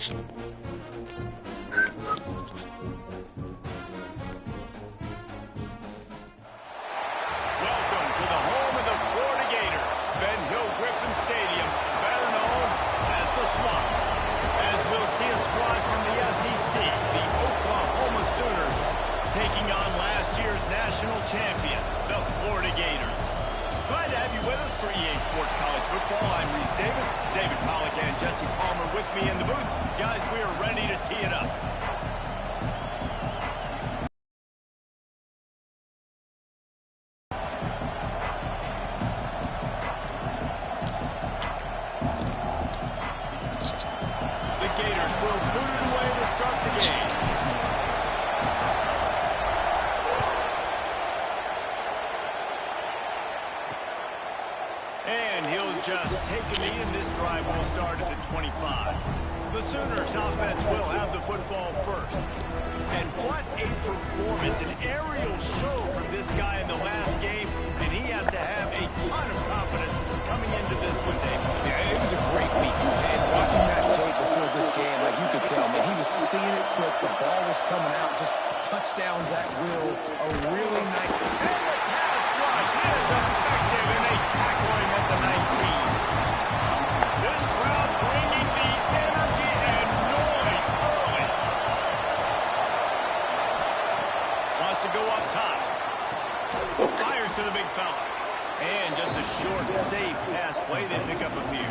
to the home of the Florida Gators, Ben Hill Griffin Stadium, better known as the Swamp. As we'll see a squad from the SEC, the Oklahoma Sooners, taking on last year's national champions, the Florida Gators. Glad to have you with us for EA Sports College Football. I'm Reese Davis, David Pollack and Jesse Palmer with me in the booth. Guys, we are ready to tee it up. The Gators will boot it away to start the game. And he'll just take a knee, and this drive will start at the 25. The Sooners offense will have the football first. And what a performance, an aerial show from this guy in the last game, and he has to have a ton of confidence coming into this one, Dave. Yeah, it was a great week, and watching that tape before this game, like you could tell, man, he was seeing it quick, the ball was coming out, just touchdowns at will, a really nice... And the pass rush is effective, and they tackle him at the 19. This crowd bringing the energy and noise early. Wants to go up top. Fires to the big fella. And just a short, safe pass play. They pick up a few.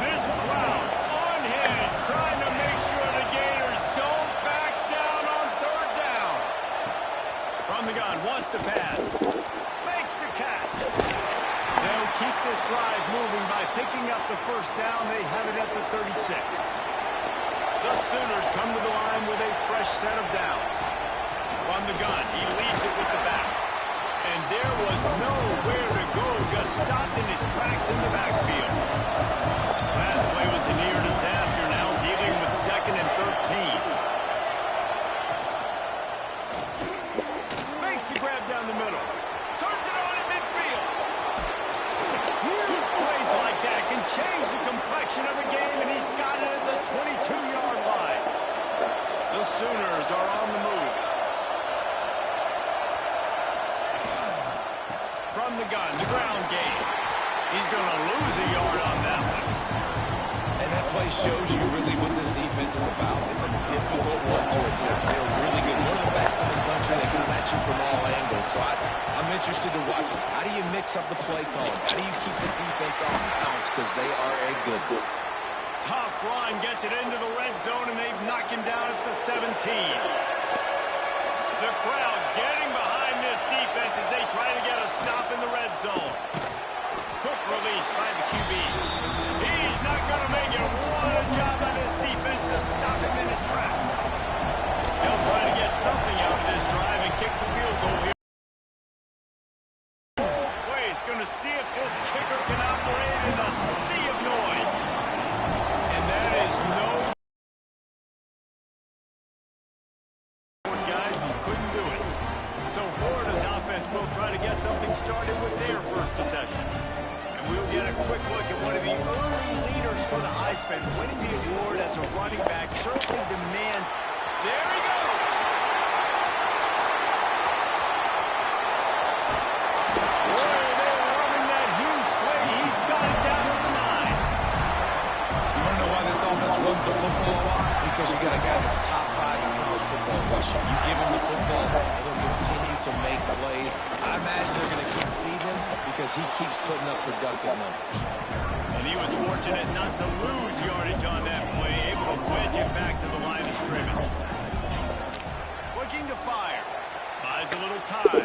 This crowd on him, trying to make sure the Gators don't back down on third down. From the gun, wants to pass. Makes the catch. They'll keep this drive moving by picking up the first down. They have it at the 36. The Sooners come to the line with a fresh set of downs. From the gun, he leaves it with the back. And there was nowhere to go, just stopped in his tracks in the backfield. Last play was a near disaster, now dealing with 2nd and 13. Makes the grab down the middle. Turns it on in midfield. Huge plays like that can change the complexion of a game, and he's got it at the 22-yard line. The Sooners are on the move. From the gun, the ground game. He's going to lose a yard on that one. And that play shows you really what this defense is about. It's a difficult one to attack. They're really good. One of the best in the country. They come at you from all angles. So I'm interested to watch. How do you mix up the play calling? How do you keep the defense off bounce? Because they are a good one. Tough run gets it into the red zone, and they've knocked him down at the 17. The crowd getting behind this defense as they try to get a stop in the red zone. Quick release by the QB. He's not going to make it. What a job by this defense to stop him in his tracks. He'll try to get something out of this drive and kick the field goal here. He's going to see if this kicker can operate in the sea of noise. And that is no... will try to get something started with their first possession. And we'll get a quick look at one of the early leaders for the Heisman. Winning the award as a running back certainly demands... There he goes! They're running that huge play. He's got it down to the 9. You want to know why this offense runs the football a lot? Because you got a guy that's top 5 in college football rushing. You give him the football, and he'll continue to make plays. I imagine they're going to keep feeding him because he keeps putting up productive numbers. And he was fortunate not to lose yardage on that play, able to wedge it back to the line of scrimmage. Looking to fire. Buys a little time.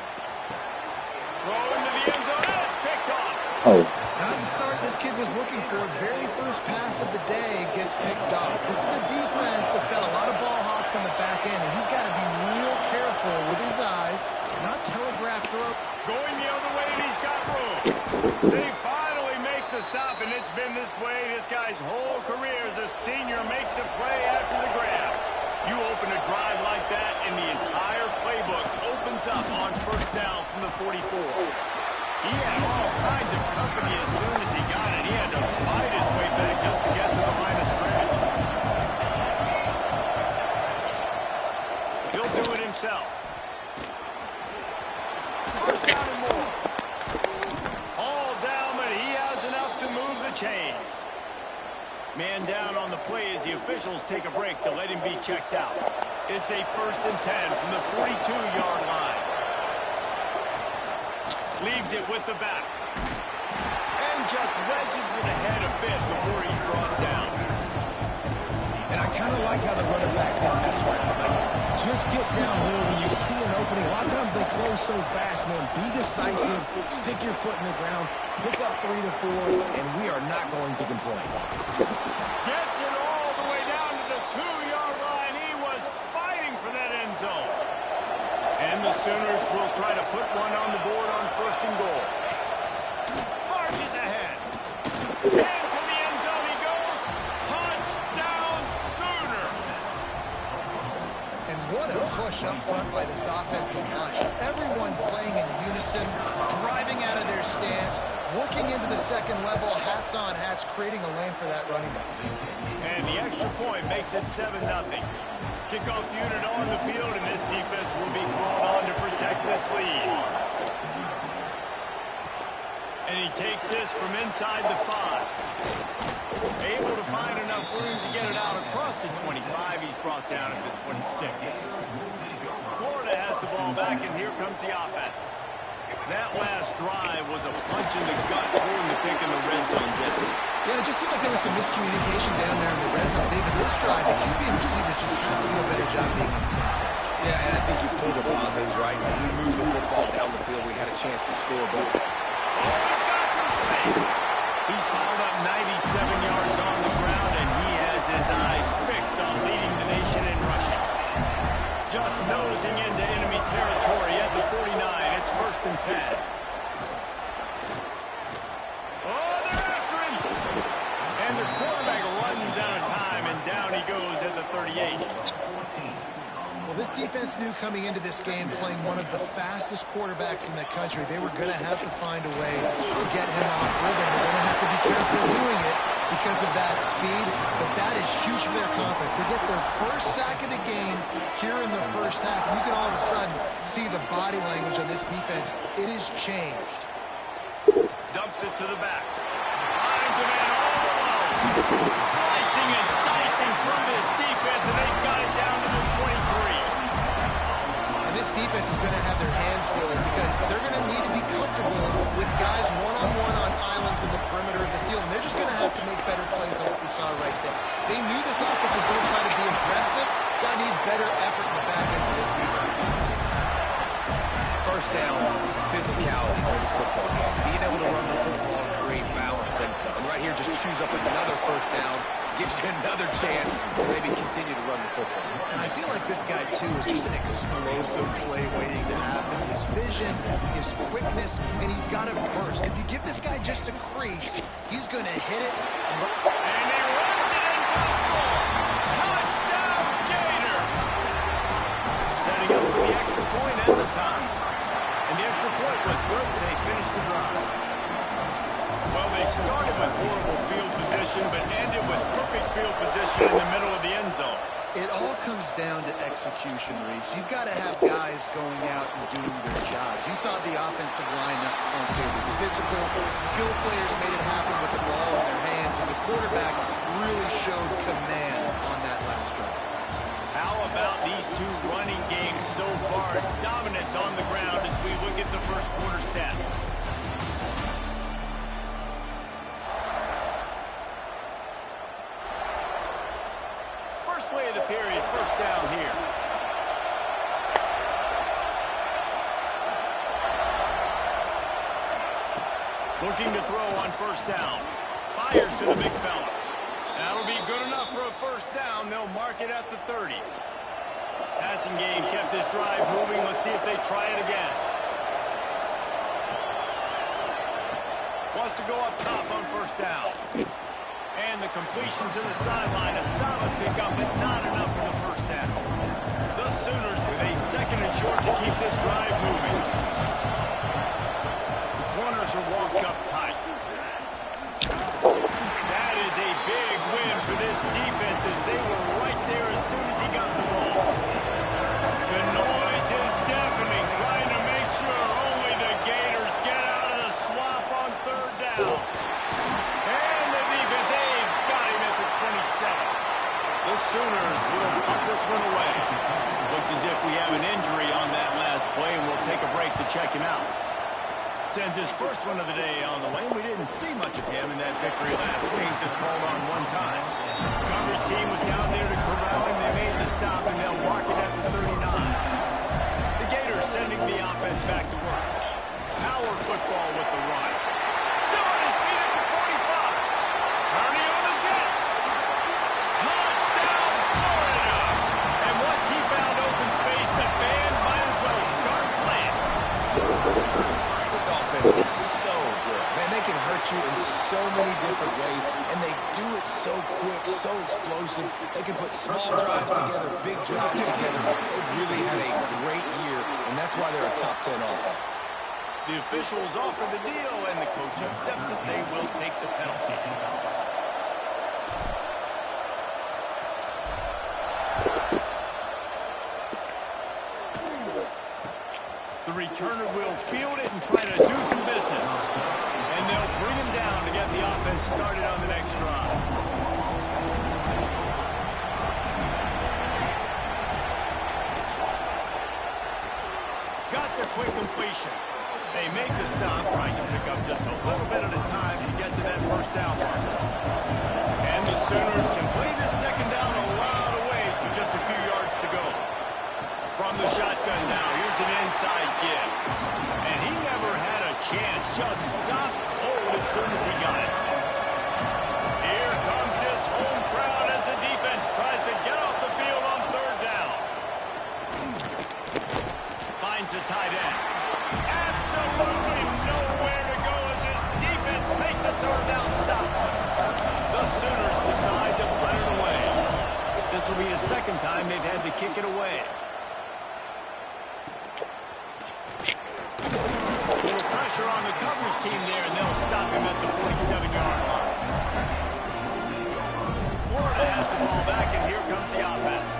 Throw into the end zone, and it's picked off. Not the start this kid was looking for. Very first pass of the day gets picked off. This is a defense that's got a lot of ball hawks on the back end, and he's got to be real careful with his eyes, not telegraph throw. Going the other way, and he's got room. They finally make the stop, and it's been this way this guy's whole career as a senior makes a play after the grab. You open a drive like that, and the entire playbook opens up on first down from the 44. He had all kinds of company as soon as he got it. He had to fight his way back just to get to the line of scrimmage. He'll do it himself. First down and more. All down, but he has enough to move the chains. Man down on the play as the officials take a break to let him be checked out. It's a 1st and 10 from the 42-yard line. Leaves it with the back. And just wedges it ahead a bit before he's brought down. And I kind of like how the running back didn't mess around. Like, just get downhill when you see an opening. A lot of times they close so fast, man. Be decisive. Stick your foot in the ground. Pick up 3 to 4, and we are not going to complain. Gets it all the way down to the 2-yard line. He was fighting for that end zone. And the Sooners will try to put one on the board on 1st and goal. Marches ahead. Into the end zone he goes. Touchdown, Sooner. And what a push up front by this offensive line. Everyone playing in unison, driving out of their stance, working into the second level, hats on hats, creating a lane for that running back. And the extra point makes it 7-0. Kickoff unit on the field, and this defense will be called on to protect this lead. And he takes this from inside the 5. Able to find enough room to get it out across the 25. He's brought down at the 26. Florida has the ball back, and here comes the offense. That last drive was a punch in the gut, throwing the pick in the red zone, Jesse. Yeah, it just seemed like there was some miscommunication down there in the red zone. David, this drive, the QB and receivers just have to do a better job being on the same page. Yeah, and I think you pulled the positives right. When we moved the football down the field, we had a chance to score, but He's got some space. He's piled up 97 yards on the ground, and he has his eyes fixed on leading the nation in rushing. Just nosing into enemy territory at the 49. It's 1st and 10. Oh, they're after him. And the quarterback runs out of time, and down he goes at the 38. Well, this defense knew coming into this game, playing one of the fastest quarterbacks in the country, they were going to have to find a way to get him off rhythm. They're going to have to be careful doing it because of that speed, but that is huge for their confidence. They get their first sack of the game here in the first half, and you can all of a sudden see the body language on this defense. It is changed. Dumps it to the back. Finds a man all alone. Slicing and dicing through this defense, and they've got it down to the 23. And this defense is going to have their hands full because they're going to need to be comfortable with guys one-on-one on islands in the perimeter of the field, and they're just going to have to make better plays than what we saw right there. They knew this offense was going to try to be aggressive. Got to need better effort in the back end for this defense. first down, physicality wins football games. Being able to run the football and create balance. And right here, just chews up another first down, gives you another chance to maybe continue to run the football. And I feel like this guy, too, is just an explosive play waiting to happen. His vision, his quickness, and he's got to burst. If you give this guy just a crease, he's going to hit it. And he runs it in for the score. Touchdown, Gator. Setting up for the extra point and the time. And the extra point was good as they finished the drive. Well, they started with horrible field position, but ended with perfect field position in the middle of the end zone. It all comes down to execution, Reese. You've got to have guys going out and doing their jobs. You saw the offensive line up front. They were physical. Skill players made it happen with the ball in their hands, and the quarterback really showed command on that last drive. How about these two running games so far? Dominance on the ground as we look at the first quarter stats. First play of the period, first down here. Looking to throw on first down. Fires to the big fella. That'll be good enough for a first down. They'll mark it at the 30. Passing game kept this drive moving. Let's see if they try it again. Wants to go up top on first down. And the completion to the sideline. A solid pickup, but not enough for the first down. The Sooners with a second and short to keep this drive moving. The corners are walked up tight. That is a big win for this defense as they were right there as soon as he got the ball. Good Sooners will pump this one away. Looks as if we have an injury on that last play, and we'll take a break to check him out. Sends his first one of the day on the lane. We didn't see much of him in that victory last week, just called on one time. Coverage team was down there to corral him. They made the stop, and they'll mark it at the 39. The Gators sending the offense back to work. Power football with the run. Still on his feet at the 45. Purdy on the Jets. Touchdown, Florida. And once he found open space, the band might as well start playing. This offense is so good. Man, they can hurt you in so many different ways, and they do it so quick, so explosive. They can put small drives together, big drives together. They've really had a great year, and that's why they're a top 10 offense. The officials offer the deal, and the coach accepts it. They will take the penalty. The returner will field it and try to do some business. And they'll bring him down to get the offense started on the next drive. Got the quick completion. They make the stop, trying to pick up just a little bit at a time to get to that first down marker. And the Sooners can play this second down a lot of ways with just a few yards to go. From the shotgun now, here's an inside give. And he never had a chance, just stopped cold as soon as he got it. Here comes this home crowd as the defense tries to get off the field on third down. Finds the tight end. Absolutely nowhere to go as this defense makes a third down stop. The Sooners decide to put it away. This will be the second time they've had to kick it away. Little pressure on the coverage team there, and they'll stop him at the 47-yard line. Florida has the ball back, and here comes the offense.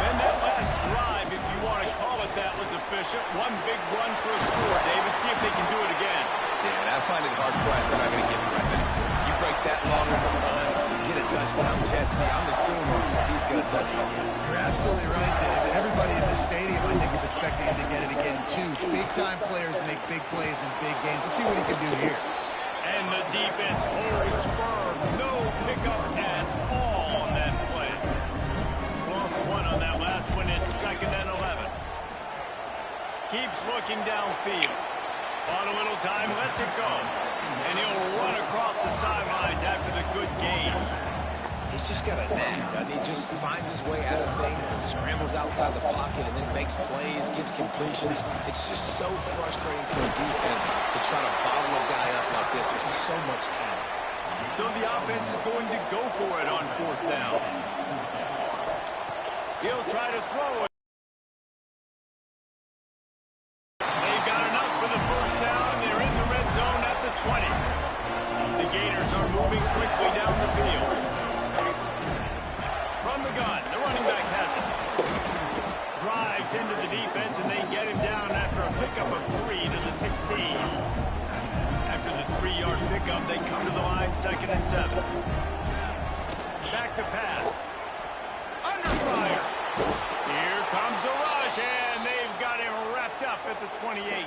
Then that last drive, if you want to call it that, was efficient. One big run for a score, David. See if they can do it again. Yeah, and I find it hard-pressed they're not going to give it right back to him. You break that long of a run, get a touchdown, Jesse. I'm assuming he's going to touch it again. You're absolutely right, David. Everybody in the stadium, I think, is expecting him to get it again, too. Big-time players make big plays in big games. Let's see what he can do here. And the defense holds firm. No pickup at all on that play. Lost one on that last one. It's 2nd and 11. Keeps looking downfield. On a little time, lets it go. And he'll run across the sidelines after the good game. He's just got a knack, doesn't he? Just finds his way out of things and scrambles outside the pocket and then makes plays, gets completions. It's just so frustrating for a defense to try to bottle a guy up like this with so much talent. So the offense is going to go for it on 4th down. He'll try to throw it. They've got enough for the first down. They're in the red zone at the 20. The Gators are moving quickly down the field. From the gun, the running back has it. Drives into the defense, and they get him down after a pickup of 3 to the 16. After the 3-yard pickup, they come to the line, 2nd and 7. Back to pass. Under fire. Here comes the rush, and they've got him wrapped up at the 28.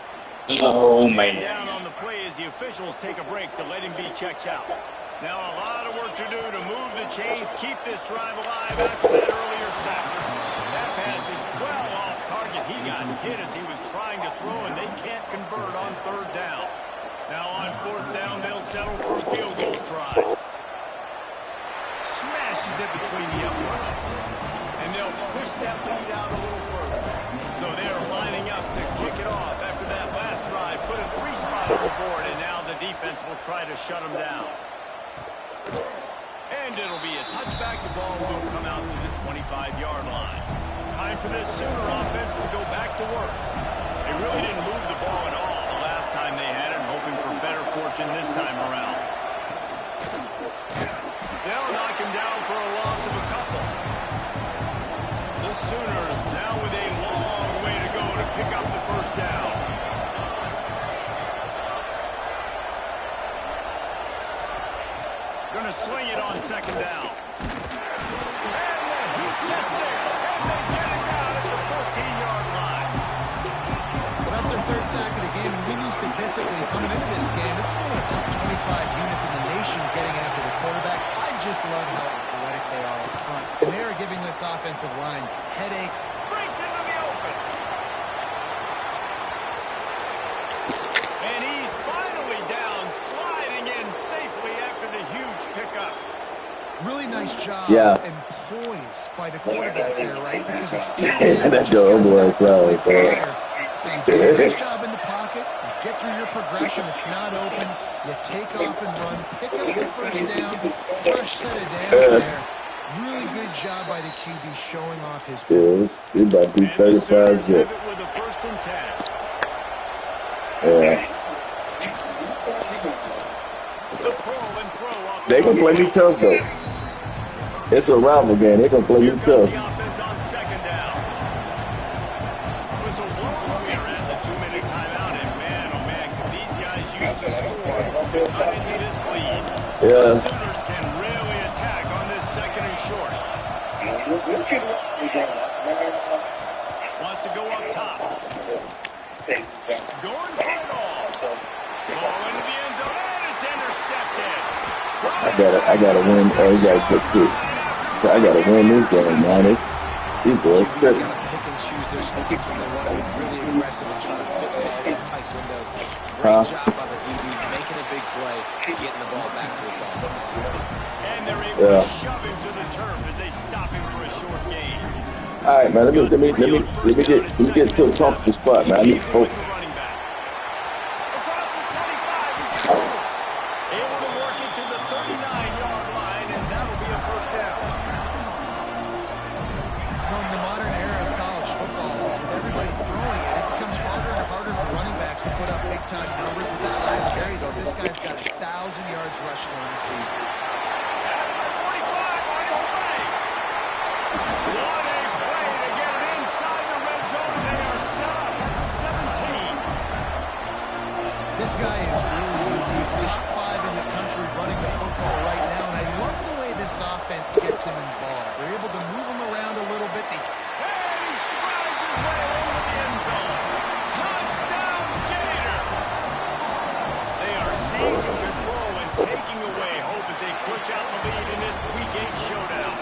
Oh, man. Down on the play as the officials take a break to let him be checked out. Now a lot of work to do to move the chains, keep this drive alive after that earlier sack. That pass is well off target. He got hit as he was trying to throw, and they can't convert on 3rd down. Now on 4th down, they'll settle for a field goal try. Smashes it between the uprights. And they'll push that lead out a little further. So they're lining up to kick it off after that last drive. Put a 3-spot on the board, and now the defense will try to shut them down. And it'll be a touchback. The ball will come out to the 25-yard line. Time for this Sooner offense to go back to work. They really didn't move the ball at all the last time they had it, hoping for better fortune this time around. They'll knock him down for a loss of a couple. The Sooners now with a long way to go to pick up the first down. Going to swing it on 2nd down. And this offensive line. Headaches. Breaks into the open. And he's finally down, sliding in safely after the huge pickup. Really nice job and poise by the quarterback there, right? Because that's your boy, bro. You do a nice job in the pocket. You get through your progression. It's not open. You take off and run. Pick up the first down. Fresh set of downs there. Really good job by the QB showing off his skills. He about to be 35 have it with a 1st and 10. Yeah. They can play me tough though. It's a rival game. They can play me tough. The offense on 2nd down. Whistle blows. We are at the 2-minute timeout, and man, oh man, can these guys use the score cut into this lead? Yeah. The Sooners can really attack on this 2nd and short. Wants to go up top. Going for it all. Ball into the end zone, and it's intercepted. I gotta win. Oh, you gotta get kicked. I gotta win this game, man. These boys QB's got to pick and choose their spots when they want to be really aggressive and try to fit balls in tight windows. Great job by the DB, making a big play, getting the ball back to its offense. And they're able to shove him to the turf as they stop him for a short gain. All right, man. Let me get to a comfortable spot, man. I need to focus. Across the 25 is through. Able to work it to the 39-yard line, and that'll be a 1st down. In the modern era of college football, with everybody throwing it, it becomes harder and harder for running backs to put up big-time numbers. With that last carry, though, this guy's got 1,000 yards rushing on the season. At 45 on his way. What a play to get it inside the red zone. They are set up at the 17. This guy is really unique. Top 5 in the country running the football right now, and I love the way this offense gets him involved. They're able to move him around a little bit. And he strides his way into the end zone. Touchdown, Gator. They are seizing control and taking away hope as they push out the lead in this Week 8 showdown.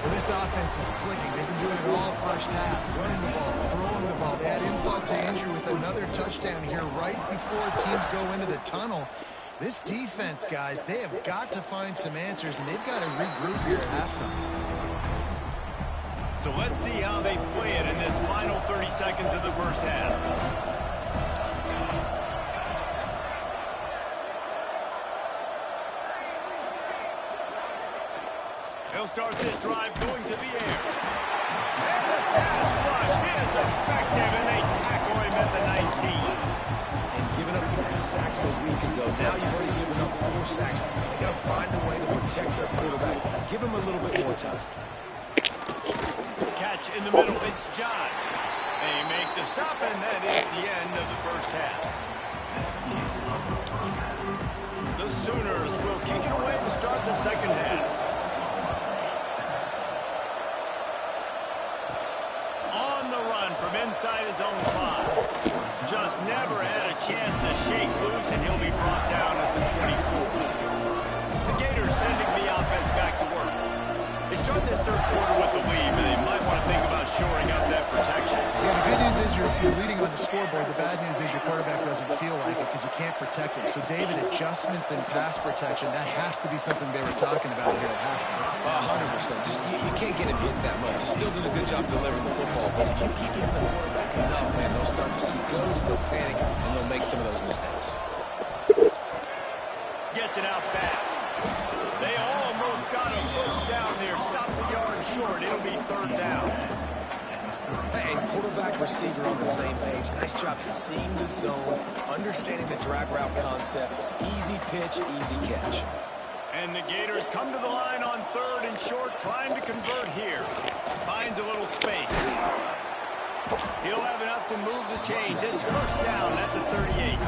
Well, this offense is clicking. They've been doing it all first half. Running the ball, throwing the ball. They had insult to injury with another touchdown here right before teams go into the tunnel. This defense, guys, they have got to find some answers, and they've got to regroup here at halftime. So let's see how they play it in this final 30 seconds of the first half. He'll start this drive going to the air. And the pass rush is effective, and they tackle him at the 19. And giving up 3 sacks a week ago, now you've already given up 4 sacks. They got to find a way to protect their quarterback. Give him a little bit more time. Catch in the middle, it's John. They make the stop, and that is the end of the first half. The Sooners will kick it away to start the second half. On the run from inside his own 5. Just never had a chance to shake loose, and he'll be brought down at the 24. The Gators sending the offense back to work. They start this third quarter with the lead, but they might want to think about shoring up that protection. Yeah, the good news is you're leading on the scoreboard. The bad news is your quarterback doesn't feel like it because you can't protect him. So, David, adjustments in pass protection, that has to be something they were talking about here at halftime. 100%. Just you can't get him hit that much. He's still doing a good job delivering the football, but if you keep hitting the quarterback enough, man, they'll start to see goals, they'll panic, and they'll make some of those mistakes. Gets it out fast. They almost got a first down there. Stopped the yard short. It'll be 3rd down. And quarterback, receiver on the same page. Nice job seeing the zone, understanding the drag route concept. Easy pitch, easy catch. And the Gators come to the line on 3rd and short, trying to convert here. Finds a little space. He'll have enough to move the chains. It's first down at the 38.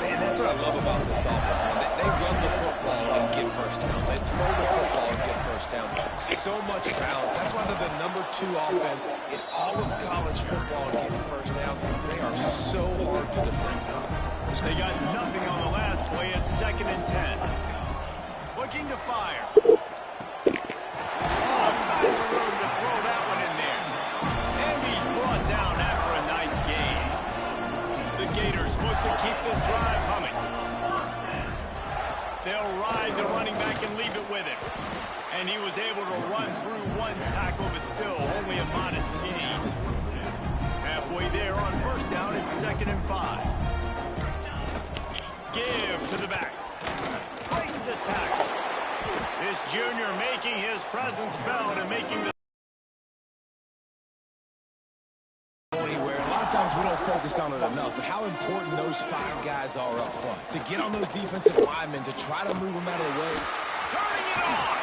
And that's what I love about this offense, man. They run the football and get first downs. They throw the football and get first downs. So much balance. That's why they're the #2 offense in all of college football and getting first downs. They are so hard to defend. They got nothing on the last play. It's 2nd and 10. Looking to fire. he was able to run through one tackle, but still only a modest gain. Halfway there on first down, it's 2nd and 5. Give to the back. Breaks the tackle. This junior making his presence felt and making the where a lot of times we don't focus on it enough, but how important those 5 guys are up front. To get on those defensive linemen, to try to move them out of the way. Turning it on.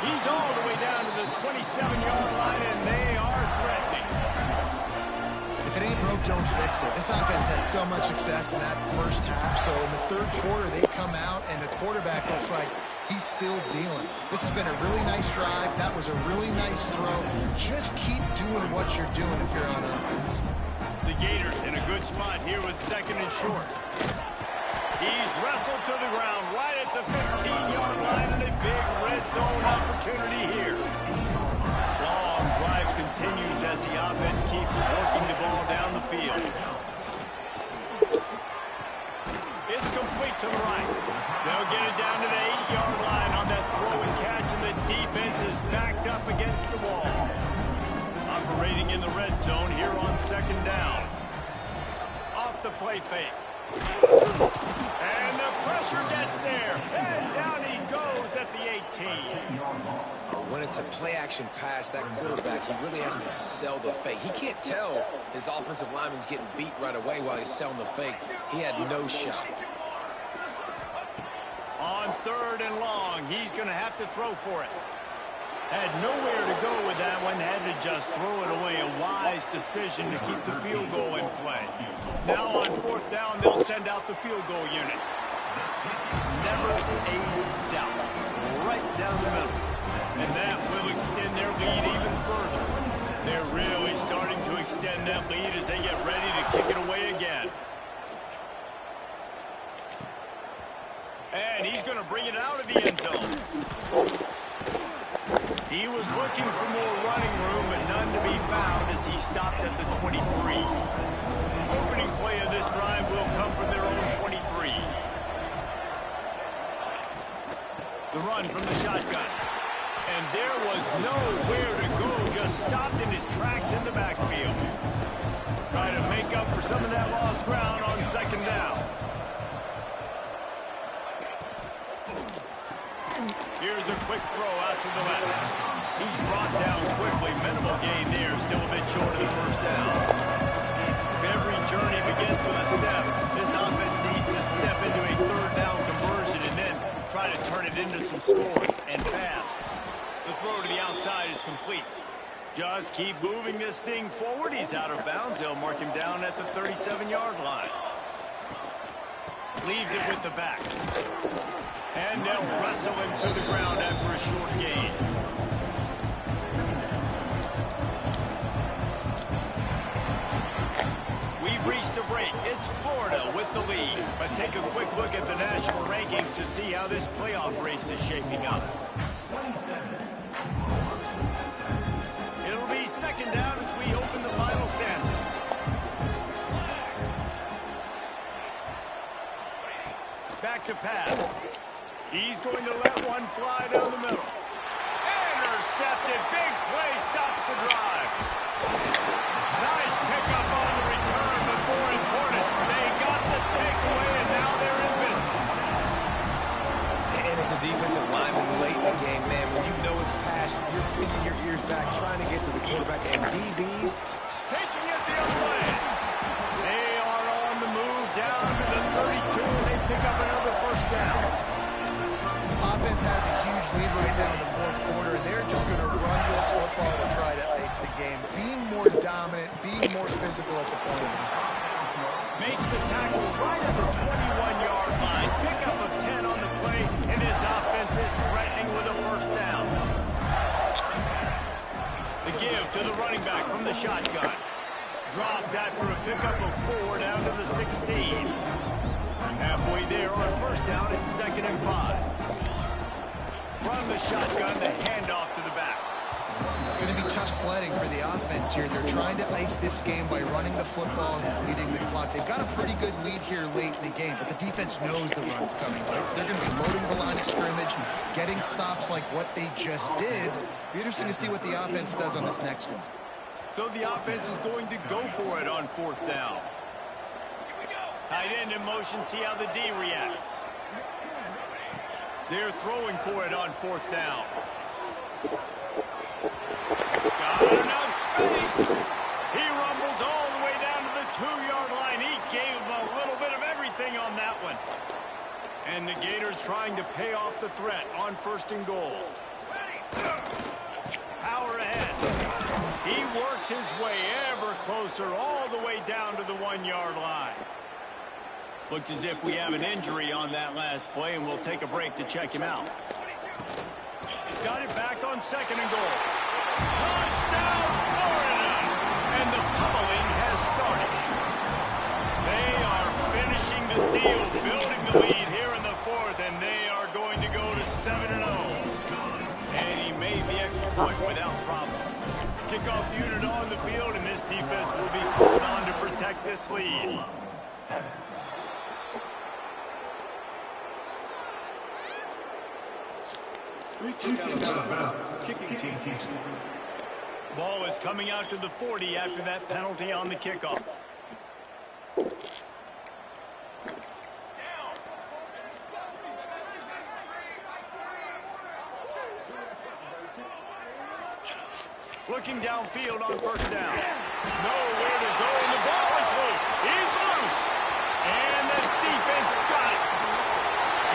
He's all the way down to the 27-yard line, and they are threatening. If it ain't broke, don't fix it. This offense had so much success in that first half, so in the third quarter, they come out, and the quarterback looks like he's still dealing. This has been a really nice drive. That was a really nice throw. Just keep doing what you're doing if you're on offense. The Gators in a good spot here with 2nd and short. He's wrestled to the ground right at the 15-yard line, and a big red zone opportunity here. Long drive continues as the offense keeps working the ball down the field. It's complete to the right. They'll get it down to the 8-yard line on that throw and catch, and the defense is backed up against the wall. Operating in the red zone here on 2nd down. Off the play fake. And the pressure gets there. And down he goes at the 18. When it's a play-action pass, that quarterback, he really has to sell the fake. He can't tell his offensive lineman's getting beat right away while he's selling the fake. He had no shot. On 3rd and long, he's going to have to throw for it. Had nowhere to go with that one, had to just throw it away. A wise decision to keep the field goal in play. Now on 4th down, they'll send out the field goal unit. Never a doubt. Right down the middle. And that will extend their lead even further. They're really starting to extend that lead as they get ready to kick it away again. And he's going to bring it out of the end zone. He was looking for more running room, but none to be found as he stopped at the 23. Opening play of this drive will come from their own 23. The run from the shotgun. And there was nowhere to go, just stopped in his tracks in the backfield. Try to make up for some of that lost ground on 2nd down. Here's a quick throw out to the left. He's brought down quickly. Minimal gain there. Still a bit short of the 1st down. If every journey begins with a step, this offense needs to step into a 3rd down conversion and then try to turn it into some scores, and fast. The throw to the outside is complete. Just keep moving this thing forward. He's out of bounds. They'll mark him down at the 37-yard line. Leaves it with the back. And they'll wrestle him to the ground after a short gain. We've reached the break. It's Florida with the lead. Let's take a quick look at the national rankings to see how this playoff race is shaping up. It'll be 2nd down as we open the final stanza. Back to pass. He's going to let one fly down the middle. Intercepted. Big play stops the drive. Nice pickup on the return, but more important, they got the takeaway, and now they're in business. And as a defensive lineman late in the game, man, when you know it's pass, you're pinning your ears back, trying to get to the quarterback, and DBs taking it the other way. They are on the move down to the 32, and they pick up another 1st down. Offense has a huge lead right now in the 4th quarter, and they're just going to run this football to try to ice the game. Being more dominant, being more physical at the point of attack. Makes the tackle right at the 21-yard line. Pickup of 10 on the play, and his offense is threatening with a 1st down. The give to the running back from the shotgun. Dropped after a pickup of 4 down to the 16. Halfway there on 1st down, it's 2nd and 5. From the shotgun, the handoff to the back. It's good going to be tough sledding for the offense here. They're trying to ice this game by running the football and leading the clock. They've got a pretty good lead here late in the game, but the defense knows the run's coming, right? So they're going to be loading the line of scrimmage, getting stops like what they just did. Be interesting to see what the offense does on this next one. So the offense is going to go for it on 4th down. Tight end in motion, see how the D reacts. They're throwing for it on 4th down. Got enough space. He rumbles all the way down to the 2-yard line. He gave him a little bit of everything on that one. And the Gators trying to pay off the threat on 1st and goal. Power ahead. He works his way ever closer all the way down to the 1-yard line. Looks as if we have an injury on that last play, and we'll take a break to check him out. Got it back on 2nd and goal. Touchdown, Florida! And the pummeling has started. They are finishing the deal, building the lead here in the 4th, and they are going to go to 7-0. And he made the extra point without problem. Kickoff unit on the field, and this defense will be called on to protect this lead. Ball is coming out to the 40 after that penalty on the kickoff. Looking downfield on 1st down. Nowhere to go, and the ball is loose. He's loose. And the defense got it.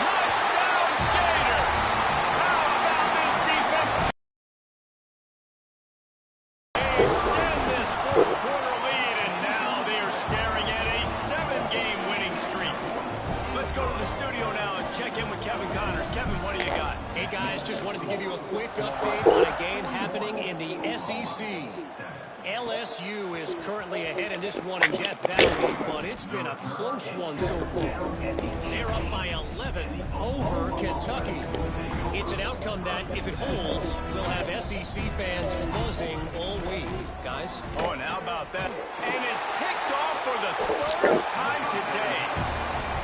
Touchdown, Gator. How about this defense? They extend this 4th-quarter lead, and now they are staring at a 7-game winning streak. Let's go to the studio now and check in with Kevin Connors. Kevin, what do you got? Hey, guys, just wanted to give you a quick update on a game happening in the SEC. LSU is currently ahead in this one in Death Valley, but it's been a close one so far. They're up by 11 over Kentucky. It's an outcome that, if it holds, will have SEC fans buzzing all week. Guys? Oh, and how about that? And it's picked off for the 3rd time today.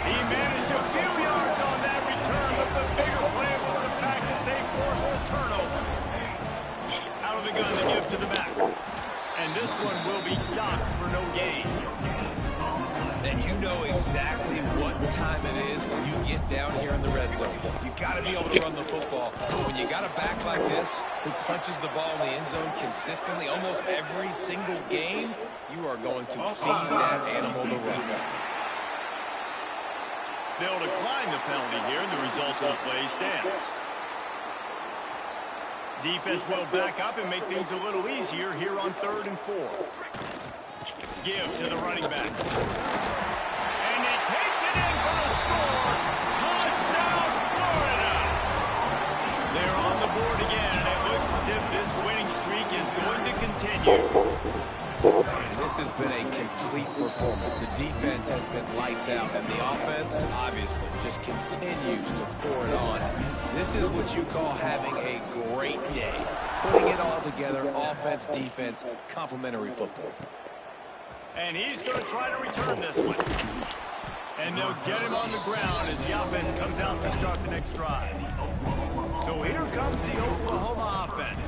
He managed a few yards on that return, but the bigger play was the fact that they forced a turnover. Out of the gun, they give to the back. And this one will be stopped for no gain. And you know exactly what time it is when you get down here in the red zone. You got to be able to run the football. But when you got a back like this who punches the ball in the end zone consistently almost every single game, you are going to feed that animal the run. They'll decline the penalty here, and the result of the play stands. Defense will back up and make things a little easier here on 3rd and 4. Give to the running back. And he takes it in for the score. Touchdown, Florida! They're on the board again, and it looks as if this winning streak is going to continue. This has been a complete performance. The defense has been lights out, and the offense, obviously, just continues to pour it on. This is what you call having a great day. Putting it all together, offense, defense, complementary football. And he's going to try to return this one. And they'll get him on the ground as the offense comes out to start the next drive. So here comes the Oklahoma offense.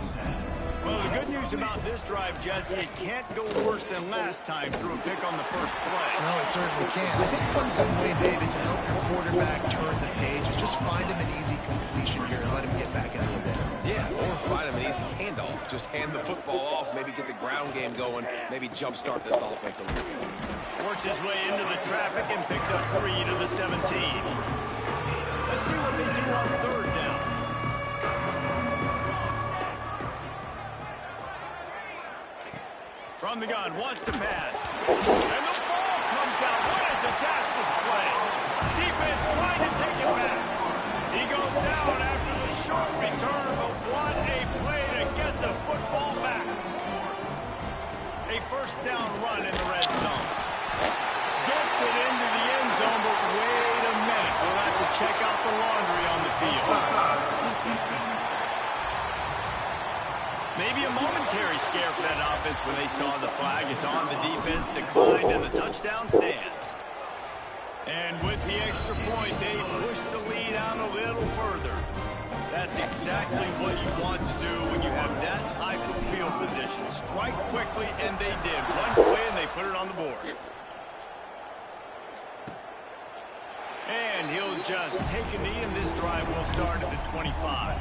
Well, the good news about this drive, Jesse, it can't go worse than last time through a pick on the first play. No, it certainly can't. I think one good way, David, to help your quarterback turn the page is just find him an easy completion here and let him get back into the game. Yeah, or find him an easy handoff. Just hand the football off, maybe get the ground game going, maybe jumpstart this offense a little bit. Works his way into the traffic and picks up 3 to the 17. Let's see what they do on 3rd down. From the gun, wants to pass. And the ball comes out. What a disastrous play. Defense trying to take it back. He goes down after the short return, but what a play to get the football back. A 1st down run in the red zone. Gets it into the end zone, but wait a minute. We'll have to check out the laundry on the field. Maybe a momentary scare for that offense when they saw the flag. It's on the defense, declined, and the touchdown stands. And with the extra point, they push the lead out a little further. That's exactly what you want to do when you have that type of field position. Strike quickly, and they did. One play, and they put it on the board. And he'll just take a knee, and this drive will start at the 25.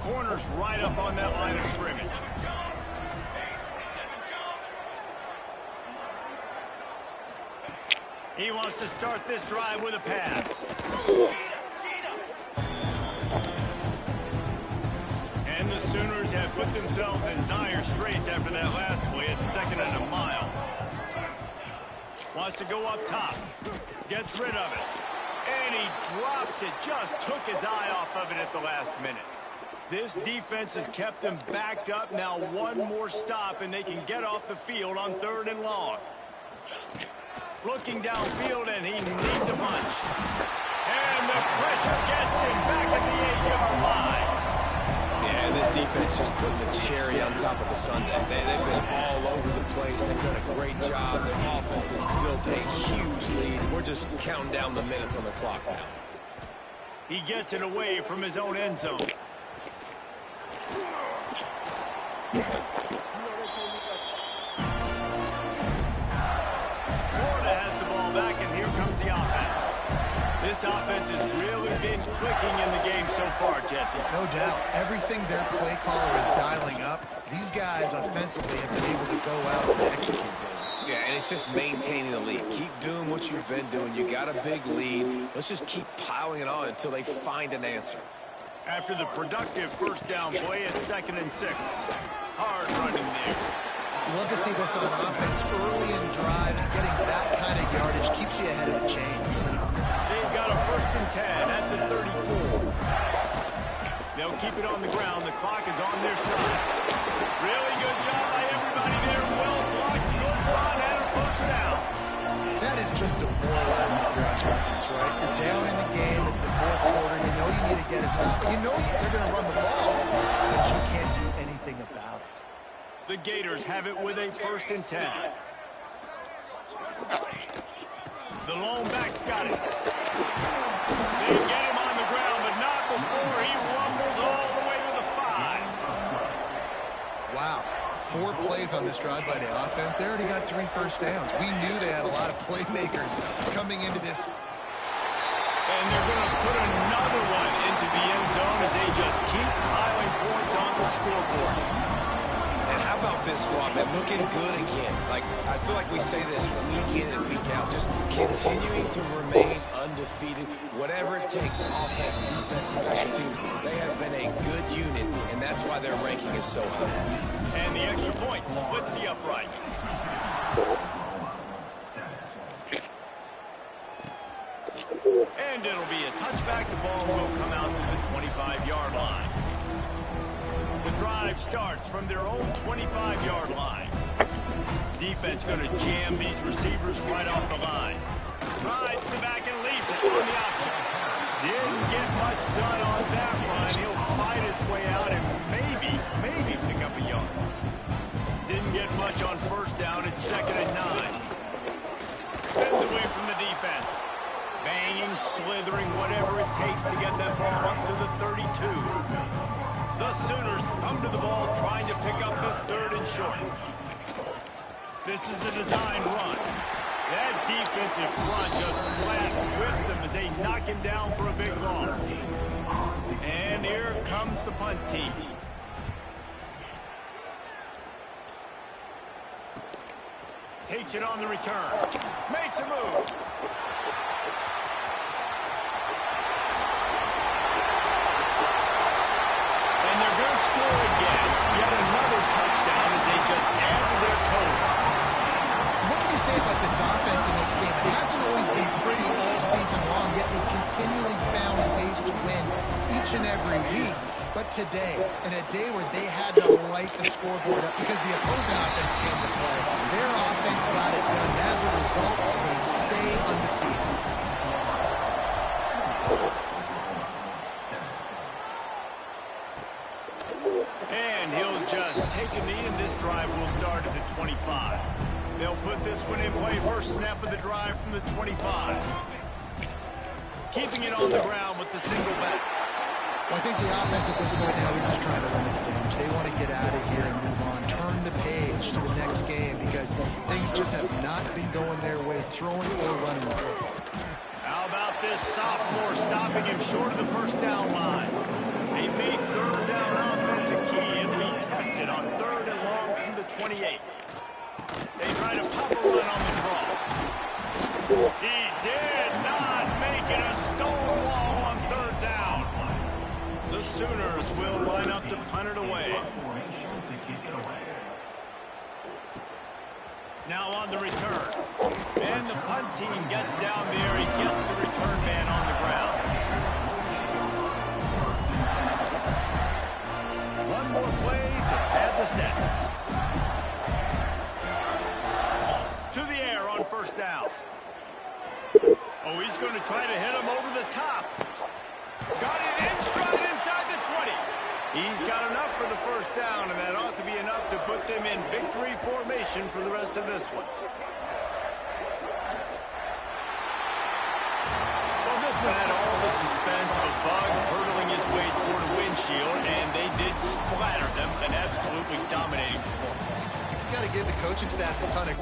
Corner's right up on that line of scrimmage. He wants to start this drive with a pass. And the Sooners have put themselves in dire straits after that last play at 2nd and a mile. Wants to go up top. Gets rid of it. And he drops it. Just took his eye off of it at the last minute. This defense has kept them backed up. Now one more stop, and they can get off the field on 3rd and long. Looking downfield, and he needs a bunch. And the pressure gets him back at the 8-yard line. Yeah, this defense just putting the cherry on top of the sundae. They've been all over the place. They've done a great job. Their offense has built a huge lead. We're just counting down the minutes on the clock now. He gets it away from his own end zone. Back, and here comes the offense. This offense has really been clicking in the game so far, Jesse. No doubt. Everything their play caller is dialing up, these guys offensively have been able to go out and execute it. Yeah, and it's just maintaining the lead. Keep doing what you've been doing. You got a big lead. Let's just keep piling it on until they find an answer. After the productive first down play at 2nd and 6. Hard running there. You love to see this on offense early in drives. Getting that kind of yardage keeps you ahead of the chains. They've got a 1st and 10 at the 34. They'll keep it on the ground. The clock is on their side. Really good job by everybody there. Well blocked, good run, and a 1st down. That is just demoralizing for your offense, right? You're down in the game. It's the 4th quarter. You know you need to get a stop. You know they're going to run the ball, but you can't do anything about it. The Gators have it with a 1st and 10. The lone back's got it. They get him on the ground, but not before he rumbles all the way to the 5. Wow. 4 plays on this drive by the offense. They already got 3 first downs. We knew they had a lot of playmakers coming into this. And they're going to put another one into the end zone as they just keep piling points on the scoreboard. And how about this squad, man? Looking good again. Like, I feel like we say this week in and week out. Just continuing to remain undefeated. Whatever it takes, offense, defense, special teams, they have been a good unit, and that's why their ranking is so high. And the extra point splits the uprights. And it'll be a touchback. The ball will come out to the 25-yard line. The drive starts from their own 25-yard line. Defense going to jam these receivers right off the line. Rides the back and leaves it on the option. Didn't get much done on that run. He'll fight his way out and maybe pick up a yard. Didn't get much on 1st down. It's 2nd and 9. Spins away from the defense. Banging, slithering, whatever it takes to get that ball up to the 32. The Sooners come to the ball trying to pick up this 3rd and short. This is a design run. That defensive front just flat whipped them as they knock him down for a big loss. And here comes the punt team. Takes it on the return. Makes a move. And they're going to score again. Yet another touchdown as they just add to their total. What can you say about this offense in this game? It hasn't always been pretty all season long, yet they've continually found ways to win each and every week. But today, in a day where they had to light the scoreboard up because the opposing offense came to play, their offense got it done. As a result, they stay undefeated. And he'll just take a knee, and this drive will start at the 25. They'll put this one in play. First snap of the drive from the 25. Keeping it on the ground with the single back. Well, I think the offense at this point now, they're just trying to limit the damage. They want to get out of here and move on. Turn the page to the next game because things just have not been going their way, throwing or running the football. How about this sophomore stopping him short of the first down line? They made third down offense a key. It'll be tested on third and long from the 28. They try to pop a run on the draw. He did not make it a stone wall on third down. The Sooners will line up to punt it away. Now on the return. And the punt team gets down there. He gets the return man on the ground. One more play to pad the stats. To the air on first down. Oh, he's going to try to hit him over the top. Got it in stride inside the 20. He's got enough for the first down, and that ought to be enough to put them in victory formation for the rest of this one. Well, this one had all the suspense of a bug hurtling his way toward a windshield, and they did splatter them, an absolutely dominating performance. You got to give the coaching staff a ton of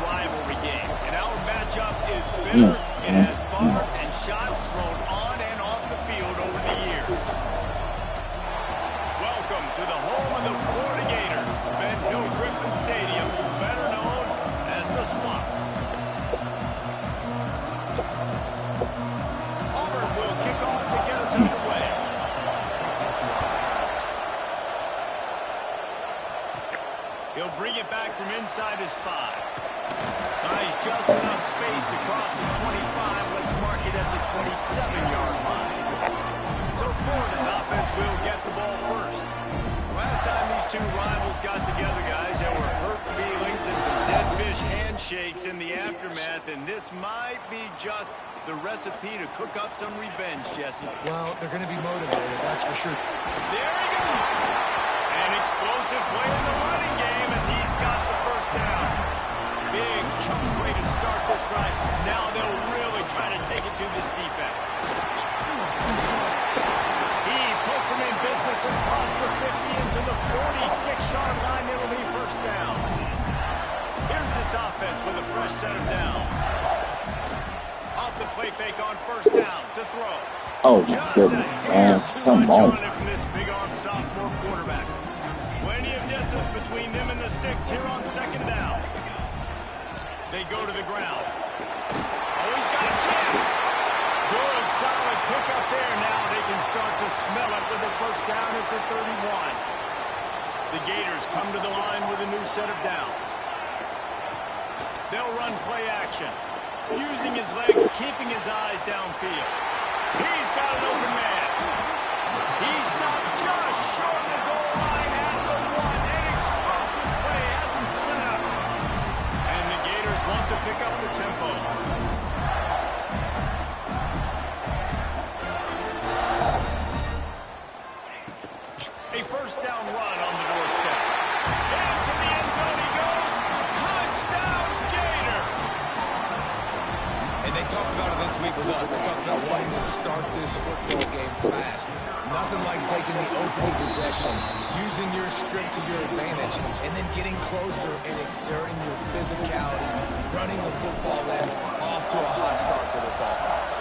rivalry game, and our matchup is bitter. It has barbs and shots thrown on and off the field over the years. Welcome to the home of the Florida Gators, Ben Hill Griffin Stadium, better known as the Swamp. Auburn will kick off to get us underway. He'll bring it back from inside his 5. Buys just enough space across the 25. Let's mark it at the 27-yard line. So Florida's offense will get the ball first. Last time these two rivals got together, guys, there were hurt feelings and some dead fish handshakes in the aftermath, and this might be just the recipe to cook up some revenge, Jesse. Well, they're going to be motivated, that's for sure. There he goes. An explosive play in the running game as he's got the first down. Big chunk way to start this drive. Now they'll really try to take it to this defense. He puts him in business across the 50 into the 46-yard line. It'll be first down. Here's this offense with a fresh set of downs. Off the play fake on first down to throw. Oh, my goodness, man. Come on. From this big-arm sophomore quarterback. Plenty of distance between them and the sticks here on second down. They go to the ground. Oh, he's got a chance. Good, solid pickup there. Now they can start to smell it with a first down at the 31. The Gators come to the line with a new set of downs. They'll run play action. Using his legs, keeping his eyes downfield. He's got an open man. He stopped just short of the goal line at the 1. An explosive play has him set up. And the Gators want to pick up the tempo. A first down run on the doorstep. Into the end zone he goes. Touchdown, Gator! And they talked about it this week with us. They talked about wanting to start this football game fast. Nothing like taking the opening possession, using your script to your advantage, and then getting closer and exerting your physicality, running the football then off to a hot start for this offense.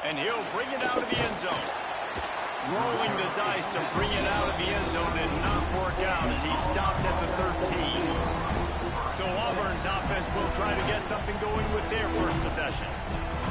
And he'll bring it out of the end zone. Rolling the dice to bring it out of the end zone did not work out as he stopped at the 13. So Auburn's offense will try to get something going with their first possession.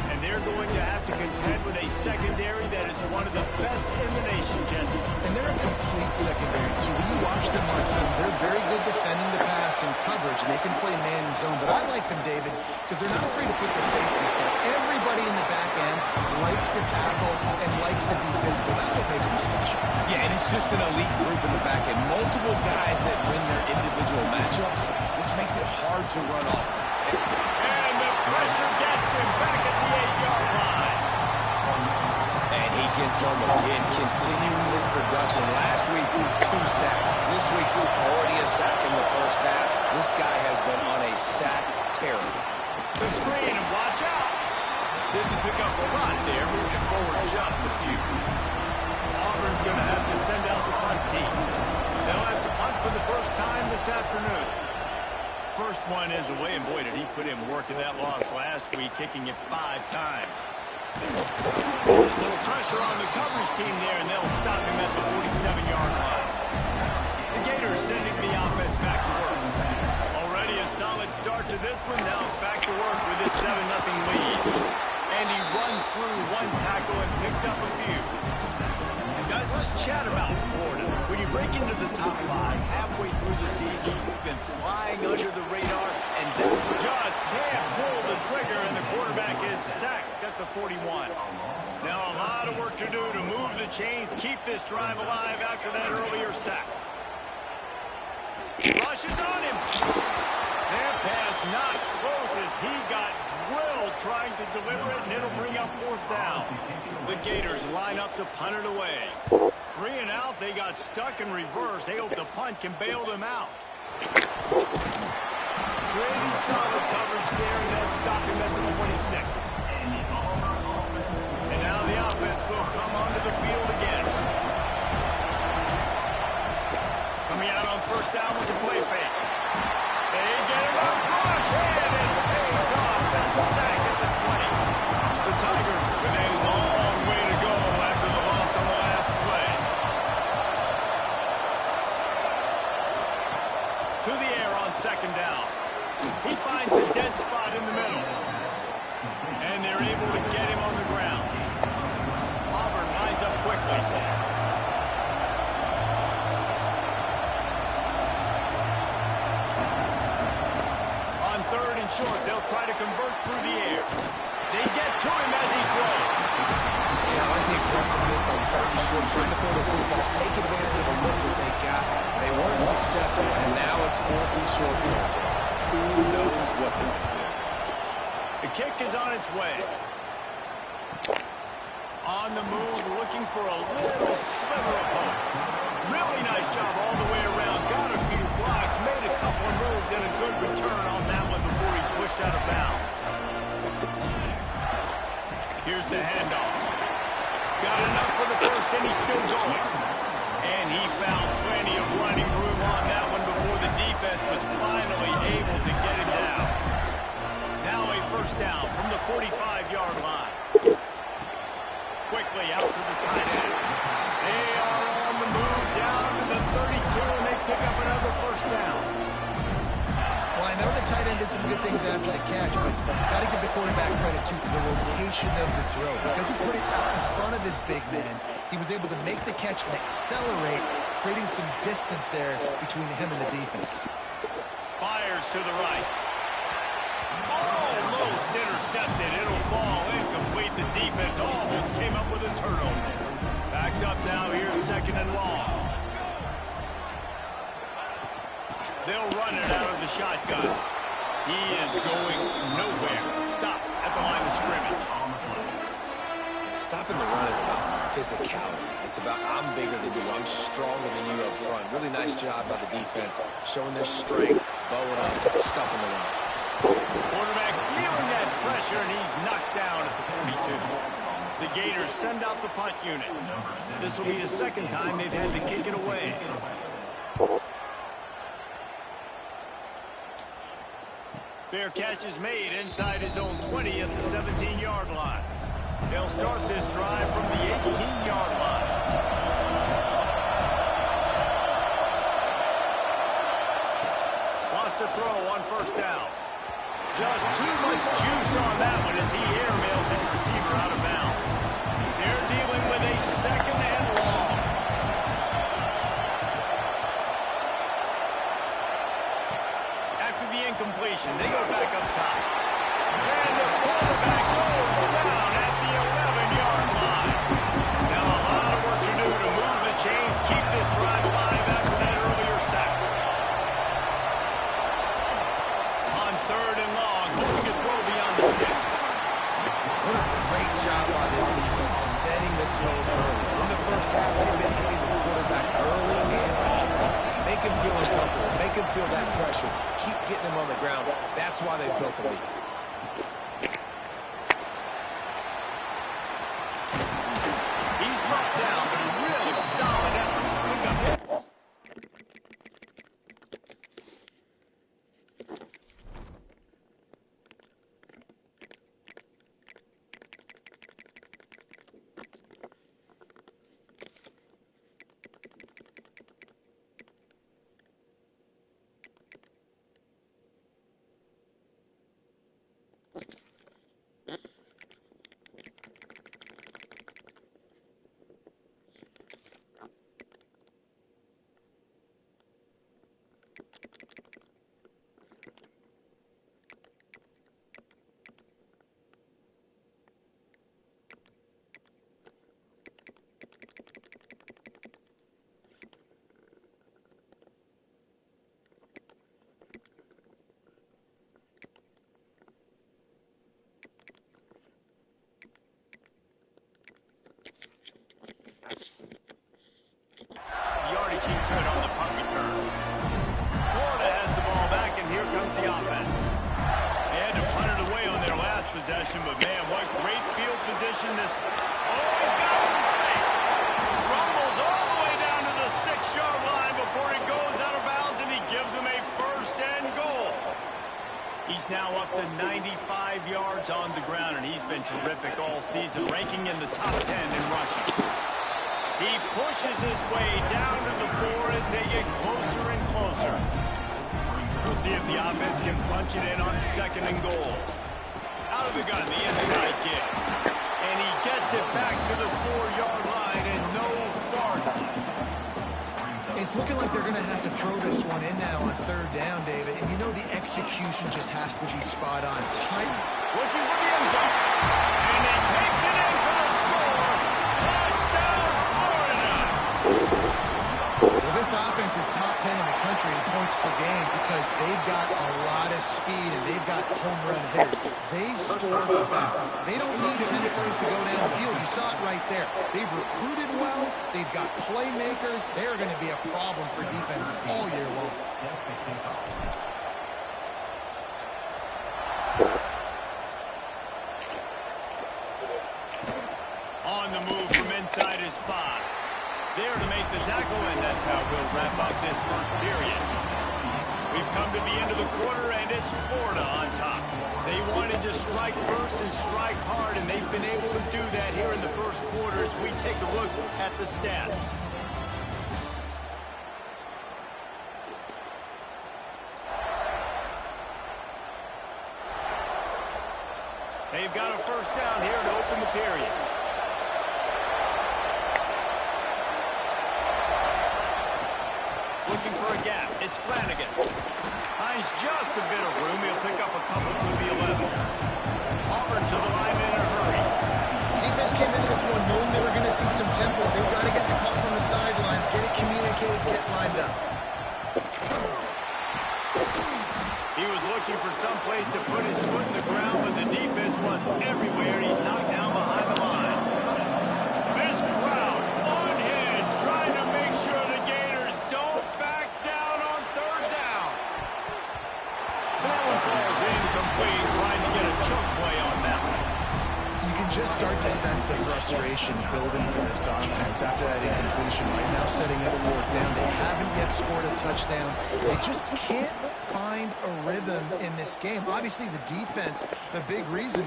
And they're going to have to contend with a secondary that is one of the best in the nation, Jesse. And they're a complete secondary, too. When you watch them on film, they're very good defending the pass and coverage, and they can play man and zone. But I like them, David, because they're not afraid to put their face in the field. Everybody in the back end likes to tackle and likes to be physical. That's what makes them special. Yeah, and it's just an elite group in the back end. Multiple guys that win their individual matchups, which makes it hard to run offense. And the pressure gets him back at the 8-yard line. And he gets home again, continuing his production. Last week, 2 sacks. This week, already a sack in the first half. This guy has been on a sack tear. The screen, and watch out. Didn't pick up a lot there, moving forward just a few. Auburn's going to have to send out the punt team. They'll have to punt for the first time this afternoon. First one is away, and boy, did he put in work in that loss last week, kicking it 5 times. A little pressure on the coverage team there, and they'll stop him at the 47-yard line. The Gators sending the offense back to work. Already a solid start to this one. Now back to work with this 7-0 lead. And he runs through one tackle and picks up a few. Guys, let's chat about Florida. When you break into the top 5 halfway through the season, you've been flying under the radar, and then just can't pull the trigger, and the quarterback is sacked at the 41. Now a lot of work to do to move the chains, keep this drive alive after that earlier sack. Rushes on him. That pass not close as he got drilled trying to deliver it, and it'll bring up 4th down. The Gators line up to punt it away. 3 and out, they got stuck in reverse. They hope the punt can bail them out. Pretty solid coverage there, and they'll stop him at the 26. And now the offense will come onto the field again. Coming out on first down with the play fake. They get him a rush, and it pays off. The sack at the 20. The Tigers with a long way to go after the loss on the last play. To the air on second down. He finds a dead spot in the middle. And they're able to get him on the ground. Auburn lines up quickly. On third and short, they'll try to convert through the air. They get to him as he throws. Yeah, I like the aggressiveness on third and short, trying to throw the footballs, take advantage of the look that they got. They weren't successful, and now it's fourth and short territory. Who knows what they're going to do? The kick is on its way. On the move, looking for a little sliver of hope. Really nice job all the way around. Got a few blocks, made a couple of moves, and a good return on that one before he's pushed out of bounds. Here's the handoff. Got enough for the first, and he's still going. And he found plenty of running room on that one before the defense was finally able to get him down. Now a first down from the 45-yard line. Quickly out to the tight end. They are on the move down to the 32, and they pick up another first down. Well, I know the tight end did some good things after the catch, but got to give the quarterback credit, too, for the location of the throw. Because he put it out in front of his big man, he was able to make the catch and accelerate, creating some distance there between him and the defense. Fires to the right. Almost intercepted. It'll fall incomplete. The defense almost came up with a turnover. Backed up now. Here's second and long. They'll run it out of the shotgun. He is going nowhere. Stop at the line of scrimmage. Stopping the run is about physicality. It's about I'm bigger than you. I'm stronger than you up front. Really nice job by the defense, showing their strength, bowing up, stuffing the run. Quarterback feeling that pressure, and he's knocked down at the 42. The Gators send out the punt unit. This will be the second time they've had to kick it away. Fair catch is made inside his own 20 at the 17-yard line. They'll start this drive from the 18-yard line. Lost a throw on first down. Just too much juice on that one as he airmails his receiver out of bounds. They're dealing with a second and long. After the incompletion, they go back up top. And the quarterback goes down at the 11-yard line. Now a lot of work to do to move the chains, keep this drive alive after that earlier sack. On third and long, hoping to throw beyond the sticks. What a great job by this defense setting the tone early. In the first half, they've been hitting the quarterback early and often. Make him feel uncomfortable. Make him feel that pressure. Keep getting him on the ground. That's why they've built a lead. He's brought down, but a really solid effort to pick up it. Yardage keeps good on the punt return. Florida has the ball back, and here comes the offense. They had to punt it away on their last possession, but man, what great field position this. Oh, he's got some space. Rumbles all the way down to the 6-yard line before he goes He's now up to 95 yards on the ground, and he's been terrific all season, ranking in the top 10 in rushing. He pushes his way down to the 4 as they get closer and closer. We'll see if the offense can punch it in on 2nd and goal. Out of the gun, the inside kick. And he gets it back to the 4-yard line and no farther. It's looking like they're going to have to throw this one in now on 3rd down, David. And you know the execution just has to be spot on. Tight. Looking for the end zone. And he takes it in for the score. Touchdown, Florida. Well, this offense is top 10 in the country in points per game because they've got a lot of speed and they've got home run hitters. They score fast. They don't need 10 plays to go down the field. You saw it right there. They've recruited well. They've got playmakers. They're going to be a problem for defenses all year long. On the move from inside his 5. There to make the tackle, and that's how we'll wrap up this first period. We've come to the end of the quarter, and it's Florida on top. They wanted to strike first and strike hard, and they've been able to do that here in the first quarter as we take a look at the stats. They've got a first down here to open the period. Looking for a gap. It's Flanagan. Finds just a bit of room. He'll pick up a couple to the 11. Auburn to the line in a hurry. Defense came into this one knowing they were going to see some tempo. They've got to get the call from the sidelines, get it communicated, get lined up. He was looking for some place to put his foot in the ground, but the defense was everywhere, and he's knocked down behind the line. This crowd unhinged, trying to make sure the Gators don't back down on 3rd down. That one falls incomplete, trying to get a choke play on that one. You can just start to sense the frustration building for this offense after that incompletion. Right now setting up 4th down. They haven't yet scored a touchdown. They just can't find a rhythm in this game. Obviously the defense, the big reason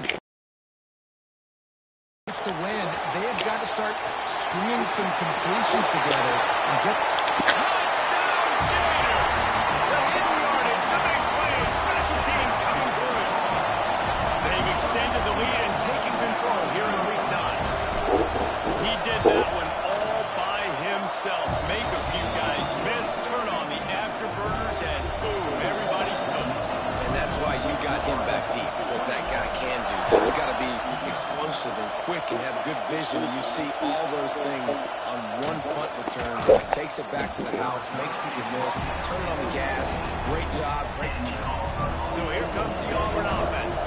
to win, they have got to start stringing some completions together and get... Touchdown, Gator! The hidden yardage, the big play, special teams coming through. They've extended the lead and taken control here in week 9. He did that one all by himself. Make a few guys miss, turn on the afterburners, and boom, everybody's toast. And that's why you got him back deep, because that guy can do that. You got to be explosive and quick and have good vision, and you see all those things on one punt return. Takes it back to the house, makes people miss, turn it on the gas. Great job, great return. So here comes the Auburn offense.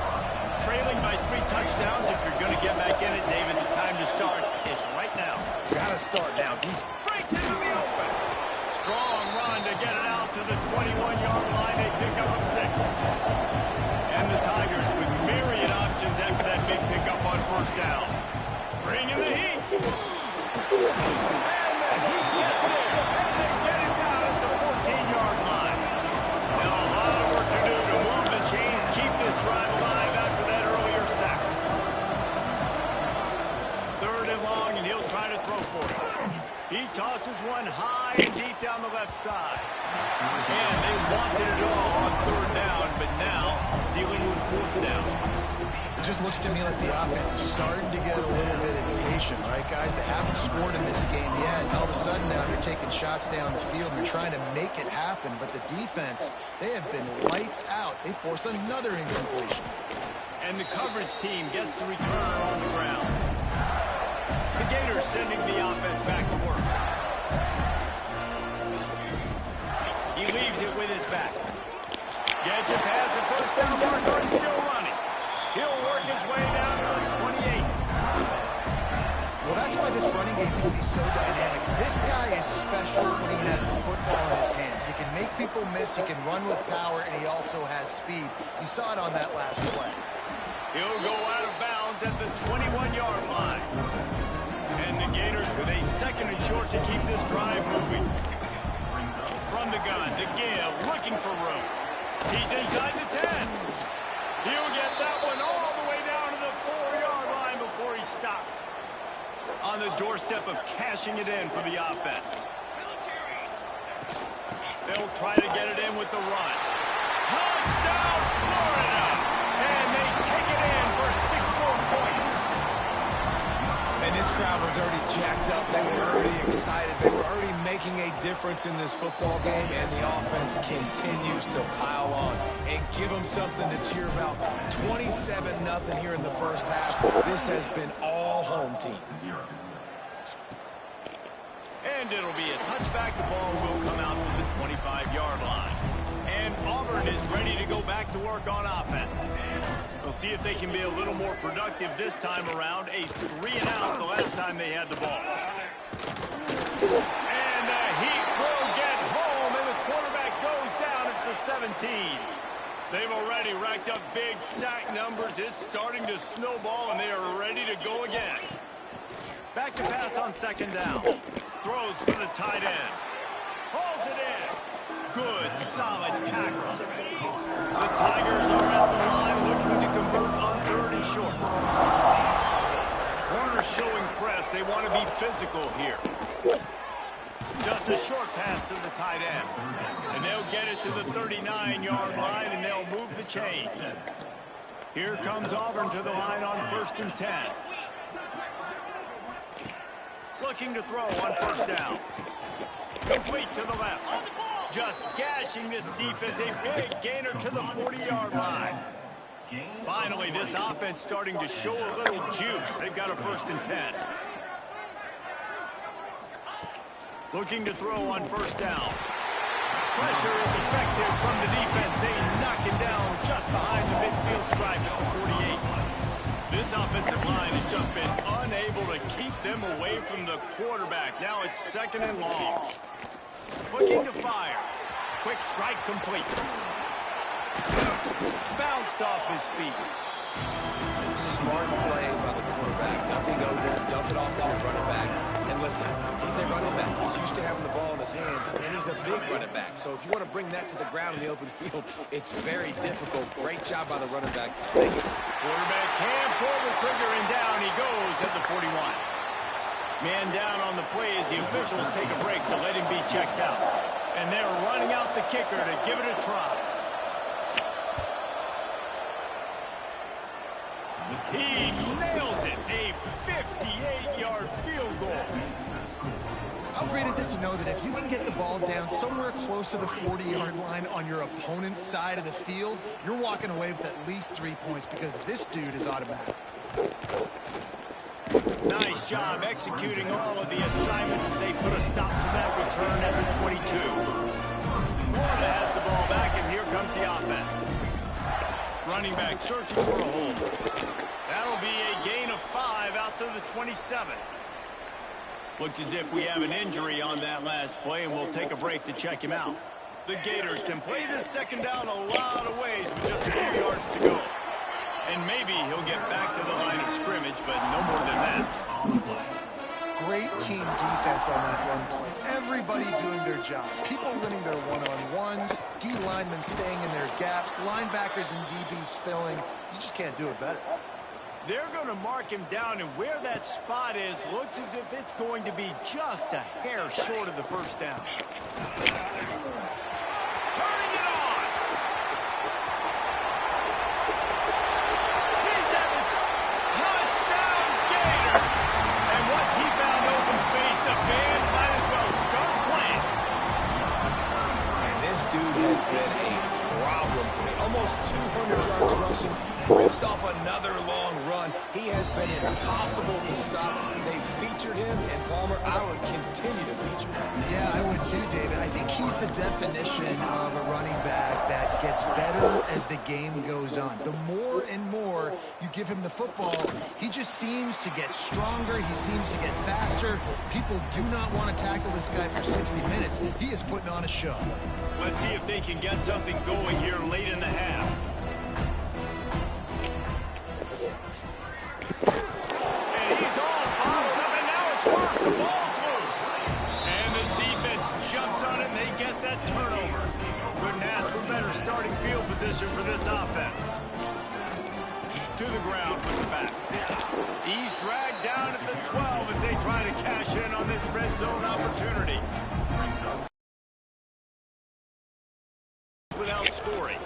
Trailing by 3 touchdowns. If you're going to get back in it, David, the time to start is right now. Got to start now. Breaks into the open. Strong run to get it out to the 21-yard line. They pick up a 6. And the Tigers with myriad options after that big pickup on 1st down. Bringing the heat. And the heat gets there. And they get it down at the 14-yard line. Now a lot of work to do to move the chains, keep this drive alive after that earlier sack. 3rd and long, and he'll try to throw for it. He tosses one high and deep down the left side. And they wanted it all on 3rd down, but now dealing with 4th down. It just looks to me like the offense is starting to get a little bit impatient, right, guys? They haven't scored in this game yet, and all of a sudden now they're taking shots down the field and they're trying to make it happen, but the defense, they have been lights out. They force another incompletion. And the coverage team gets the return on the ground. The Gators sending the offense back to work. He leaves it with his back. Gets it past the 1st down marker and still running. He'll work his way down to the 28. Well, that's why this running game can be so dynamic. This guy is special when he has the football in his hands. He can make people miss, he can run with power, and he also has speed. You saw it on that last play. He'll go out of bounds at the 21-yard line. And the Gators with a 2nd and short to keep this drive moving. From the gun to Gill, looking for room. He's inside the 10. He'll get that one all the way down to the 4-yard line before he stopped. On the doorstep of cashing it in for the offense. They'll try to get it in with the run. Touchdown, Florida! And they take it in for 6 more points. And this crowd was already jacked up. They were already excited. They were already making a difference in this football game, and the offense continues to pile on and give them something to cheer about. 27-0 here in the first half. This has been all home team. And it'll be a touchback. The ball will come out to the 25-yard line. And Auburn is ready to go back to work on offense. We'll see if they can be a little more productive this time around. A 3-and-out the last time they had the ball. And the Heat will get home, and the quarterback goes down at the 17. They've already racked up big sack numbers. It's starting to snowball, and they are ready to go again. Back to pass on 2nd down. Throws for the tight end. Hauls it in. Good, solid tackle. The Tigers are at the line looking to convert on 3rd and short. Corners showing press. They want to be physical here. Just a short pass to the tight end. And they'll get it to the 39-yard line, and they'll move the chains. Here comes Auburn to the line on 1st and 10. Looking to throw on 1st down. Complete to the left. Just gashing this defense. A big gainer to the 40-yard line. Finally, this offense starting to show a little juice. They've got a 1st and 10. Looking to throw on 1st down. Pressure is effective from the defense. They knock him down just behind the midfield stripe at the 48. This offensive line has just been unable to keep them away from the quarterback. Now it's 2nd and long. Looking to fire. Quick strike complete. Bounced off his feet. Smart play by the quarterback. Nothing over. Dump it off to your running back. And listen, he's a running back. He's used to having the ball in his hands, and he's a big running back. So if you want to bring that to the ground in the open field, it's very difficult. Great job by the running back. Quarterback can pull the trigger, and down he goes at the 41. Man down on the play as the officials take a break to let him be checked out. And they're running out the kicker to give it a try. He nails it. A 58-yard field goal. How great is it to know that if you can get the ball down somewhere close to the 40-yard line on your opponent's side of the field, you're walking away with at least 3 points because this dude is automatic. Nice job executing all of the assignments as they put a stop to that return at the 22. Florida has the ball back, and here comes the offense. Running back searching for a hole. That'll be a gain of 5 out to the 27. Looks as if we have an injury on that last play, and we'll take a break to check him out. The Gators can play this 2nd down a lot of ways with just a few yards to go. And maybe he'll get back to the line of scrimmage, but no more than that. Great team defense on that run play. Everybody doing their job. People winning their one-on-ones, D linemen staying in their gaps, linebackers and DBs filling. You just can't do it better. They're going to mark him down, and where that spot is looks as if it's going to be just a hair short of the 1st down. Turning it on. He's at the touchdown Gator. And once he found open space, the band might as well start playing. And this dude has been a problem today. Almost 200 yards rushing. Rips off another long run. He has been impossible to stop. They featured him, and Palmer, I would continue to feature him. Yeah, I would too, David. I think he's the definition of a running back that gets better as the game goes on. The more and more you give him the football, he just seems to get stronger. He seems to get faster. People do not want to tackle this guy for 60 minutes. He is putting on a show. Let's see if they can get something going here late in the half. And he's all bottled up, and now it's worse. The ball's loose. And the defense jumps on it, and they get that turnover. Couldn't ask for better starting field position for this offense. to the ground with the back. He's dragged down at the 12 as they try to cash in on this red zone opportunity. Without scoring.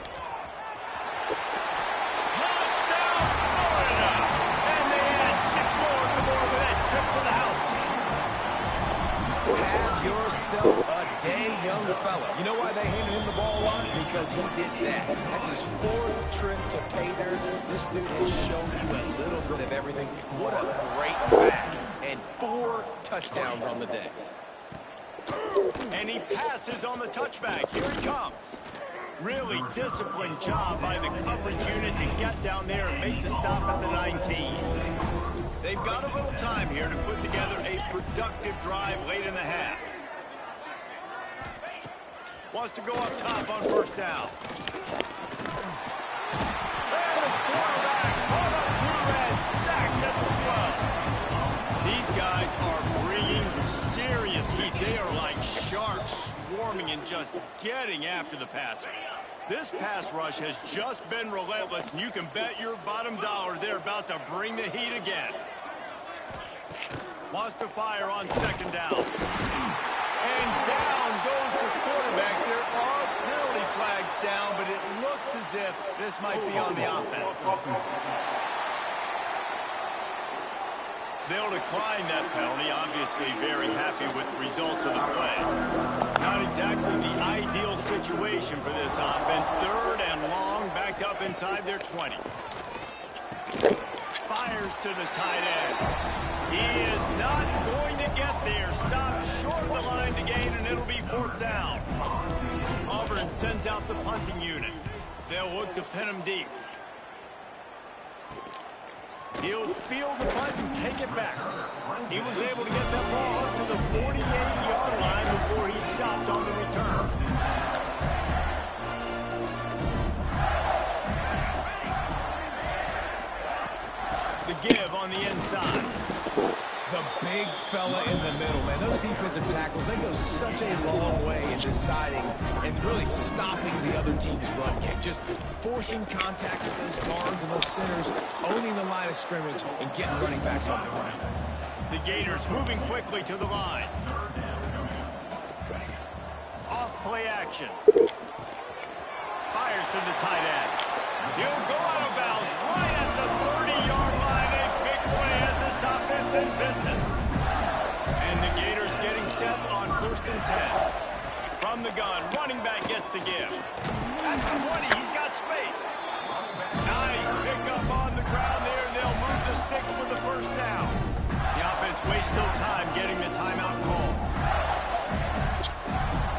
Touchdown, Florida! And they add 6 more with that trip to the house. Have yourself a day, young fella. You know why they handed him the ball a lot? Because he did that. That's his 4th trip to pay dirt. This dude has shown you a little bit of everything. What a great back. And 4 touchdowns on the day. And he passes on the touchback. Here he comes. Really disciplined job by the coverage unit to get down there and make the stop at the 19. They've got a little time here to put together a productive drive late in the half. Wants to go up top on first down. And the quarterback caught up to and sacked at the 12. These guys are bringing serious heat. They are like sharks swarming and just getting after the passer. This pass rush has just been relentless, and you can bet your bottom dollar they're about to bring the heat again. Wants to fire on second down. And down goes the quarterback. There are penalty flags down, but it looks as if this might be on the offense. They'll decline that penalty, obviously very happy with the results of the play. Not exactly the ideal situation for this offense. 3rd and long, backed up inside their 20. Fires to the tight end. He is not going to get there. Stopped short of the line to gain, and it'll be 4th down. Auburn sends out the punting unit. They'll look to pin him deep. He'll field the punt and take it back. He was able to get that ball up to the 48-yard line before he stopped on the return. The give on the inside. The big fella in the middle, man. Those defensive tackles, they go such a long way in deciding and really stopping the other team's run game. Just forcing contact with those guards and those centers, owning the line of scrimmage, and getting running backs on the ground. The Gators moving quickly to the line. Off play action. Fires to the tight end. He'll go out of bounds right at the 30-yard line. A big play as this offense in business. And the Gators getting set on 1st and 10. From the gun, running back gets to give. At the 20, he's got space. Nice pickup on the ground there. They'll move the sticks with the 1st down. The offense wastes no time getting the timeout call.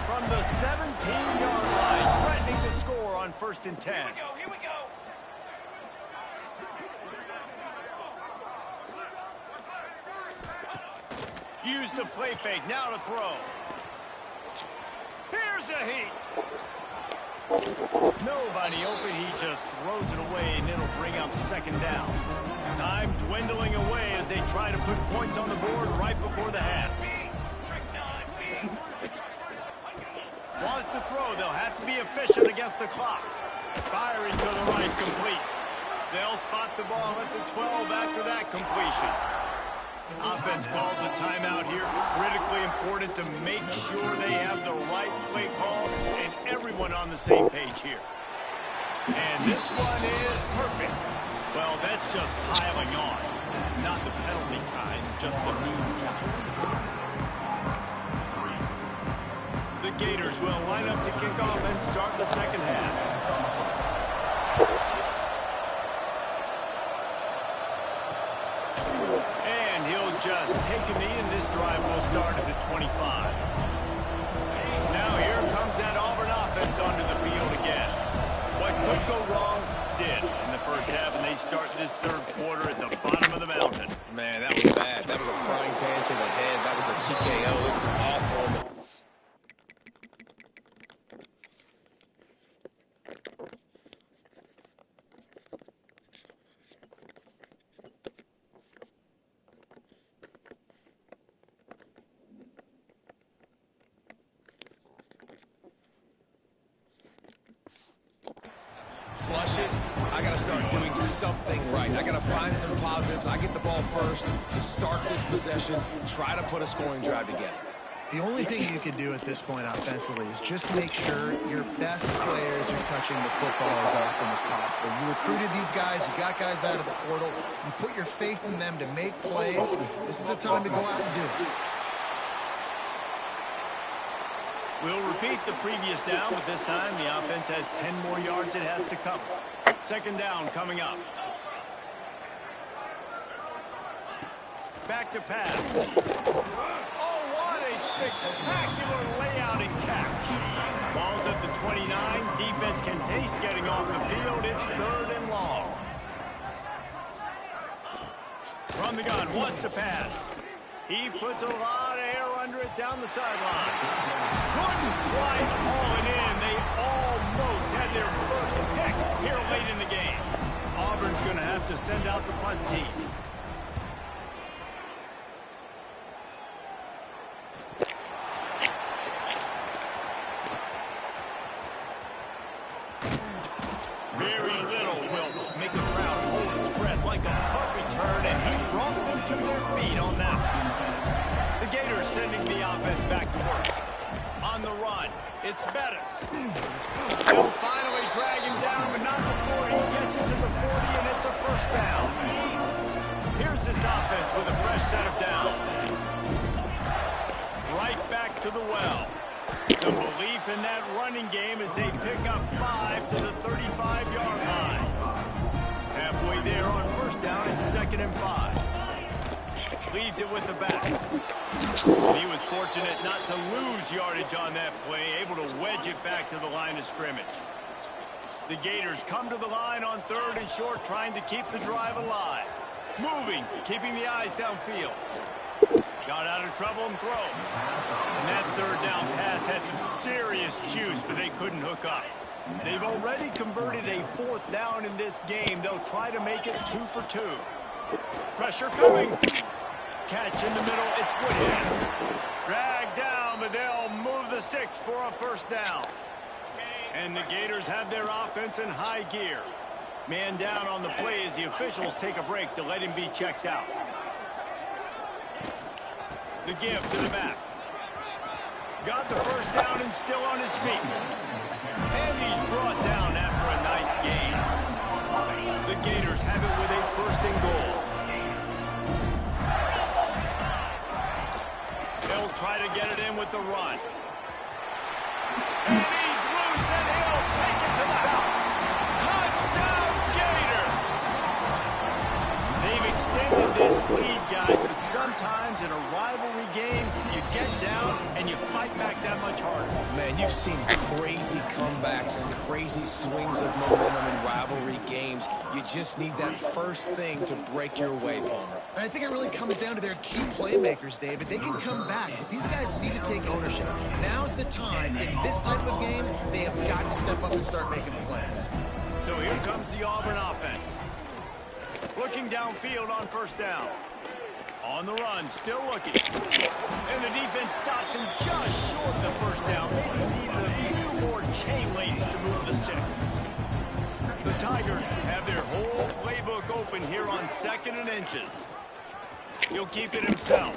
From the 17-yard line, threatening to score on 1st and 10. Here we go. Use the play fake, now to throw. Here's a heat. Nobody open, he just throws it away, and it'll bring up 2nd down. Time dwindling away as they try to put points on the board right before the half. Wants to throw, they'll have to be efficient against the clock. Firing to the right, complete. They'll spot the ball at the 12 after that completion. Offense calls a timeout here. Critically important to make sure they have the right play call and everyone on the same page here. And this one is perfect. Well, that's just piling on. Not the penalty kind, just the new kind. The Gators will line up to kick off and start the 2nd half. Just take a knee, and this drive will start at the 25. Now here comes that Auburn offense onto the field again. What could go wrong did in the 1st half, and they start this 3rd quarter at the bottom of the mountain. Man, that was bad. That was a frying pan to the head. That was a TKO. It was awful. flush it, I got to start doing something right. I got to find some positives. I get the ball first to start this possession, try to put a scoring drive together. The only thing you can do at this point offensively is just make sure your best players are touching the football as often as possible. You recruited these guys. You got guys out of the portal. You put your faith in them to make plays. This is a time to go out and do it. We'll repeat the previous down, but this time the offense has 10 more yards it has to cover. Second down coming up. Back to pass. Oh, what a spectacular layout and catch. Ball's at the 29. Defense can taste getting off the field. It's 3rd and long. From the gun, wants to pass. He puts a lot of air under it down the sideline. Couldn't quite haul it in. They almost had their first pick here late in the game. Auburn's going to have to send out the punt team. Very little will make the crowd hold its breath like a punt return, and he brought them to their feet on that. The Gators sending the offense back to work. On the run, it's Bettis. They'll finally drag him down, but not before he gets it to the 40, and it's a first down. Here's this offense with a fresh set of downs. Right back to the well. Some belief in that running game as they pick up 5 to the 35-yard line. Halfway there on first down and 2nd and 5. Leaves it with the back. And he was fortunate not to lose yardage on that play, able to wedge it back to the line of scrimmage. The Gators come to the line on 3rd and short, trying to keep the drive alive. Moving, keeping the eyes downfield. Got out of trouble and throws. And that 3rd down pass had some serious juice, but they couldn't hook up. They've already converted a 4th down in this game. They'll try to make it 2 for 2. Pressure coming. Catch in the middle. It's Woodhead. Dragged down, but they'll move the sticks for a first down. And the Gators have their offense in high gear. Man down on the play as the officials take a break to let him be checked out. The give to the back. Got the first down and still on his feet. And he's brought down after a nice gain. The Gators have it with a 1st and goal. They'll try to get it in with the run. And he's loose and he'll take it to the house. Touchdown, Gator! They've extended this lead, guys, but sometimes in a rivalry game, you get down and you fight back that much harder. Man, you've seen crazy comebacks and crazy swings of momentum in rivalry games. You just need that first thing to break your way, Palmer. I think it really comes down to their key playmakers, David. They can come back, but these guys need to take ownership. Now's the time. In this type of game, they have got to step up and start making plays. So here comes the Auburn offense. Looking downfield on first down. On the run, still looking. And the defense stops him just short of the first down. Maybe need a few more chain links to move the sticks. The Tigers have their whole playbook open here on 2nd and inches. He'll keep it himself.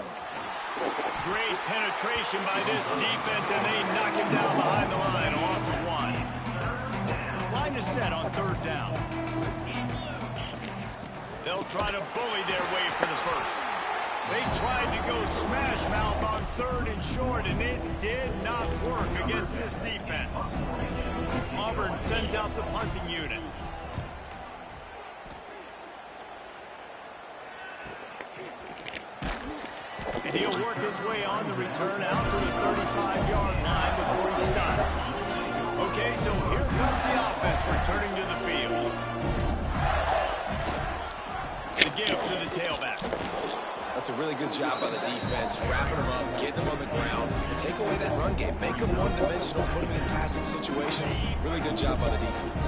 Great penetration by this defense, and they knock him down behind the line. A loss of 1. Line is set on 3rd down. They'll try to bully their way for the first. They tried to go smash mouth on 3rd and short, and it did not work against this defense. Auburn sends out the punting unit. And he'll work his way on the return out to the 35-yard line before he stops. Okay, so here comes the offense returning to the field. The give to the tailback. That's a really good job by the defense, wrapping them up, getting them on the ground, take away that run game, make them one-dimensional, put them in passing situations. Really good job by the defense.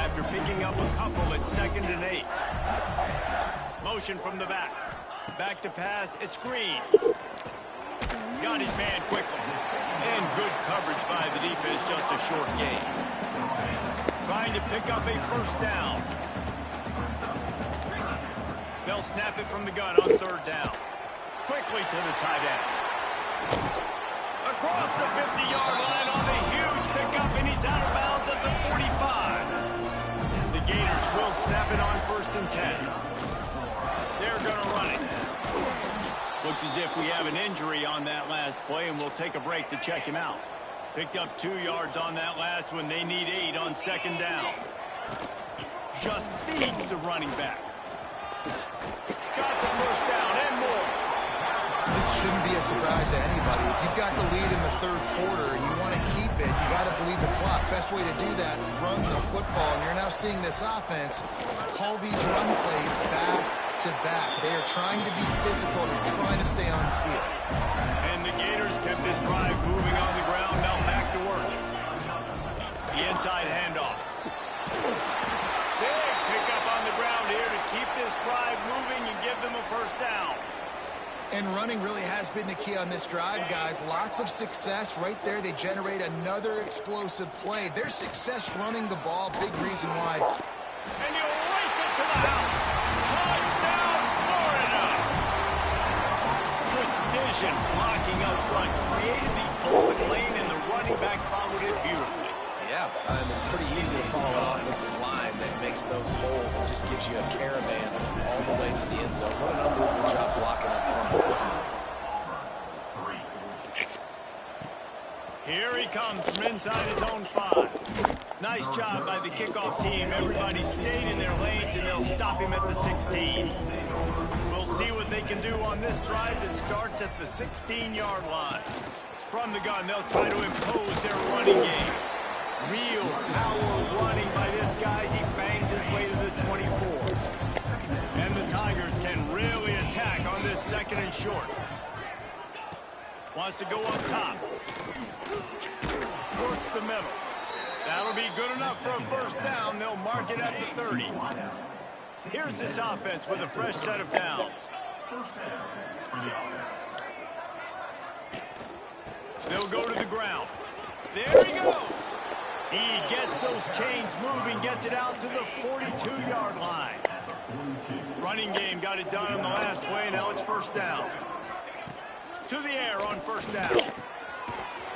After picking up a couple at 2nd and 8. Motion from the back. Back to pass, it's Green. Got his man quickly. And good coverage by the defense, just a short gain. Trying to pick up a first down. They'll snap it from the gun on third down. Quickly to the tight end. Across the 50-yard line on the huge pickup, and he's out of bounds at the 45. The Gators will snap it on 1st and 10. They're going to run it. Looks as if we have an injury on that last play, and we'll take a break to check him out. Picked up 2 yards on that last one. They need 8 on 2nd down. Just feeds the running back. Got the first down and more. This shouldn't be a surprise to anybody. If you've got the lead in the 3rd quarter and you want to keep it, you got to bleed the clock. Best way to do that, run the football. And you're now seeing this offense call these run plays back to back. They are trying to be physical. They're trying to stay on the field. And the Gators kept this drive moving on the ground. Now back to work. The inside handoff. Big pickup on the ground here to keep this drive moving and give them a first down. And running really has been the key on this drive, guys. Lots of success right there. They generate another explosive play. Their success running the ball, big reason why. And you race it to the house. Touchdown, Florida. Precision blocking up front. Created the open lane, and the running back followed it beautifully. Yeah, it's pretty easy to follow an offensive line that makes those holes and just gives you a caravan all the way to the end zone. What an unbelievable job blocking up front. Here he comes from inside his own 5. Nice job by the kickoff team. Everybody stayed in their lanes, and they'll stop him at the 16. We'll see what they can do on this drive that starts at the 16-yard line. From the gun, they'll try to impose their running game. Real power running by this guy as he bangs his way to the 24. And the Tigers can really attack on this 2nd and short. Wants to go up top. Works the middle. That'll be good enough for a first down. They'll mark it at the 30. Here's this offense with a fresh set of downs. They'll go to the ground. There he goes. He gets those chains moving, gets it out to the 42-yard line. Running game got it done on the last play. Now it's first down. To the air on first down.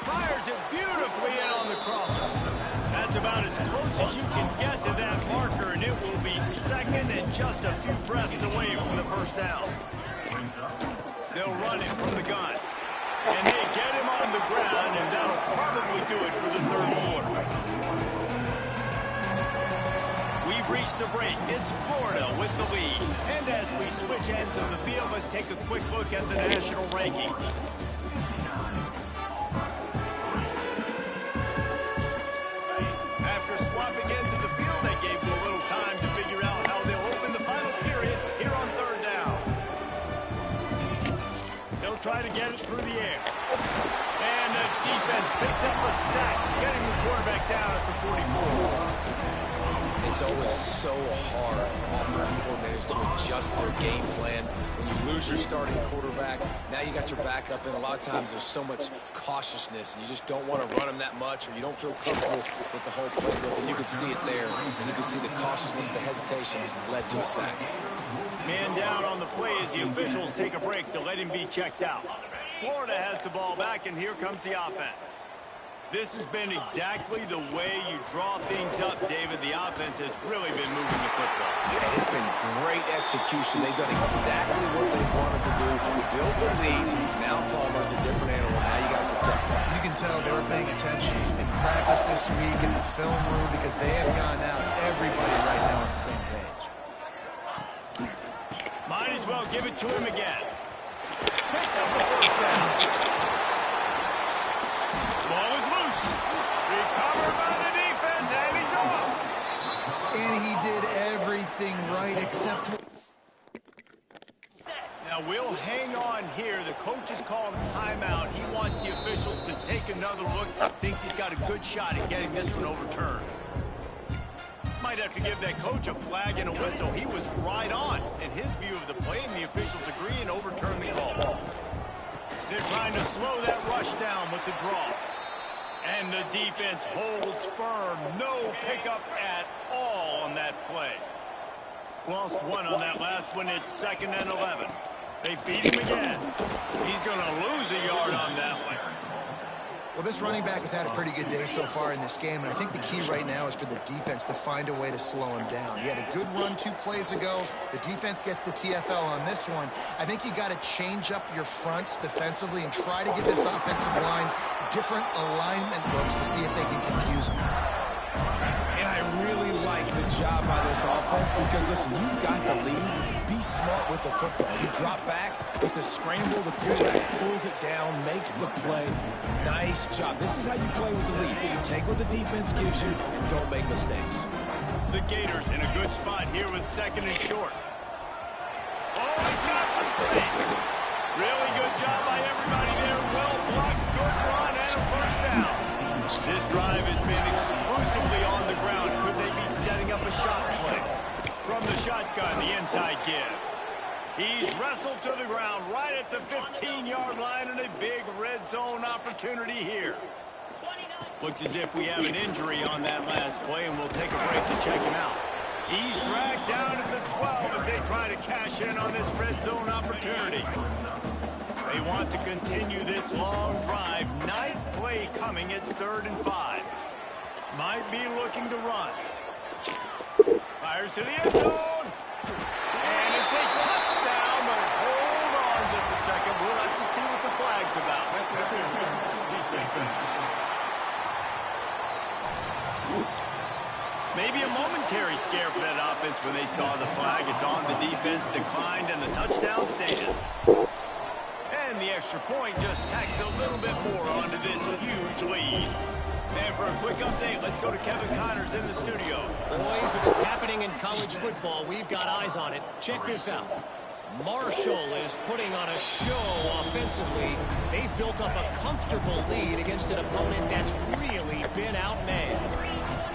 Fires it beautifully in on the crosser. That's about as close as you can get to that marker, and it will be 2nd and just a few breaths away from the first down. They'll run it from the gun. And they get him on the ground, and that'll probably do it for the 3rd quarter. We've reached the break. It's Florida with the lead. And as we switch ends of the field, let's take a quick look at the national rankings. After swapping ends of the field, that gave them a little time to figure out how they'll open the final period here on 3rd down. They'll try to get it through the air. And the defense picks up a sack, getting the quarterback down at the 44. It's always so hard for offensive coordinators to adjust their game plan. When you lose your starting quarterback, now you got your backup, and a lot of times there's so much cautiousness, and you just don't want to run them that much, or you don't feel comfortable with the whole playbook, and you can see it there, and you can see the cautiousness, the hesitation led to a sack. Man down on the play as the officials take a break to let him be checked out. Florida has the ball back, and here comes the offense. This has been exactly the way you draw things up, David. The offense has really been moving the football. Yeah, it's been great execution. They've done exactly what they wanted to do. Build the lead. Now Palmer's a different animal. Now you got to protect him. You can tell they were paying attention in practice this week in the film room because they have gone out, everybody right now on the same page. Might as well give it to him again. Picks up the first down. Ball is loose. Recovered by the defense, and he's off. And he did everything right except... Now we'll hang on here. The coach is calling timeout. He wants the officials to take another look. Thinks he's got a good shot at getting this one overturned. Might have to give that coach a flag and a whistle. He was right on in his view of the play, and the officials agree and overturn the call. They're trying to slow that rush down with the draw. And the defense holds firm. No pickup at all on that play. Lost one on that last one. It's 2nd and 11. They feed him again. He's going to lose a yard on that one. Well, this running back has had a pretty good day so far in this game, and I think the key right now is for the defense to find a way to slow him down. He had a good run 2 plays ago. The defense gets the TFL on this one. I think you got to change up your fronts defensively and try to give this offensive line different alignment looks to see if they can confuse him. And I really like the job by this offense because, listen, you've got the lead. Be smart with the football. You drop back, it's a scramble. The quarterback pulls it down, makes the play. Nice job. This is how you play with the lead. You take what the defense gives you and don't make mistakes. The Gators in a good spot here with 2nd and short. Oh, he's got some space. Really good job by everybody there. Well blocked, good run, and a 1st down. This drive has been exclusively on the ground. Could they be setting up a shot play? From the shotgun, the inside give. He's wrestled to the ground right at the 15-yard line and a big red zone opportunity here. Looks as if we have an injury on that last play, and we'll take a break to check him out. He's dragged down at the 12 as they try to cash in on this red zone opportunity. They want to continue this long drive. 9th play coming. It's 3rd and 5. Might be looking to run. Fires to the end zone. And it's a touchdown, but hold on just a second. We'll have to see what the flag's about. Maybe a momentary scare for that offense when they saw the flag. It's on, the defense declined, and the touchdown stands. And the extra point just tacks a little bit more onto this huge lead. And for a quick update, let's go to Kevin Connors in the studio. Boys, if it's happening in college football, we've got eyes on it. Check this out. Marshall is putting on a show offensively. They've built up a comfortable lead against an opponent that's really been outmanned.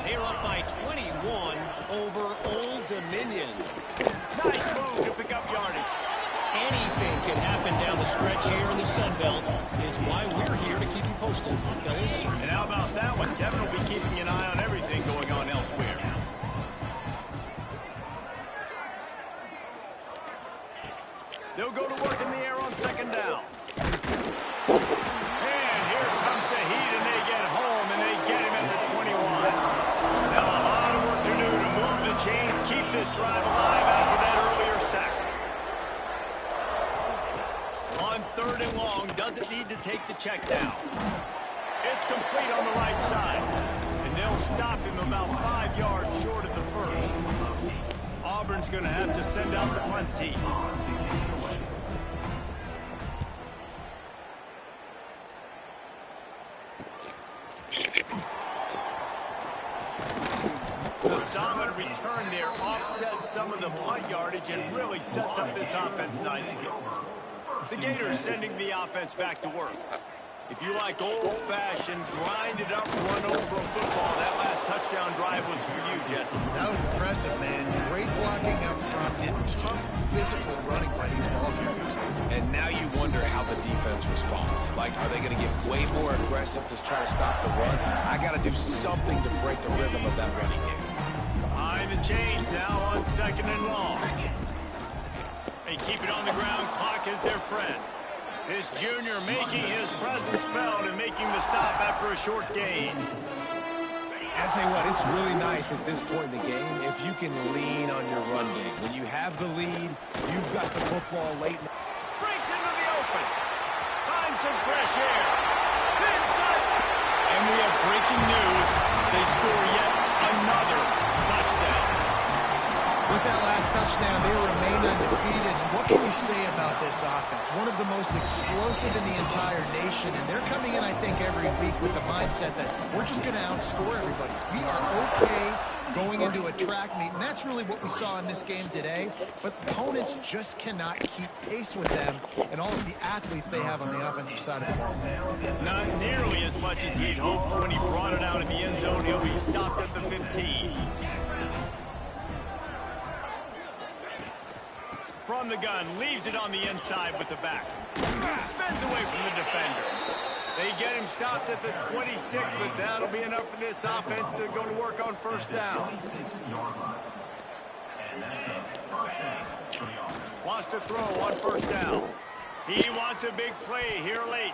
They're up by 21 over Old Dominion. Nice move to pick up yardage. Anything can happen down the stretch here in the Sun Belt. It's why we're here to keep you posted, fellas. And how about that one? Kevin will be keeping an eye on everything going on elsewhere. They'll go to work in the air on 2nd down. And here comes the heat, and they get home, and they get him at the 21. Now a lot of work to do to move the chains, keep this drive alive after that earlier sack. On 3rd and long, doesn't need to take the check down. It's complete on the right side. And they'll stop him about 5 yards short of the 1st. Auburn's going to have to send out the punt team. The solid return there offsets some of the punt yardage and really sets up this offense nicely. The Gators sending the offense back to work. If you like old-fashioned, grind-it-up, run-over football, that last touchdown drive was for you, Jesse. That was impressive, man. Great blocking up front and tough physical running by these ball carriers. And now you wonder how the defense responds. Like, are they going to get way more aggressive to try to stop the run? I got to do something to break the rhythm of that running game. Behind the chains now on 2nd and long. They keep it on the ground. Clock is their friend. This junior making his presence felt and making the stop after a short gain. I'll tell you what, it's really nice at this point in the game if you can lean on your run game. When you have the lead, you've got the football late. Breaks into the open. Finds some fresh air. Inside. And we have breaking news. They score yet another touchdown. With that last touchdown, they remain undefeated. And what can you say about this offense? One of the most explosive in the entire nation. And they're coming in, I think, every week with the mindset that we're just going to outscore everybody. We are okay going into a track meet. And that's really what we saw in this game today. But opponents just cannot keep pace with them and all of the athletes they have on the offensive side of the ball. Not nearly as much as he'd hoped when he brought it out in the end zone. He'll be stopped at the 15. From the gun, leaves it on the inside with the back. Spins away from the defender. They get him stopped at the 26, but that'll be enough for this offense to go to work on first down. Wants to throw on first down. He wants a big play here late.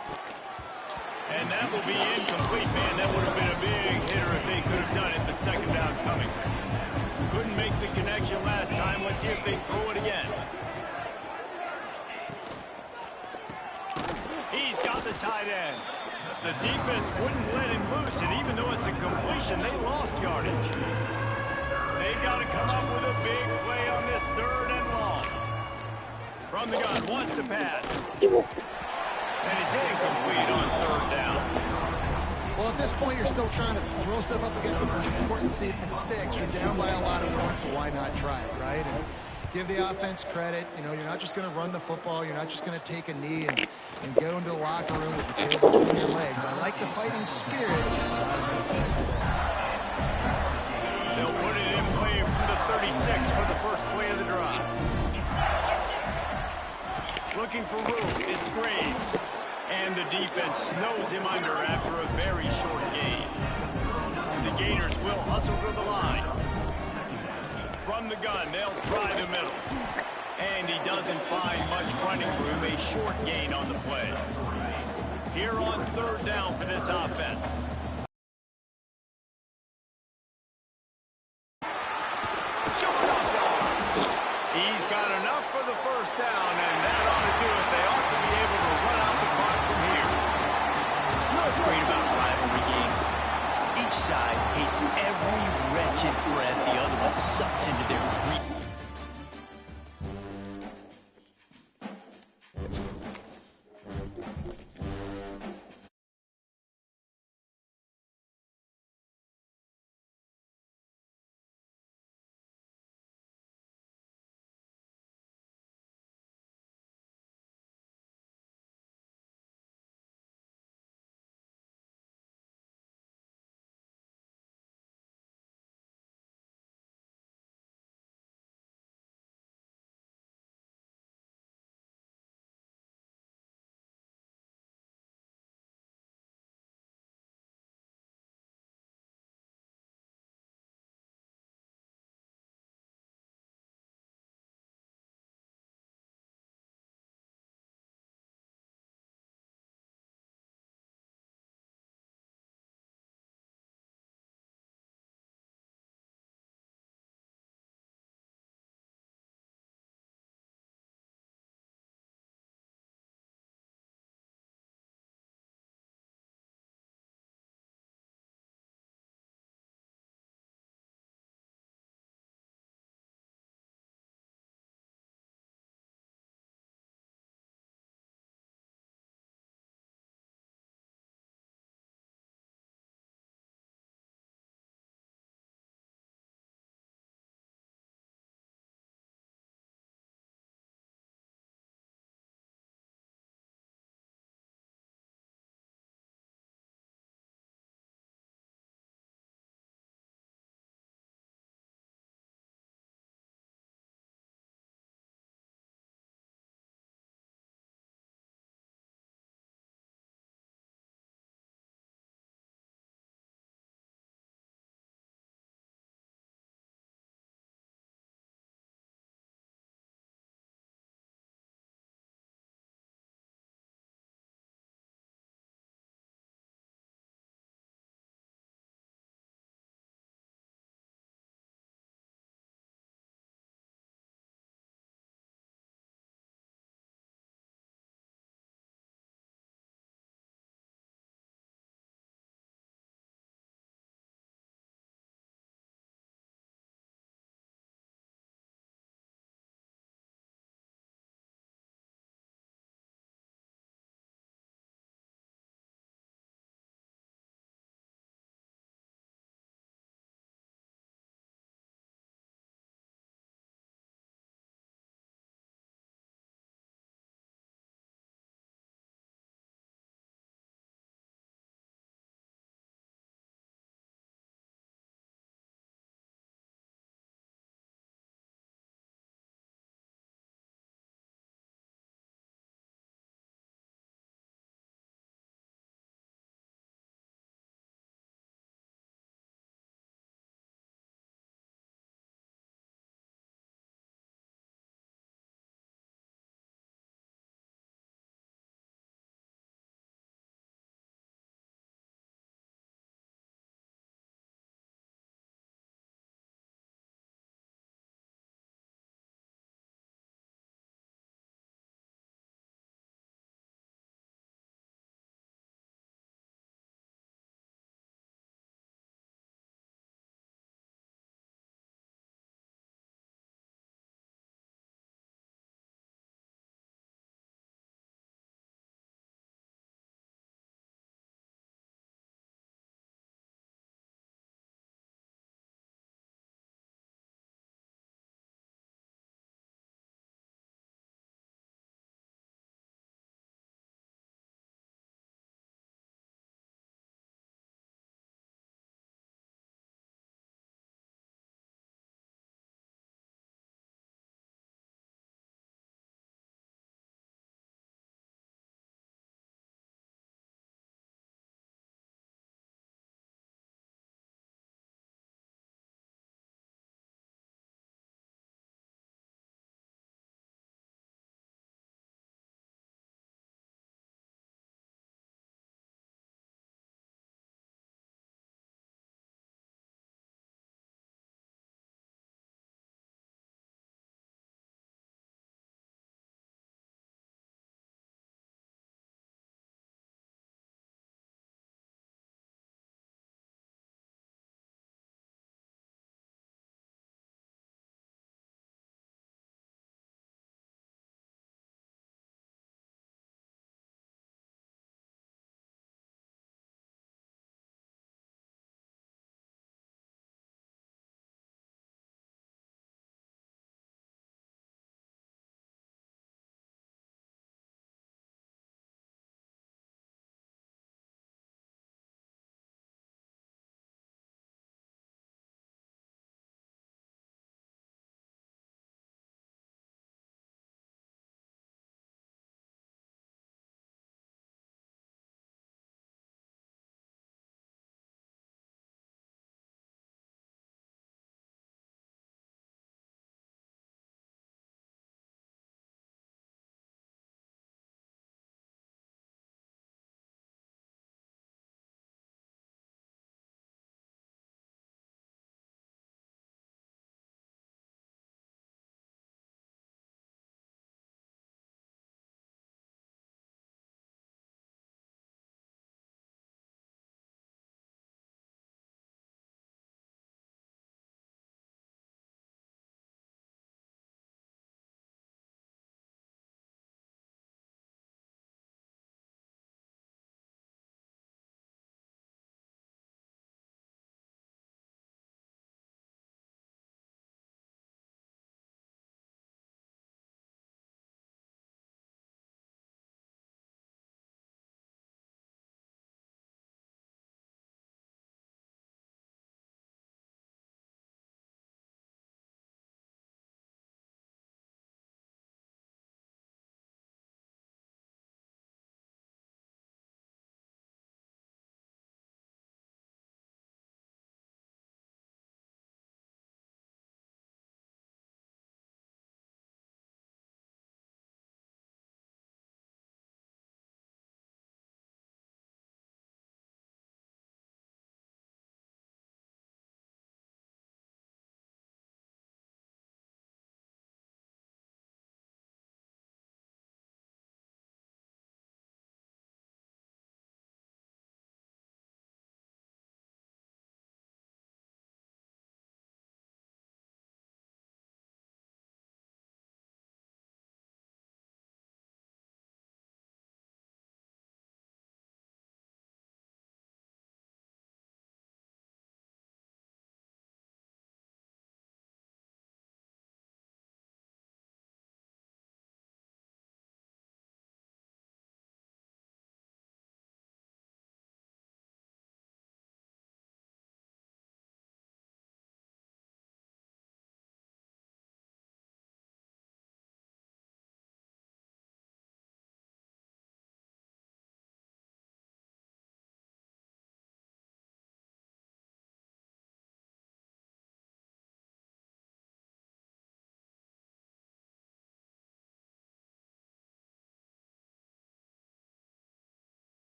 And that will be incomplete, man. That would have been a big hitter if they could have done it, but second down coming. Couldn't make the connection last time. Let's see if they throw it again. He's got the tight end. The defense wouldn't let him loose, and even though it's a completion, they lost yardage. They've got to come up with a big play on this third and long. From the gun, wants to pass. And it's incomplete on third down. Well, at this point, you're still trying to throw stuff up against the most important, see if it sticks. You're down by a lot of points, so why not try it, right? And give the offense credit. You know, you're not just going to run the football. You're not just going to take a knee and go into the locker room with the tail between your legs. I like the fighting spirit. Just not enough fight today. They'll put it in play from the 36 for the first play of the drive. Looking for room. It's Graves. And the defense snows him under after a very short gain. The Gators will hustle to the line. From the gun, they'll try the middle. And he doesn't find much running room. A short gain on the play. Here on third down for this offense. He's got enough for the first down, and that ought to do it. They ought to be able to run out the clock from here. You know what's great about rivalry games? Each side hates every wretched breath the other one sucks into their greed.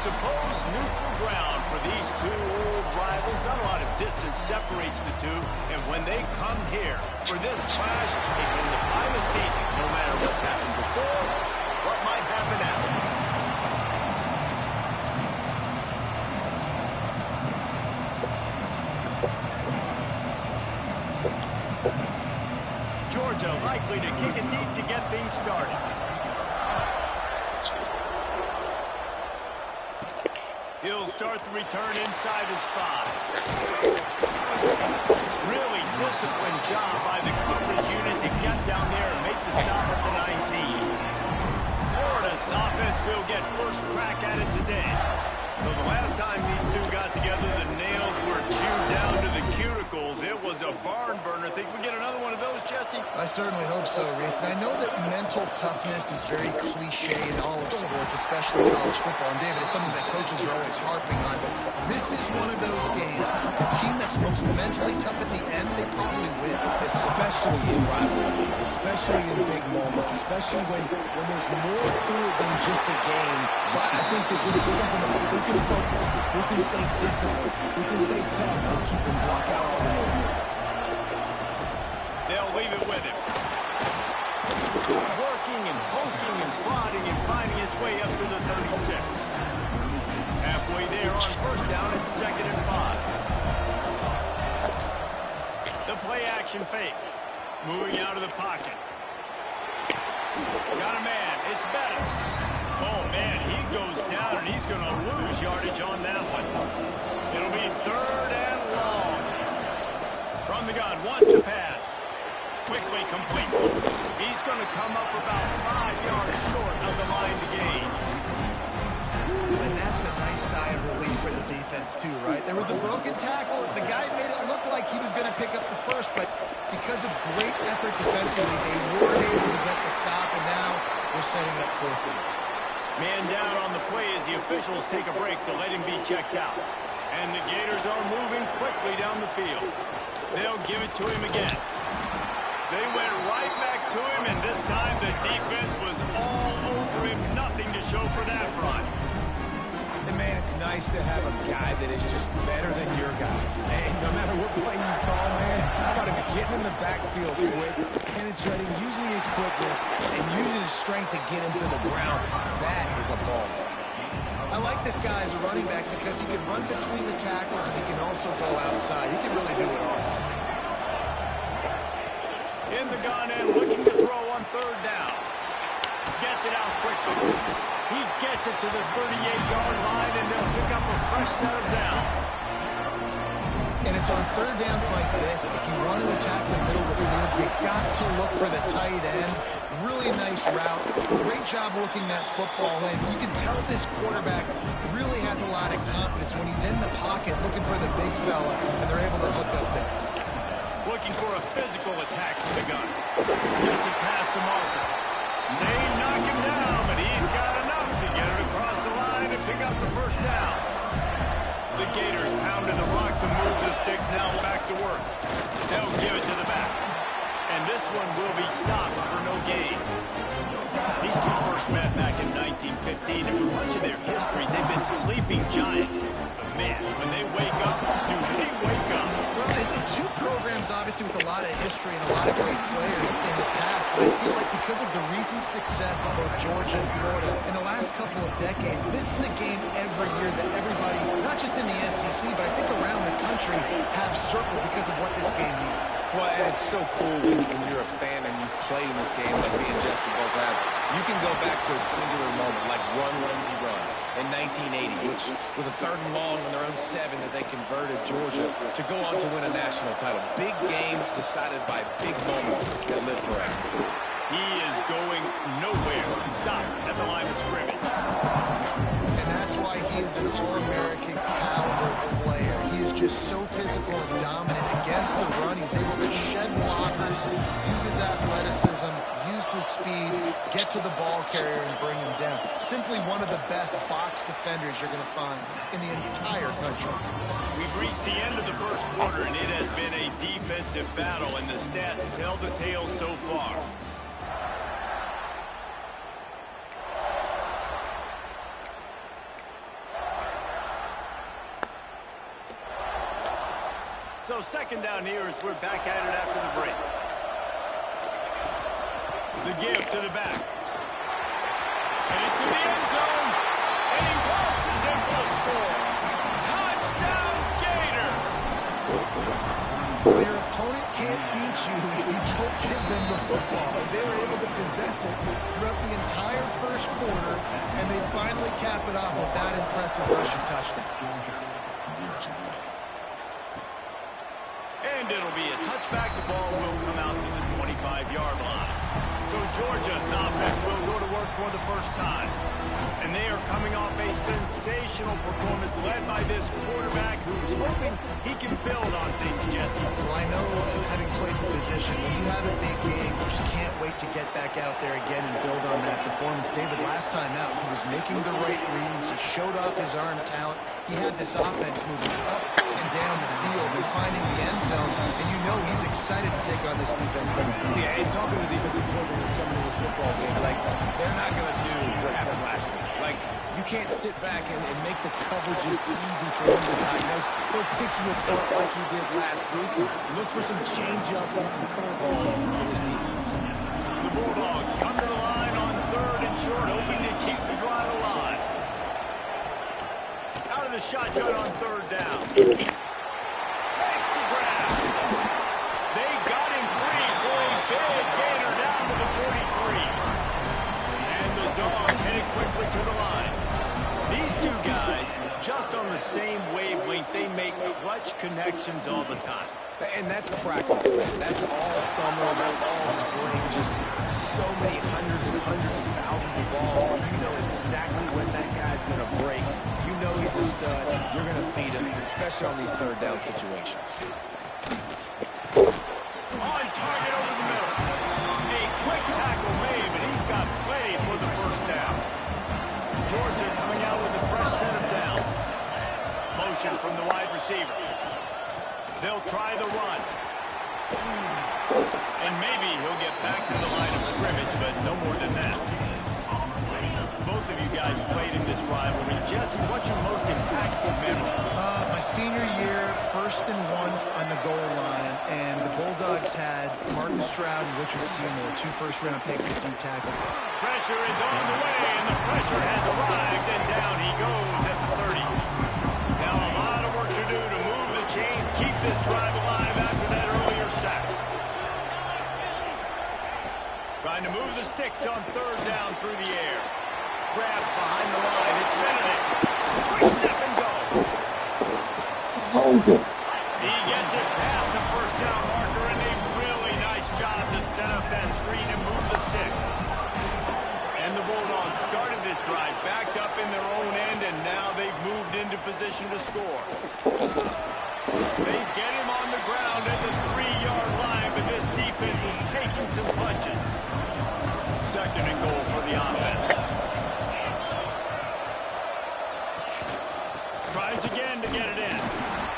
Suppose neutral ground for these two old rivals. Not a lot of distance separates the two. And when they come here for this clash, it can define a season, no matter what's happened before, what might happen after. Georgia likely to kick it deep to get things started. He'll start the return inside his 5. Really disciplined job by the coverage unit to get down there and make the stop at the 19. Florida's offense will get first crack at it today. So the last time these two got together, the nails were chewed down to the cuticles. It was a barn burner. Think we get another one of those, Jesse? I certainly hope so, Reese. And I know that mental toughness is very cliche in all of sports, especially college football. And, David, it's something that coaches are always harping on. But this is one of those games. The team that's most mentally tough at the end, they probably win. Especially in rivalry games, especially in big moments, especially when there's more to it than just a game. So I think that this is something that who can focus, who can stay disciplined, who can stay tough and keep them block out on the moment. They'll leave it with him. Working and poking and prodding and finding his way up to the 36. Halfway there on first down and 2nd and 5. The play action fake. Moving out of the pocket. Got a man. It's Bettis. Oh, man, he goes down, and he's going to lose yardage on that one. It'll be 3rd and long. From the gun, wants to pass. Quickly complete. He's going to come up about 5 yards short of the line to gain. And that's a nice sigh of relief for the defense, too, right? There was a broken tackle. The guy made it look like he was going to pick up the first, but because of great effort defensively, they weren't able to get the stop, and now we're setting up 4th down. Man down on the play as the officials take a break to let him be checked out. And the Gators are moving quickly down the field. They'll give it to him again. They went right back to him, and this time the defense was all over him. Nothing to show for that run. And, man, it's nice to have a guy that is just better than your guys. And no matter what play you call, man, how about him getting in the backfield quick, penetrating, using his quickness, and using his strength to get him to the ground. That is a ball. I like this guy as a running back because he can run between the tackles and he can also go outside. He can really do it all. In the gun and looking to throw on 3rd down. Gets it out quickly. He gets it to the 38-yard line, and they'll pick up a fresh set of downs. And it's on 3rd downs like this. If you want to attack the middle of the field, you got to look for the tight end. Really nice route. Great job looking that football in. You can tell this quarterback really has a lot of confidence when he's in the pocket looking for the big fella, and they're able to hook up there. Looking for a physical attack from the gun. Gets it past the marker. They knock him down, but he's got enough to get it across the line and pick up the 1st down. The Gators pounded the rock to move the sticks, now back to work. They'll give it to the back. And this one will be stopped for no gain. These two first met back in 1915, and for much of their histories, they've been sleeping giants. But man, when they wake up, do they wake up? Well, the two programs, obviously, with a lot of history and a lot of great players in the past, but I feel like because of the recent success of both Georgia and Florida in the last couple of decades, this is a game every year that everybody, not just in the SEC, but I think around the country, have circled because of what this game means. Well, and it's so cool when you're a fan and you play in this game like me and Justin both have. You can go back to a singular moment like Run, Lindsey, Run in 1980, which was a 3rd and long on their own 7 that they converted Georgia to go on to win a national title. Big games decided by big moments that live forever. He is going nowhere. Stop at the line of scrimmage. And that's why he is an All-American caliber player. He is just so physical and dominant against the run. He's able to shed blockers, use his athleticism, use his speed, get to the ball carrier and bring him down. Simply one of the best box defenders you're going to find in the entire country. We've reached the end of the 1st quarter, and it has been a defensive battle, and the stats tell the tale so far. So second down here as we're back at it after the break. The give to the back. And into the end zone. And he waltzes in for the score. Touchdown, Gator! Well, your opponent can't beat you if you don't give them the football. They were able to possess it throughout the entire first quarter, and they finally cap it off with that impressive rushing touchdown. And it'll be a touchback. The ball will come out to the 25-yard line. So Georgia's offense will go to work for the first time. And they are coming off a sensational performance led by this quarterback who's hoping he can build on things, Jesse. Well, I know, having played the position, when you have a big game, you just can't wait to get back out there again and build on that performance. David, last time out, he was making the right reads. He showed off his arm talent. He had this offense moving up and down the field and finding the end zone. And you know he's excited to take on this defense tonight. Yeah, and talking to defensive coordinators coming to this football game, like, they're not going to do what happened last week. Like, you can't sit back and make the coverages easy for him to diagnose. He'll pick you apart like he did last week. Look for some change-ups and some curveballs for this defense. The Bulldogs come to the line on third and short, hoping to keep the drive alive. Out of the shotgun on third down. Makes the grab. They got him free for a big gainer down to the 43. And the Dogs headed quickly to the line. These two guys, just on the same wavelength, they make clutch connections all the time. And that's practice, man. That's all summer. That's all spring. Just so many hundreds and hundreds of thousands of balls where you know exactly when that guy's going to break. You know he's a stud. You're going to feed him, especially on these third down situations. On target over the middle. A quick tackle made, but he's got plenty for the first down. Georgia coming out with a fresh set of downs. Motion from the wide receiver. They'll try the run. And maybe he'll get back to the line of scrimmage, but no more than that. Both of you guys played in this rivalry. Jesse, what's your most impactful memory? My senior year, 1st and 1 on the goal line, and the Bulldogs had Marcus Stroud and Richard Seymour, 2 first-round picks at deep tackle. Pressure is on the way, and the pressure has arrived, and down he goes at the 30. Now a lot of work to do to move the chains, keep this drive alive after that earlier sack. Trying to move the sticks on third down through the air. Grab behind the line. It's Benedict. Quick step and go. He gets it past the first down marker, and a really nice job to set up that screen and move the sticks. And the Bulldogs started this drive backed up in their own end, and now they've moved into position to score. They get him on the ground at the 3-yard line, but this defense is taking some punches. Second and goal for the offense. Tries again to get it in.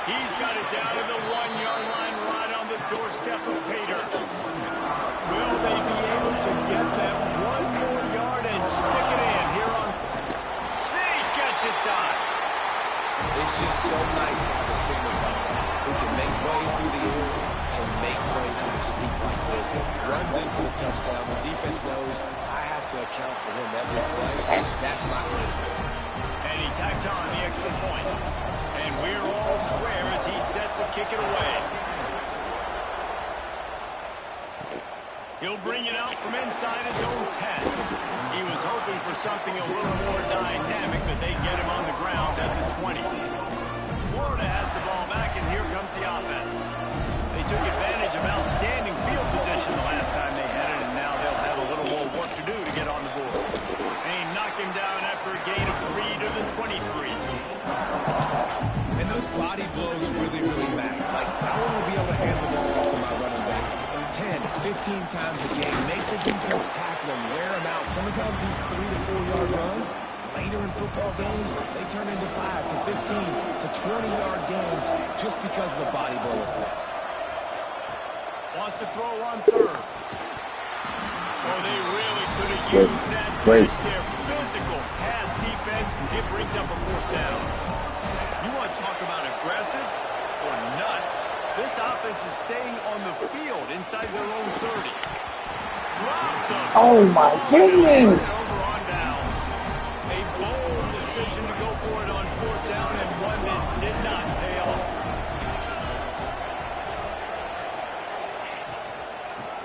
He's got it down to the 1-yard line right on the doorstep of Pater. Will they be able to get that 1 more yard and stick it in here on... Sneak gets it done. It's just so nice to have a signal who can make plays through the air and make plays with his feet like this. Runs in for the touchdown. The defense knows I have to account for him every play. That's my play. And he tacks on the extra point. And we're all square as he's set to kick it away. He'll bring it out from inside his own 10. He was hoping for something a little more dynamic, but they get him on the ground at the 20. Florida has the ball back, and here comes the offense. They took advantage of outstanding field position the last time they had it, and now they'll have a little more work to do to get on the board. They knock him down after a gain of 3 to the 23. And those body blows really, really matter. Like, I want to be able to hand the ball off to my running back 10, 15 times a game. Make the defense tackle him, wear him out. Sometimes these 3 to 4 yard runs, later in football games, they turn into 5 to 15 to 20-yard games just because of the body blow effect. Wants to throw on third. Oh, they really could have used that catch there. Physical pass defense. It brings up a 4th down. You want to talk about aggressive or nuts? This offense is staying on the field inside their own 30. Oh my goodness! Over on downs. A bold decision to go for it on 4th down and one that did not pay off.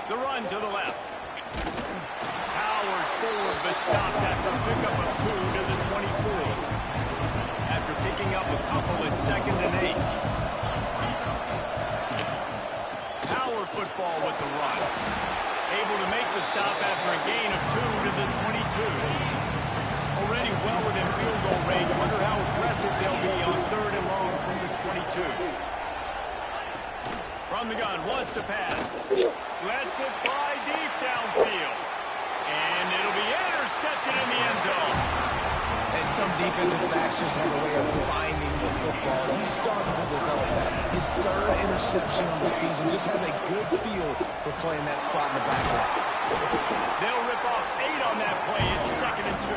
The run to the left. Powers forward but stopped after a pickup of 2 to the 24. After picking up a couple at 2nd and 8. Power football with the run. Able to make the stop after a gain of 2 to the 22. Already well within field goal range. Wonder how aggressive they'll be on 3rd and long from the 22. From the gun, wants to pass. Lets it fly deep downfield. And it'll be intercepted in the end zone. And some defensive backs just have a way of finding the football. He's starting to develop that. His 3rd interception on the season, just has a good feel for playing that spot in the back end. They'll rip off 8 on that play. It's 2nd and 2.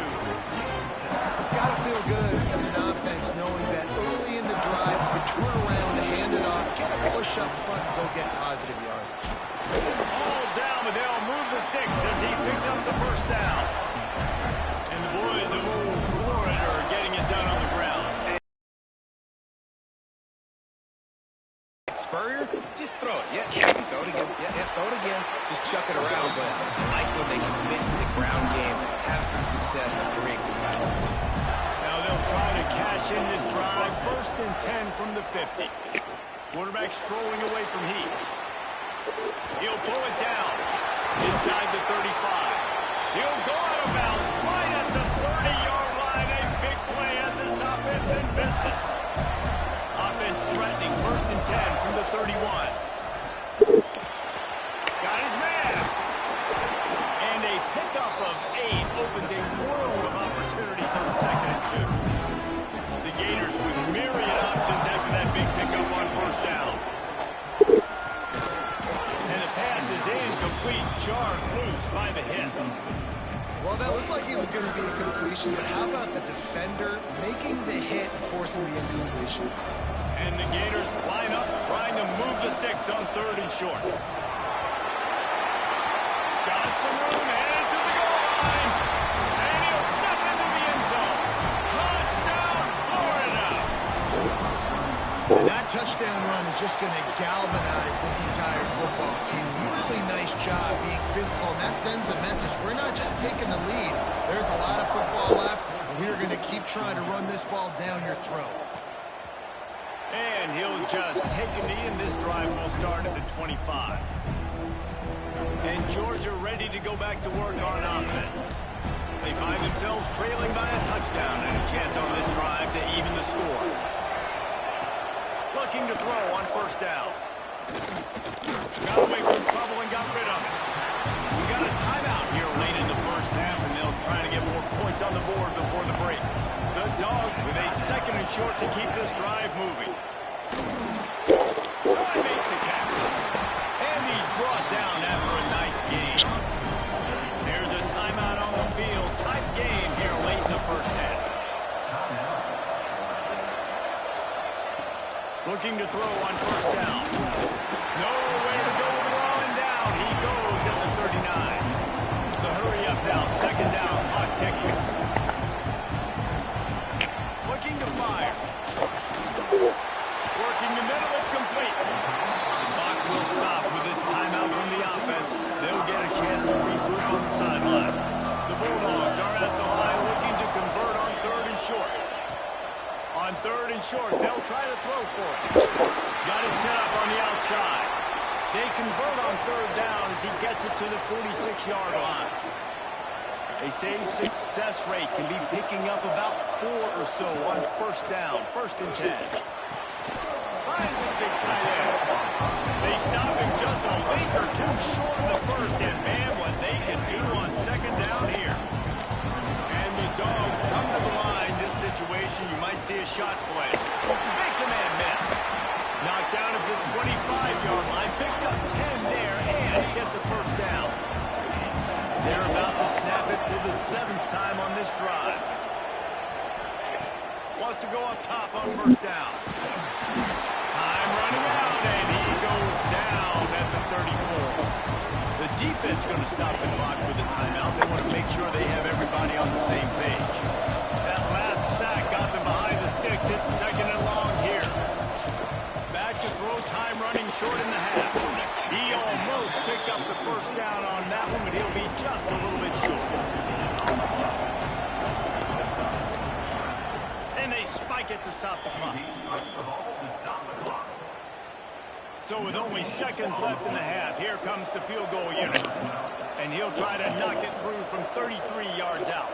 It's got to feel good as an offense knowing that early in the drive you can turn around, hand it off, get a push up front, and go get positive yardage. All down, but they'll move the sticks as he picks up the 1st down. And the boys of Old Florida are getting it done on the ground. Spurrier, just throw it. Yeah, easy. Throw it again. Yeah, throw it again. Just chuck it around. But I like when they commit to the ground game, have some success to create some balance. Now they'll try to cash in this drive. 1st and 10 from the 50. Quarterback strolling away from Heat. He'll pull it down inside the 35. He'll go out of bounds right at the 30-yard line. A big play as this offense in business. Offense threatening 1st and 10 from the 31. Got his man. And a pickup of 8 opens a world of opportunities on 2nd and 2. The Gators with myriad options after that big pickup on 1st down. And the pass is incomplete, jarred loose by the hit. Well, that looked like it was going to be a completion, but how about the defender making the hit and forcing the incompletion? And the Gators line up, trying to move the sticks on 3rd and short. Got some room, headed to the goal line. And he'll step into the end zone. Touchdown, Florida! And that touchdown run is just going to galvanize this entire football team. Really nice job being physical, and that sends a message. We're not just taking the lead. There's a lot of football left, and we're going to keep trying to run this ball down your throat. And he'll just take a knee, and this drive will start at the 25. And Georgia ready to go back to work on offense. They find themselves trailing by a touchdown and a chance on this drive to even the score. Looking to throw on 1st down. Got away from trouble and got rid of it. We got a timeout here late in the 1st half, and they'll try to get more points on the board before the break. The Dogs with a 2nd and short to keep this drive moving. Roy makes the catch. And he's brought down after a nice game. There's a timeout on the field. Tight game here late in the 1st half. Looking to throw on 1st down. Nowhere to go with the ball and down. He goes at the 39. The hurry up now. 2nd down. Clock ticking. Looking to fire. Working the middle. It's complete. The clock will stop with this timeout from the offense. They'll get a chance to regroup on the sideline. The Bulldogs are at the line looking to convert on 3rd and short. On 3rd and short, they'll try to throw for it. Got it set up on the outside. They convert on 3rd down as he gets it to the 46-yard line. They say success rate can be picking up about 4 or so on 1st down, 1st and 10. Finds his big tight end. They stop him just a link or 2 short of the 1st, and man, what they can do on 2nd down here. And the Dogs come to the line. This situation, you might see a shot play. Makes a man miss. Knocked down at the 25-yard line. Picked up 10 there and gets a 1st down. They're about to snap it for the 7th time on this drive. Wants to go up top on 1st down. Time running out, and he and 34. The defense going to stop the clock with a timeout. They want to make sure they have everybody on the same page. That last sack got them behind the sticks. It's second and long here. Back to throw, time running short in the half. He almost picked up the first down on that one, but he'll be just a little bit short. And they spike it to stop the clock. So with only seconds left in the half, here comes the field goal unit. And he'll try to knock it through from 33 yards out.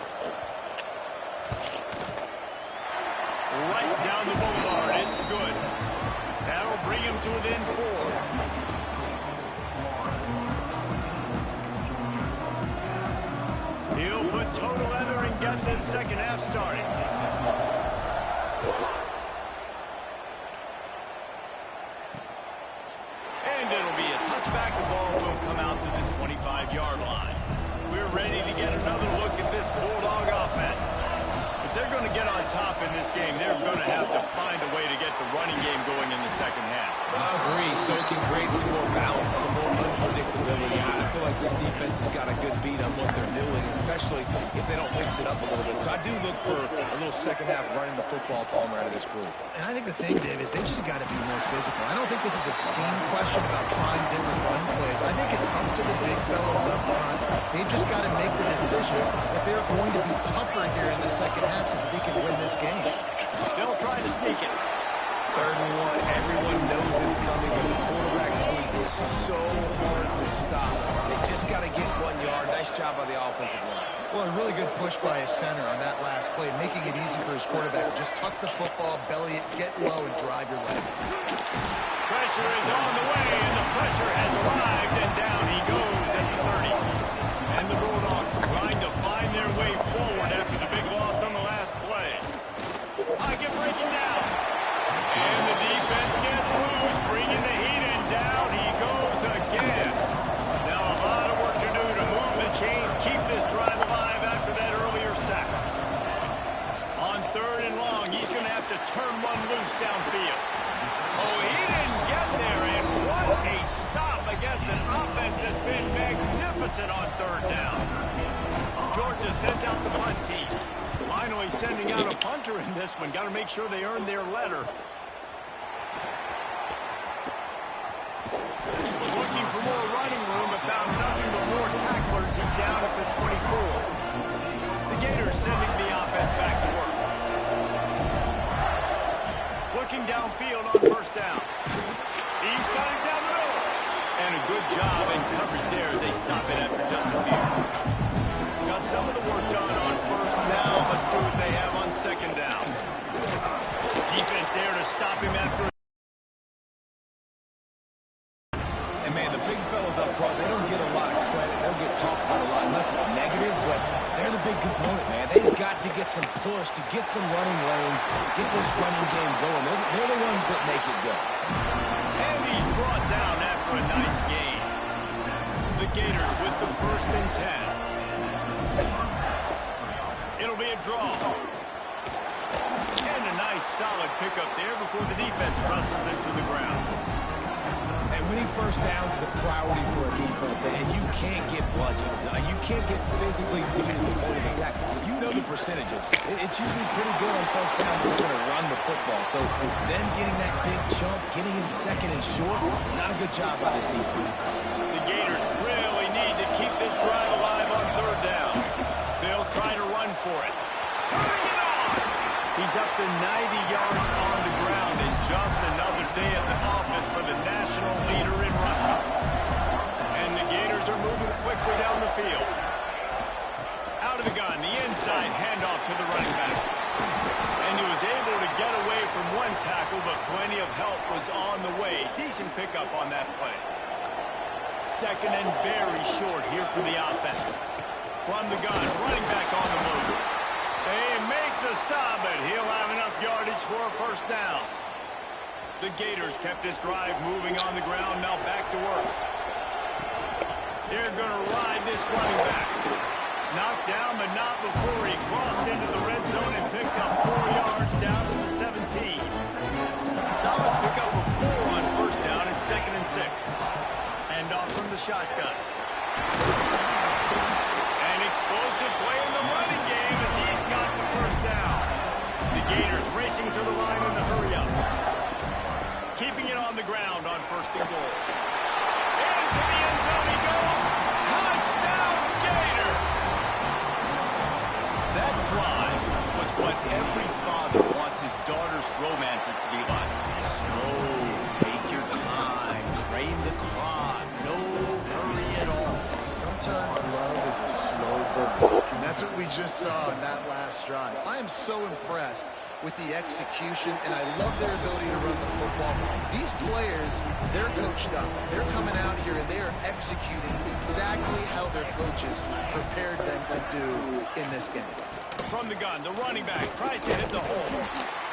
Right down the boulevard. It's good. That'll bring him to within 4. He'll put total leather and get this second half started. And it'll be a touchback. The ball will come out to the 25-yard line. We're ready to get another look at this Bulldog offense. If they're going to get on top in this game, they're going to have to find a way to get the running game going in the second half. I agree, so it can create some more balance, some more unpredictability. I feel like this defense has got a good beat on what they're doing, especially if they don't mix it up a little bit. So I do look for a little second half running the football Palmer out of this group. And I think the thing, Dave, is they just got to be more physical. I don't think this is a scheme question about trying different run plays. I think it's up to the big fellas up front. They've just got to make the decision that they're going to be tougher here in the second half so that they can win this game. They'll try to sneak it. 3rd and 1. Everyone knows it's coming, but the quarterback sneak is so hard to stop. They just got to get 1 yard. Nice job by the offensive line. Well, a really good push by his center on that last play, making it easy for his quarterback to just tuck the football, belly it, get low, and drive your legs. Pressure is on the way, and the pressure has arrived, and down he goes at the 30. And the Bulldogs trying to find their way forward after the big loss on the last play. Pocket breaking down. And the defense gets loose, bringing the heat, and down he goes again. Now a lot of work to do to move the chains, keep this drive alive after that earlier sack. On 3rd and long, he's going to have to turn one loose downfield. Oh, he didn't get there, and what a stop against an offense that's been magnificent on 3rd down. Georgia sends out the punt team. Finally sending out a punter in this one. Got to make sure they earn their letter. Was looking for more running room, but found nothing but more tacklers. He's down at the 24. The Gators sending the offense back to work. Looking downfield on 1st down. He's got it down the middle. And a good job in coverage there as they stop it after just a few. Got some of the work done on 1st down. Let's see what they have on 2nd down. Defense there to stop him after. And, man, the big fellas up front, they don't get a lot of credit. They'll get talked about a lot unless it's negative, but they're the big component, man. They've got to get some push, to get some running lanes, get this running game going. They're the ones that make it go. And he's brought down after a nice gain. The Gators with the 1st and 10. It'll be a draw. And a nice solid pickup there before the defense wrestles it to the ground. And winning 1st downs is a priority for a defense, and you can't get bludgeoned. You can't get physically beat at the point of attack. You know the percentages. It's usually pretty good on 1st down when you're going to run the football. So then getting that big chunk, getting in 2nd and short, not a good job by this defense. The Gators really need to keep this drive alive on 3rd down. They'll try to run for it. Turning it on! He's up to 90 yards on the ground, and just another day at the office for the national leader in rushing. And the Gators are moving quickly down the field. Out of the gun, the inside handoff to the running back. And he was able to get away from one tackle, but plenty of help was on the way. Decent pickup on that play. 2nd and very short here for the offense. From the gun, running back on the move. They make the stop, but he'll have enough yardage for a 1st down. The Gators kept this drive moving on the ground, now back to work. They're going to ride this running back. Knocked down, but not before he crossed into the red zone and picked up 4 yards down to the 17. Solid pickup of 4 on 1st down and 2nd and 6. shotgun. An explosive play in the running game as he's got the first down. The Gators racing to the line in the hurry-up. Keeping it on the ground on 1st and goal. Into the end zone he goes. Touchdown, Gator! That drive was what every father wants his daughter's romances to be like. Slow, take your time, drain the clock, no hurry at all. Sometimes love is a slow burn, and that's what we just saw in that last drive. I am so impressed with the execution, and I love their ability to run the football. These players, they're coached up. They're coming out here, and they are executing exactly how their coaches prepared them to do in this game. From the gun, the running back tries to hit the hole.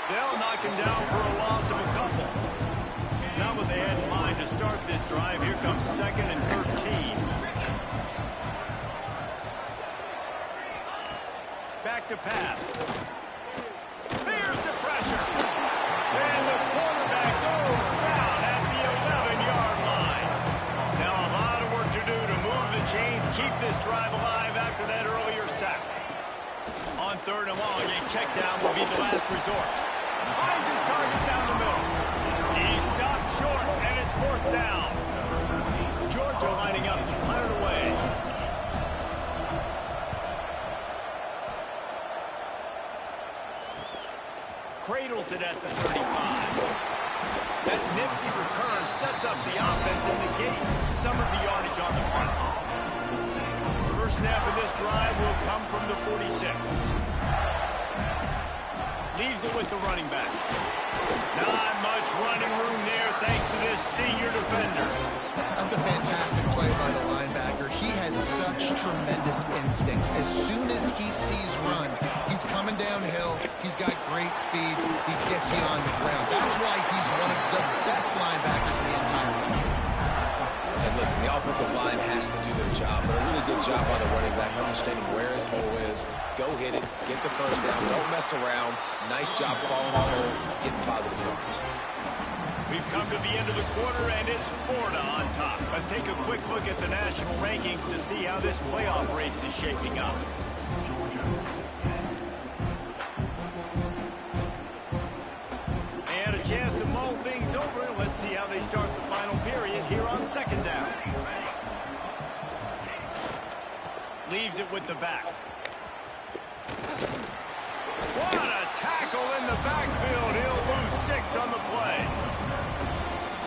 They'll knock him down for a loss of a couple. Not what they had in mind to start this drive. Here comes 2nd and 13. Back to pass. Here's the pressure. And the quarterback goes down at the 11-yard line. Now a lot of work to do to move the chains, keep this drive alive after that earlier sack. On 3rd and long, a check down will be the last resort. Finds his target down the middle. He stopped short, and it's 4th down. Georgia lining up to punt it away. Cradles it at the 35. That nifty return sets up the offense and negates some of the yardage on the punt. First snap of this drive will come from the 46. Leaves it with the running back. Not much running room there thanks to this senior defender. That's a fantastic play by the linebacker. He has such tremendous instincts. As soon as he sees run, he's coming downhill. He's got great speed. He gets you on the ground. That's why he's one of the best linebackers in the entire country. And listen, the offensive line has to do their job, but a really good job by the running back, understanding where his hole is. Go hit it, get the first down, don't mess around. Nice job following his hole, getting positive yards. We've come to the end of the quarter, and it's Florida on top. Let's take a quick look at the national rankings to see how this playoff race is shaping up. And a chance to mull things over. Let's see how they start the final period here on 2nd down. Leaves it with the back. What a tackle in the backfield. He'll lose 6 on the play.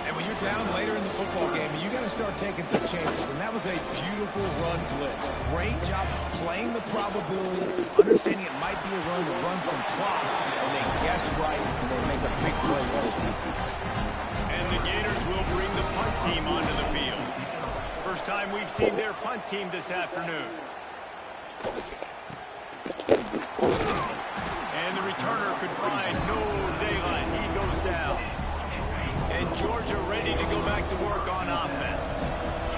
And when you're down later in the football game, you got to start taking some chances. And that was a beautiful run blitz. Great job playing the probability, understanding it might be a run to run some clock, and they guess right, and they make a big play for this defense. And the Gators will bring the punt team onto the field. First time we've seen their punt team this afternoon. And the returner could find no daylight. He goes down. And Georgia ready to go back to work on offense.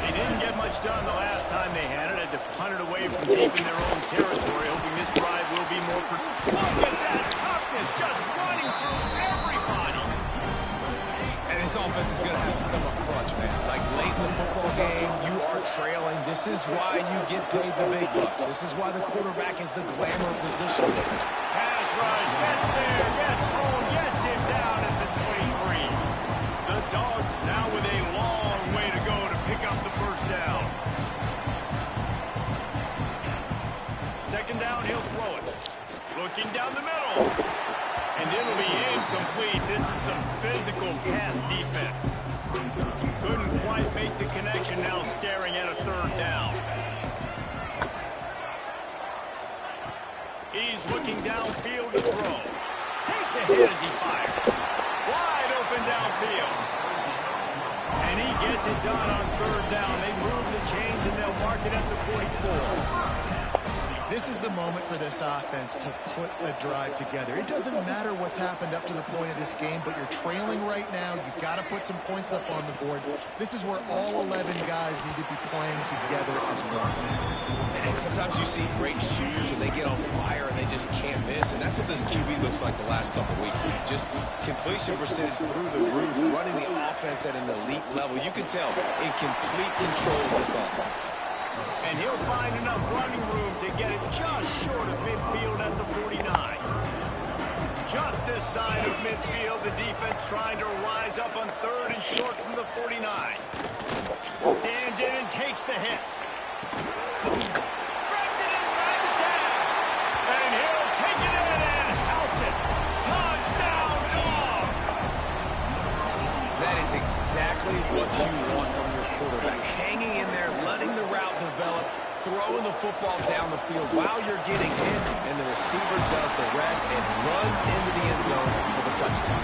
They didn't get much done the last time they had it. Had to punt it away from deep in their own territory, hoping this drive will be more... Look at that toughness, just running through everybody. And this offense is going to have to come up clutch, man. Like late in the football game, you are trailing. This is why you get paid the big bucks. This is why the quarterback is the glamour position. Pass rush, gets there, gets home, gets him down at the 23. The Dogs now with a long way to go to pick up the first down. 2nd down, he'll throw it. Looking down the middle. And it'll be incomplete. This is some physical pass defense. Couldn't quite make the connection, now staring at a 3rd down. He's looking downfield to throw. Takes a hit as he fires. Wide open downfield. And he gets it done on 3rd down. They move the chains and they'll mark it at the 44. This is the moment for this offense to put a drive together. It doesn't matter what's happened up to the point of this game, but you're trailing right now. You've got to put some points up on the board. This is where all 11 guys need to be playing together as one. And sometimes you see great shooters and they get on fire and they just can't miss. And that's what this QB looks like the last couple of weeks, man. Just completion percentage through the roof, running the offense at an elite level. You can tell in complete control of this offense. And he'll find enough running room to get it just short of midfield at the 49. Just this side of midfield, the defense trying to rise up on 3rd and short from the 49. Stands in and takes the hit. Breaks it inside the 10. And he'll take it in and house it. Touchdown, Dogs! That is exactly what you want from your quarterback. Hanging in there, letting the route develop, throwing the football down the field while you're getting in, and the receiver does the rest and runs into the end zone for the touchdown.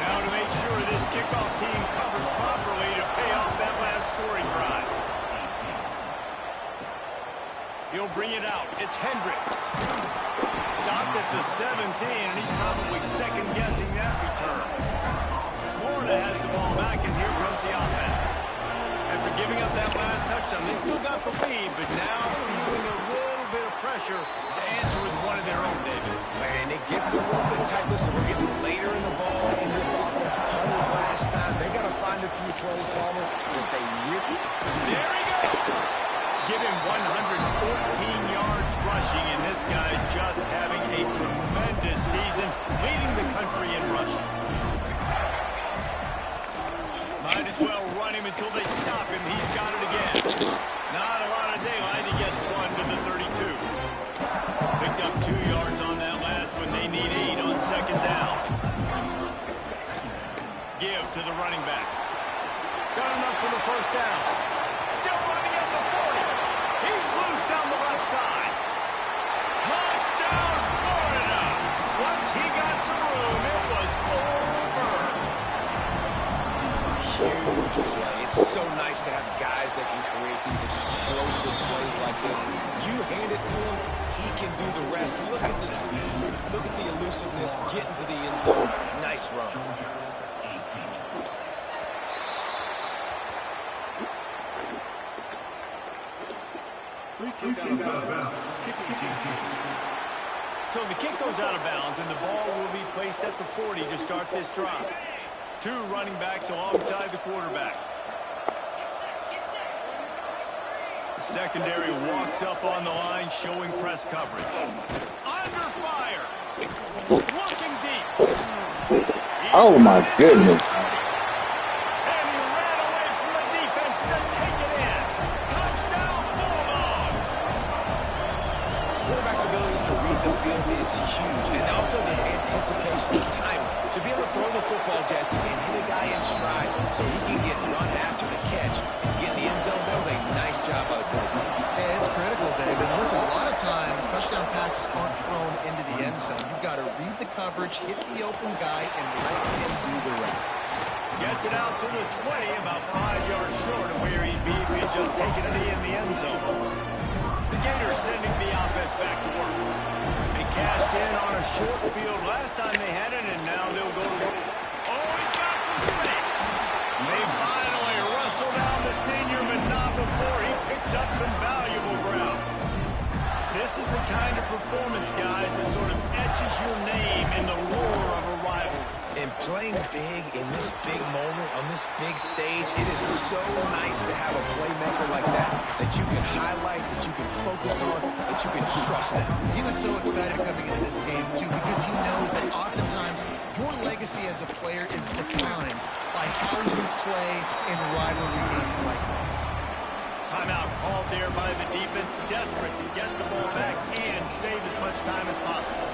Now to make sure this kickoff team covers properly to pay off that last scoring drive. He'll bring it out. It's Hendricks. Stopped at the 17, and he's probably second-guessing that return. Florida has the ball back, and here comes the offense. After giving up that last touchdown, they still got the lead, but now feeling a little bit of pressure to answer with one of their own, David. Man, it gets a little bit tight. Listen, we're getting later in the ball, and this offense punted last time. They got to find a few plays, Palmer, that they really... There he goes! Give him 114 yards rushing, and this guy's just having a tremendous season, leading the country in rushing. Might as well run him until they stop him. He's got it again. Not a lot of daylight. He gets 1 to the 32. Picked up 2 yards on that last one. They need 8 on 2nd down. Give to the running back. Got enough for the 1st down. Still running at the 40. He's loose down the left side. Touchdown, Florida. Once he got some room, it was over. Huge play. It's so nice to have guys that can create these explosive plays like this. You hand it to him, he can do the rest. Look at the speed. Look at the elusiveness. Get into the end zone. Nice run. So the kick goes out of bounds, and the ball will be placed at the 40 to start this drive. 2 running backs alongside the quarterback. The secondary walks up on the line, showing press coverage. Under fire. Looking deep. Oh, my goodness. And he ran away from the defense to take it in. Touchdown, Bulldogs. Quarterback's abilities to read the field is huge, and also the anticipation, the time to be able to throw the football, Jesse, and hit a guy in stride so he can get run after the catch and get in the end zone. That was a nice job by the quarterback. Yeah, it's critical, David. Listen, a lot of times touchdown passes aren't thrown into the end zone. You've got to read the coverage, hit the open guy, and let him do the rest. Gets it out to the 20, about 5 yards short of where he'd be if he had just taken it in the end zone. The Gators sending the offense back to work. They cashed in on a short field last time they had it, and now they'll go to work. Oh, he's got some space. They finally wrestle down the senior, but not before he picks up some valuable ground. This is the kind of performance, guys, that sort of etches your name in the roar of a rival. And playing big in this big moment, on this big stage, it is so nice to have a playmaker like that you can highlight, that you can focus on, that you can trust them. He was so excited coming into this game, too, because he knows that oftentimes your legacy as a player is defined by how you play in rivalry games like this. Timeout called there by the defense, desperate to get the ball back and save as much time as possible.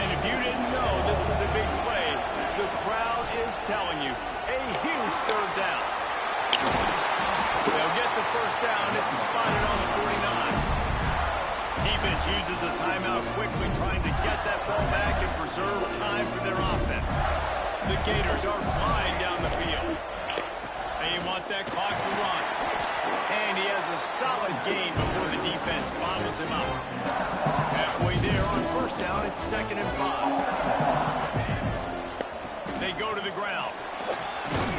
And if you didn't know this was a big play, the crowd is telling you, a huge 3rd down. They'll get the 1st down. It's spotted on the 49. Defense uses a timeout quickly, trying to get that ball back and preserve time for their offense. The Gators are flying down the field. They want that clock to run. And he has a solid gain before the defense bottles him up. Halfway there on first down, it's 2nd and 5. They go to the ground.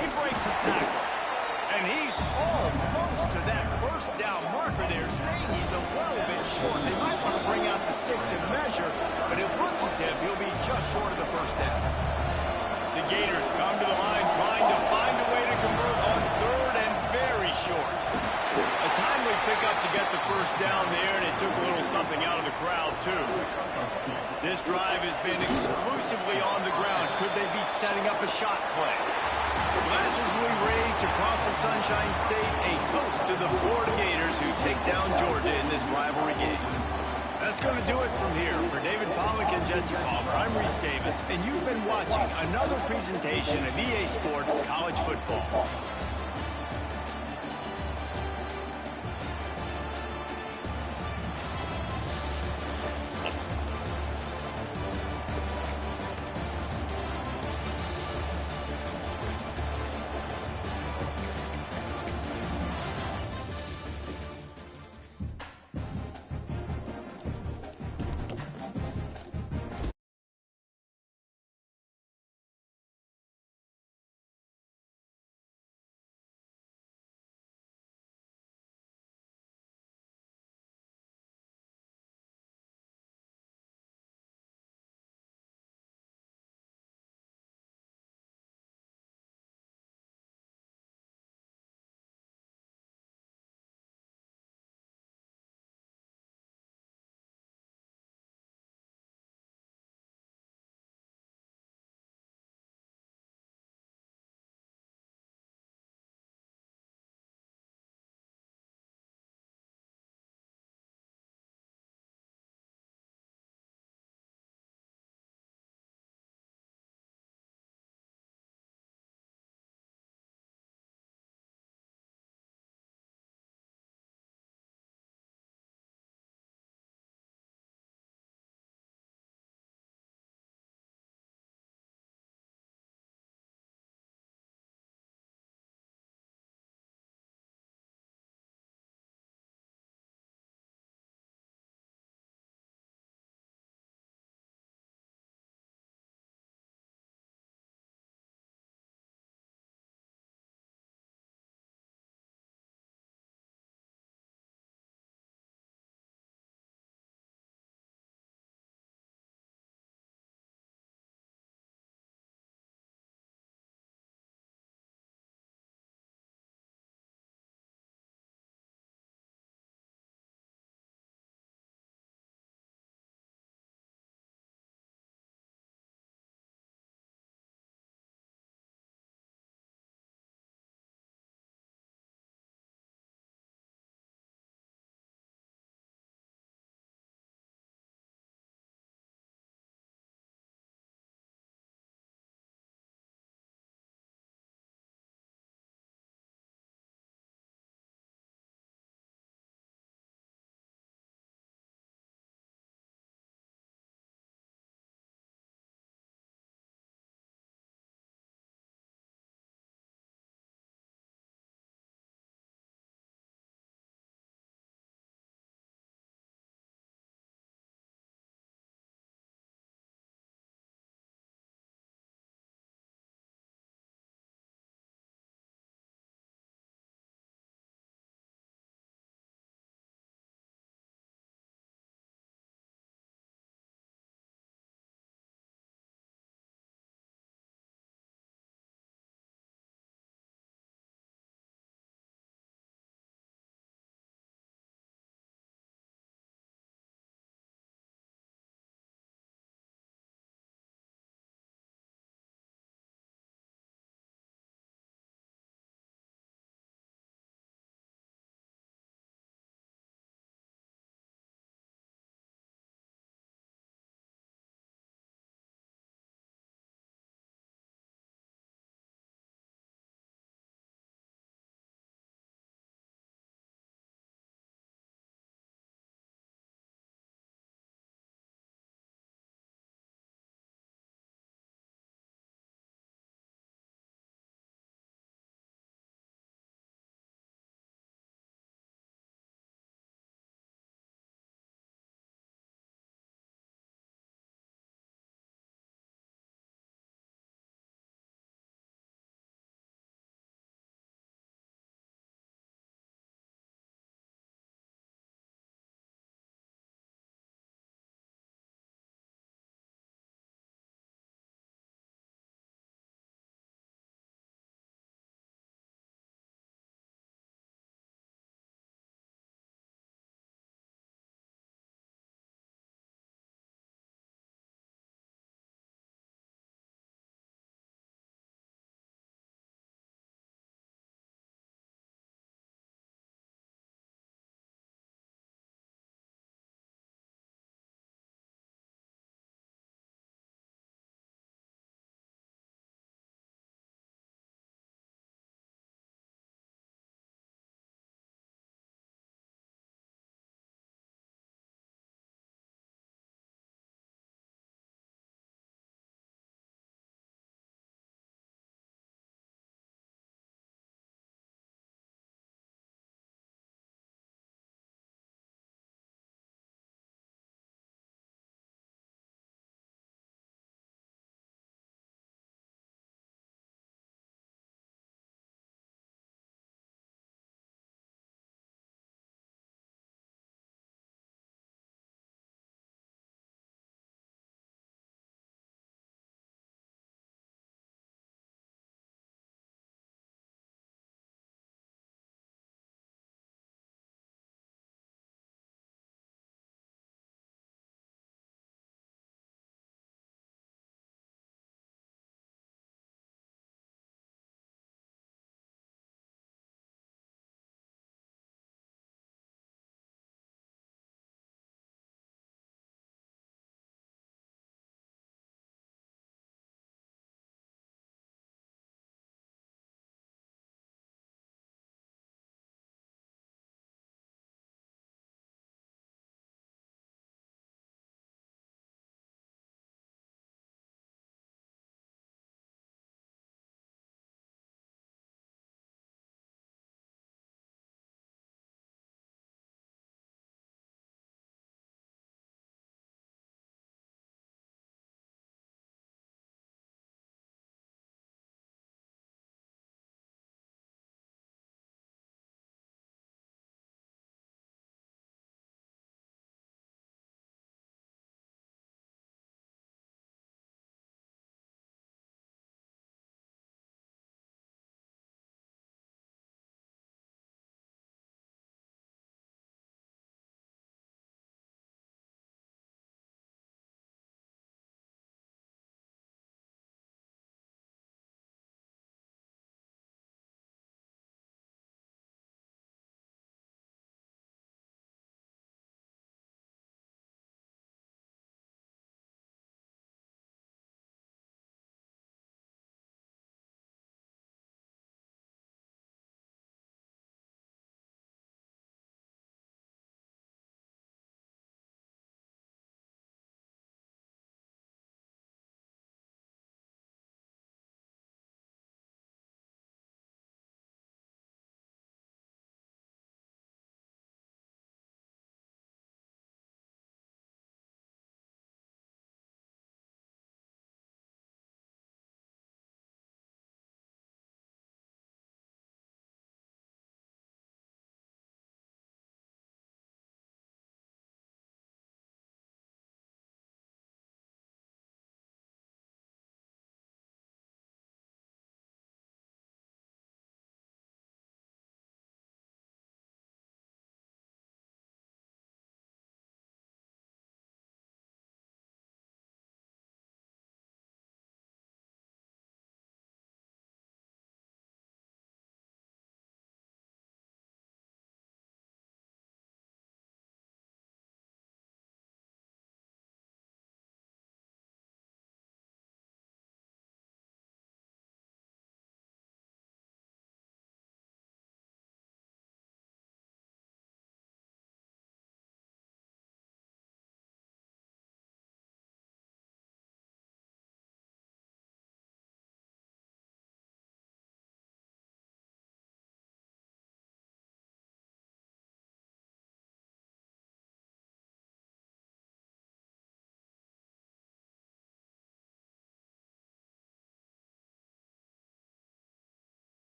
He breaks a tackle. And he's almost to that first down marker there, saying he's a little bit short. They might want to bring out the sticks and measure, but it looks as if he'll be just short of the first down. The Gators come to the line trying to find a way to convert on 3rd and very short. A timely pickup to get the first down there, and it took a little something out of the crowd, too. This drive has been exclusively on the ground. Could they be setting up a shot play? Glasses will be raised across the Sunshine State, a toast to the Florida Gators who take down Georgia in this rivalry game. That's going to do it from here. For David Pollack and Jesse Palmer, I'm Reese Davis, and you've been watching another presentation of EA Sports College Football.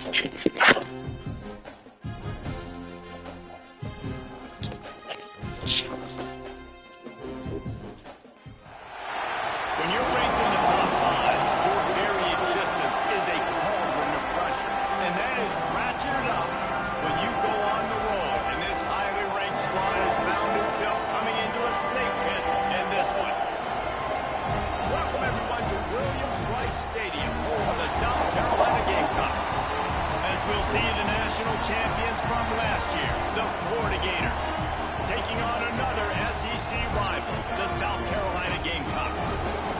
When you're ranked in the top 5, your very existence is a cauldron of pressure, and that is ratcheted up when you go on the road, and this highly ranked squad has found itself coming into a snake pit in this one. Welcome, everyone, to Williams-Brice Stadium, home of the South Carolina Gamecocks. As we'll see the national champions from last year, the Florida Gators, taking on another SEC rival, the South Carolina Gamecocks.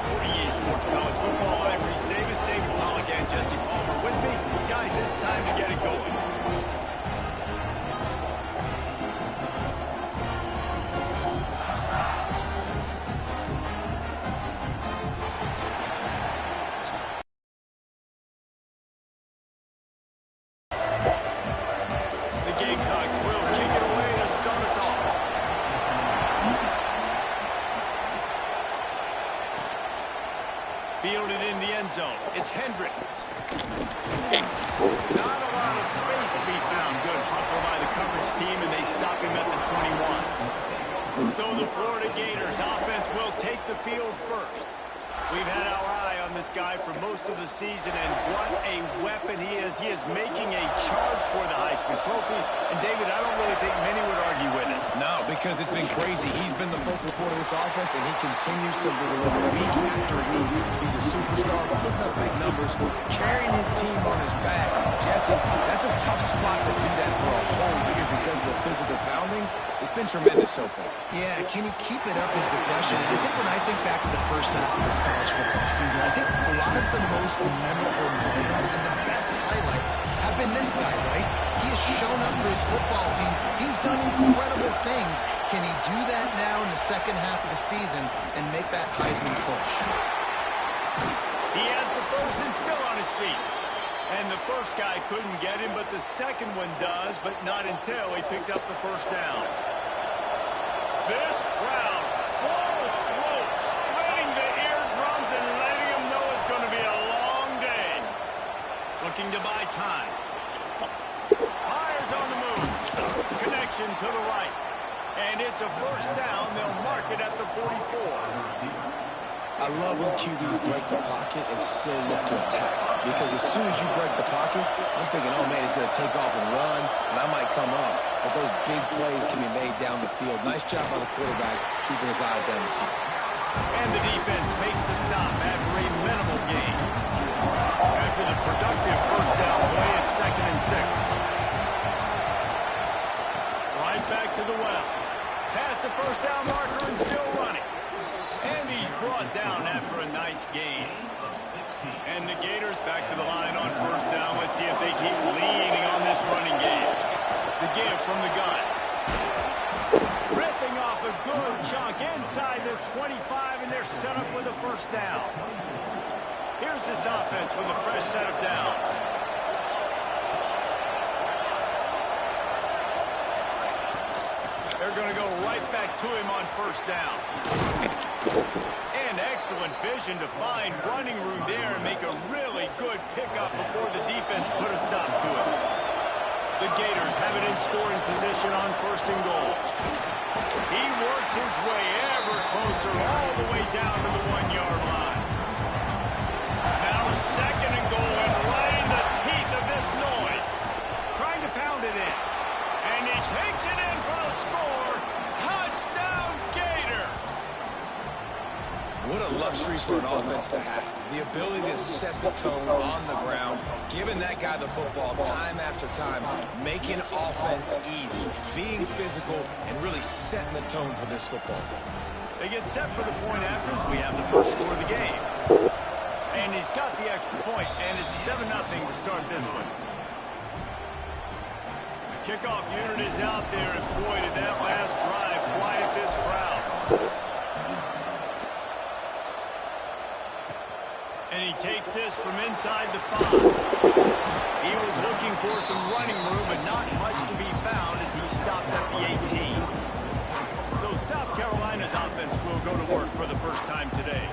For EA Sports College Football, I'm Reese Davis, David Pollock, and Jesse Palmer with me. Guys, it's time to get it going. The Gamecocks will kick it away to start us off. Fielded in the end zone. It's Hendricks. Not a lot of space to be found. Good hustle by the coverage team, and they stop him at the 21. So the Florida Gators offense will take the field first. We've had our eye on this guy for most of the season, and what a weapon he is. He is making a charge for the Heisman Trophy. And, David, I don't really think many would argue with it. No, because it's been crazy. He's been the focal point of this offense, and he continues to deliver week after week. He's a superstar, putting up big numbers, carrying his team on his back. Jesse, that's a tough spot to do that for a whole year because of the physical pounding. It's been tremendous so far. Yeah, can you keep it up is the question. And I think when I think back to the first half of this college football season, I think a lot of the most memorable moments and the best highlights have been this guy, right? He has shown up for his football team. He's done incredible things. Can he do that now in the second half of the season and make that Heisman push? He has the first and still on his feet. And the first guy couldn't get him, but the second one does, but not until he picks up the first down. This crowd, full throat, spreading the eardrums and letting them know it's going to be a long day. Looking to buy time. Myers on the move. Connection to the right. And it's a first down. They'll mark it at the 44. I love when QBs break the pocket and still look to attack. Because as soon as you break the pocket, I'm thinking, oh, man, he's going to take off and run, and I might come up. But those big plays can be made down the field. Nice job by the quarterback keeping his eyes down the field. And the defense makes the stop after a minimal gain. After the productive first down play, it's 2nd and 6. Right back to the well. Past the first down marker and still running. And he's brought down after a nice gain. And the Gators back to the line on first down. Let's see if they keep leaning on this running game. The give from the gun. Ripping off a good chunk inside the 25, and they're set up with a first down. Here's this offense with a fresh set of downs. They're going to go right back to him on first down. And excellent vision to find running room there and make a really good pickup before the defense put a stop to it. The Gators have it in scoring position on 1st and goal. He works his way ever closer all the way down to the 1-yard line. Now 2nd and goal, and right in the teeth of this noise. Trying to pound it in. And he takes it in for a score. Touchdown, Gators! What a luxury for an offense to have. The ability to set the tone on the ground, giving that guy the football time after time, making offense easy, being physical, and really setting the tone for this football team. They get set for the point afters. We have the first score of the game. And he's got the extra point, and it's 7-0 to start this one. The kickoff unit is out there, and boy, did that last drive quiet this crowd. And he takes this from inside the 5. He was looking for some running room, but not much to be found as he stopped at the 18. So South Carolina's offense will go to work for the first time today.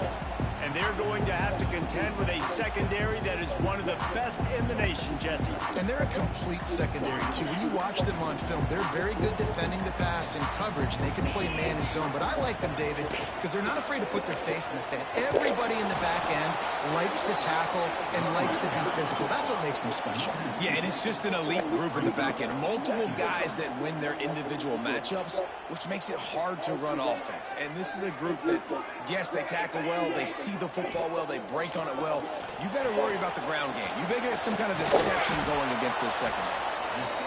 And they're going to have to contend with a second secondary that is one of the best in the nation, Jesse. And they're a complete secondary, too. When you watch them on film, they're very good defending the pass and coverage. They can play man and zone. But I like them, David, because they're not afraid to put their face in the fan. Everybody in the back end likes to tackle and likes to be physical. That's what makes them special. Yeah, and it's just an elite group in the back end. Multiple guys that win their individual matchups, which makes it hard to run offense. And this is a group that, yes, they tackle well, they see the football well, they break on it well. You better worry about the ground game. You better get some kind of deception going against this secondary.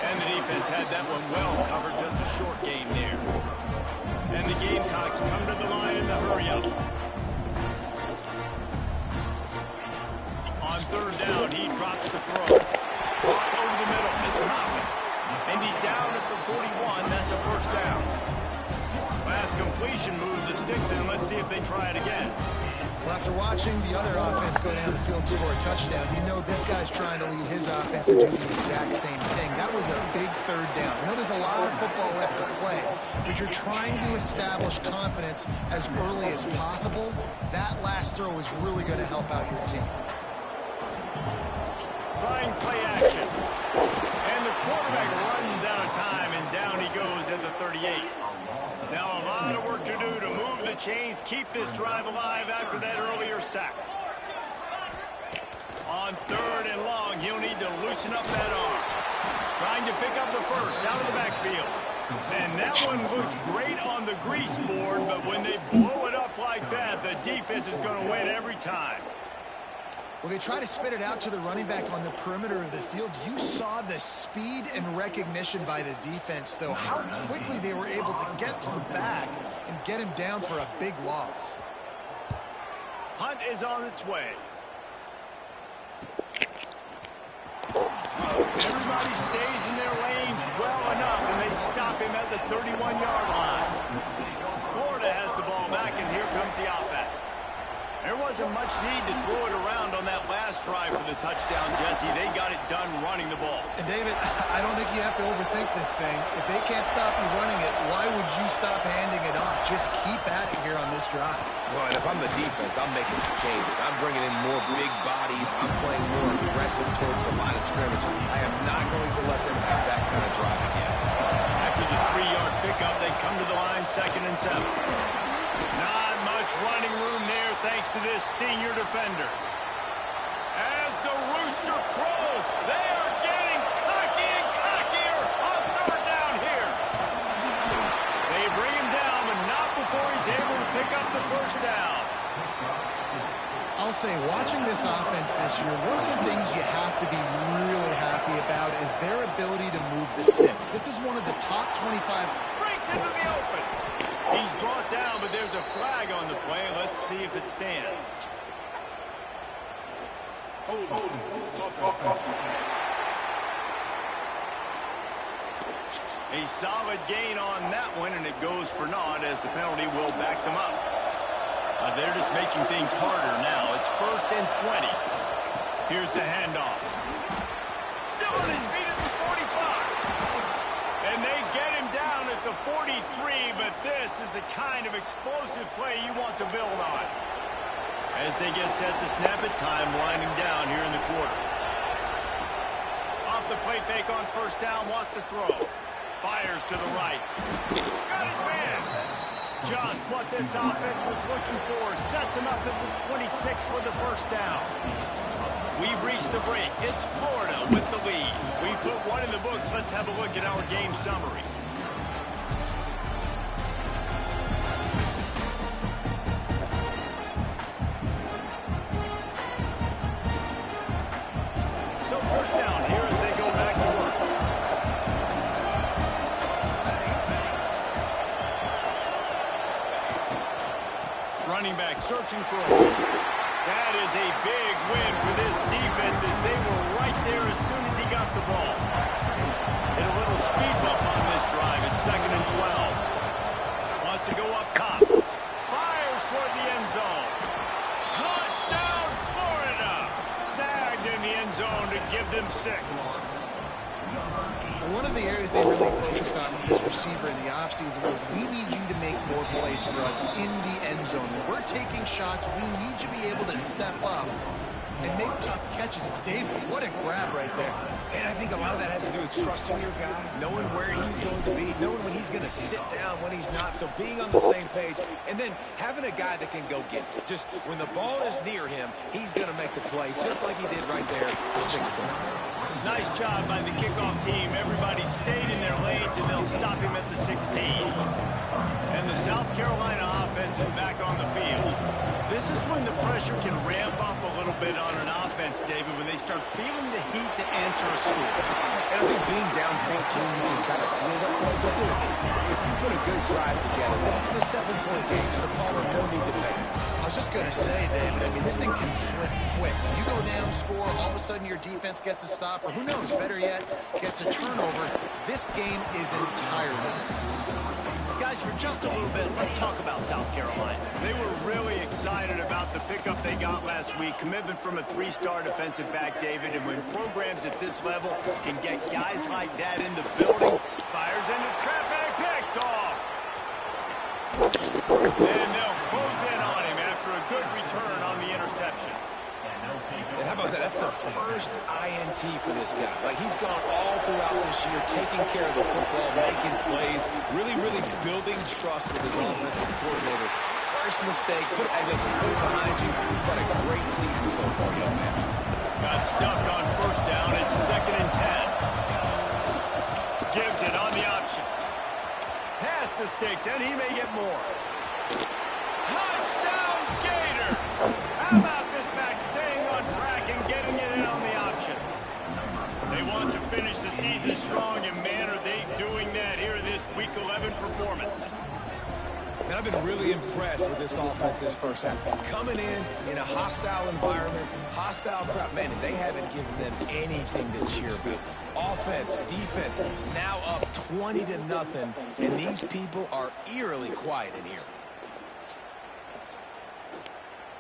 And the defense had that one well covered, just a short game there. And the Gamecocks come to the line in the hurry-up. On third down, he drops the throw. Caught over the middle, it's Motley. And he's down at the 41, that's a first down. Last completion moved the sticks in. Let's see if they try it again. Well, after watching the other offense go down the field and score a touchdown, you know this guy's trying to lead his offense to do the exact same thing. That was a big third down. I know there's a lot of football left to play, but you're trying to establish confidence as early as possible. That last throw is really going to help out your team. Trying play action. And the quarterback runs out of time, and down he goes at the 38. Now a lot of work to do to move the chains, keep this drive alive after that earlier sack. On third and long, he'll need to loosen up that arm. Trying to pick up the first out of the backfield. And that one looked great on the grease board, but when they blow it up like that, the defense is going to win every time. Well, they try to spit it out to the running back on the perimeter of the field. You saw the speed and recognition by the defense, though, how quickly they were able to get to the back and get him down for a big loss. Hunt is on its way. Everybody stays in their lanes well enough, and they stop him at the 31-yard line. Florida has the ball back, and here comes the offense. There wasn't much need to throw it around on that last drive for the touchdown, Jesse. They got it done running the ball. And, David, I don't think you have to overthink this thing. If they can't stop you running it, why would you stop handing it off? Just keep at it here on this drive. Well, and if I'm the defense, I'm making some changes. I'm bringing in more big bodies. I'm playing more aggressive towards the line of scrimmage. I am not going to let them have that kind of drive again. After the 3-yard pickup, they come to the line, 2nd and 7. Not much running room there thanks to this senior defender. As the rooster crows, they are getting cocky and cockier on third down here. They bring him down, but not before he's able to pick up the first down. I'll say, watching this offense this year, one of the things you have to be really happy about is their ability to move the sticks. This is one of the top 25. Breaks into the open. He's brought down, but there's a flag on the play. Let's see if it stands. A solid gain on that one, and it goes for naught as the penalty will back them up. They're just making things harder now. It's 1st and 20. Here's the handoff. Still on his feet at the 45. And they get him down at the 43, but this is the kind of explosive play you want to build on. As they get set to snap it, time winding down here in the quarter. Off the play fake on first down, wants to throw. Fires to the right. Got his man. Just what this offense was looking for. Sets him up at the 26 for the first down. We've reached the break. It's Florida with the lead. We put one in the books. Let's have a look at our game summary. So first down here as they go back to work. Running back searching for a hole. That is a big win for this defense as they were right there as soon as he got the ball. Hit a little speed bump on this drive. It's 2nd and 12. Wants to go up top. Fires toward the end zone. Touchdown, Florida! Snagged in the end zone to give them 6. One of the areas they really focused on with this receiver in the offseason was, we need you to make more plays for us in the end zone. When we're taking shots, we need you to be able to step up and make tough catches. David, what a grab right there. And I think a lot of that has to do with trusting your guy, knowing where he's going to be, knowing when he's going to sit down, when he's not. So being on the same page, and then having a guy that can go get it. Just when the ball is near him, he's going to make the play, just like he did right there for 6 points. Nice job by the kickoff team. Everybody stayed in their lanes, and they'll stop him at the 16. And the South Carolina offense is back on the field. This is when the pressure can ramp up a little bit on an offense, David, when they start feeling the heat to answer a score. And I think being down 14, you can kind of feel that way. But dude, if you put a good drive together, this is a 7-point game, so Palmer, no need to panic. I was just going to say, David, I mean, this thing can flip quick. You go down, score, all of a sudden your defense gets a stop, or who knows, better yet, gets a turnover. This game is entirely different. Guys, for just a little bit, let's talk about South Carolina. They were really excited about the pickup they got last week. Commitment from a 3-star defensive back, David. And when programs at this level can get guys like that in the building, fires into traffic, picked off. And they'll close in on him after a good return on the interception. And how about that? That's the first INT for this guy. Like, he's gone all throughout this year, taking care of the football, making plays, really building trust with his offensive coordinator. First mistake, hey, listen, put it behind you. You've had a great season so far, young man. Got stuffed on first down. It's 2nd and 10. Gives it on the option. Pass to Sticks, and he may get more. Touchdown, Gators! How about this back staying on track and getting it in on the option? They want to finish the season strong, and man, are they doing that here in this Week 11 performance. And I've been really impressed with this offense this first half. Coming in a hostile environment, hostile crowd. Man, and they haven't given them anything to cheer about. Offense, defense, now up 20-0, and these people are eerily quiet in here.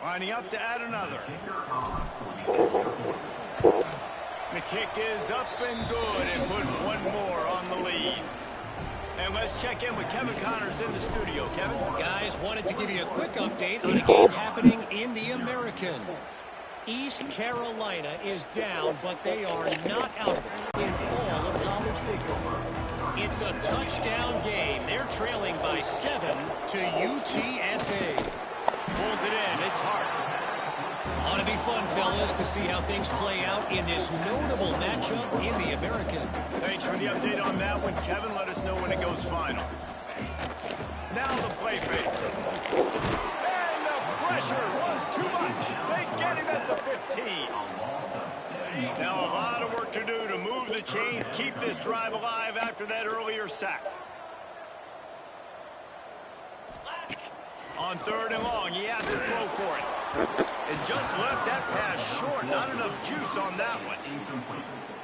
Lining up to add another. The kick is up and good, and put one more on the lead. And let's check in with Kevin Connors in the studio. Kevin? Guys, wanted to give you a quick update on a game happening in the American. East Carolina is down, but they are not out of it in all of college football. It's a touchdown game. They're trailing by 7 to UTSA. Pulls it in. It's hard. Ought to be fun, fellas, to see how things play out in this notable matchup in the American. Thanks for the update on that one, Kevin. Let us know when it goes final. Now the play fake. And the pressure was too much. They get him at the 15. Now a lot of work to do to move the chains, keep this drive alive after that earlier sack. On 3rd and long, he has to throw for it. And just left that pass short. Not enough juice on that one.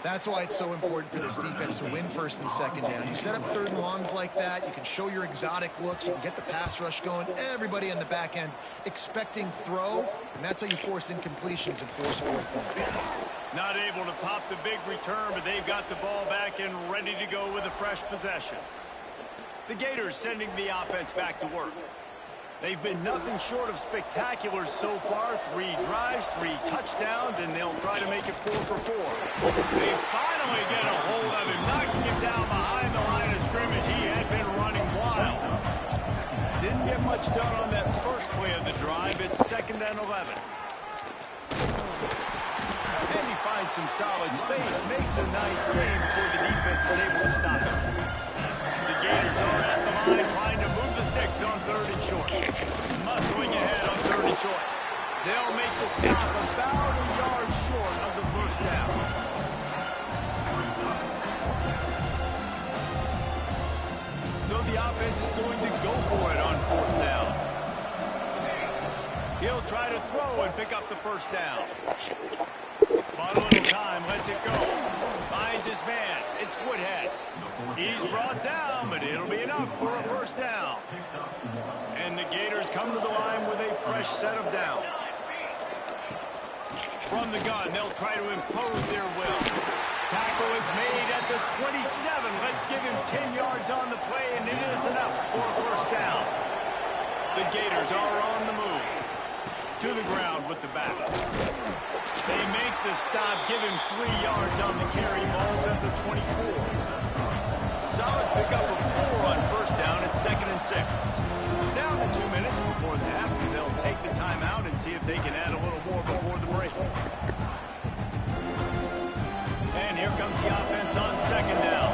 That's why it's so important for this defense to win 1st and 2nd down. You set up 3rd and longs like that, you can show your exotic looks, you can get the pass rush going, everybody on the back end expecting throw, and that's how you force incompletions and force 4 points. Not able to pop the big return, but they've got the ball back and ready to go with a fresh possession. The Gators sending the offense back to work. They've been nothing short of spectacular so far. 3 drives, 3 touchdowns, and they'll try to make it 4 for 4. They finally get a hold of him, knocking him down behind the line of scrimmage. He had been running wild. Didn't get much done on that first play of the drive. It's 2nd and 11. And he finds some solid space, makes a nice game before the defense is able to stop him. The Gators are at the line trying to move the sticks on 3rd and short. Muscling ahead on 3rd and short. They'll make the stop about a yard short of the 1st down. So the offense is going to go for it on 4th down. He'll try to throw and pick up the 1st down. Bought a little time, lets it go. Finds his man. It's Woodhead. He's brought down, but it'll be enough for a 1st down. And the Gators come to the line with a fresh set of downs. From the gun, they'll try to impose their will. Tackle is made at the 27. Let's give him 10 yards on the play, and it is enough for a 1st down. The Gators are on the move. To the ground with the back. the stop. Give him 3 yards on the carry. Ball's at the 24. Solid pickup of 4 on first down at 2nd and 6. Down to 2 minutes before the half, and they'll take the timeout and see if they can add a little more before the break. And here comes the offense on 2nd down.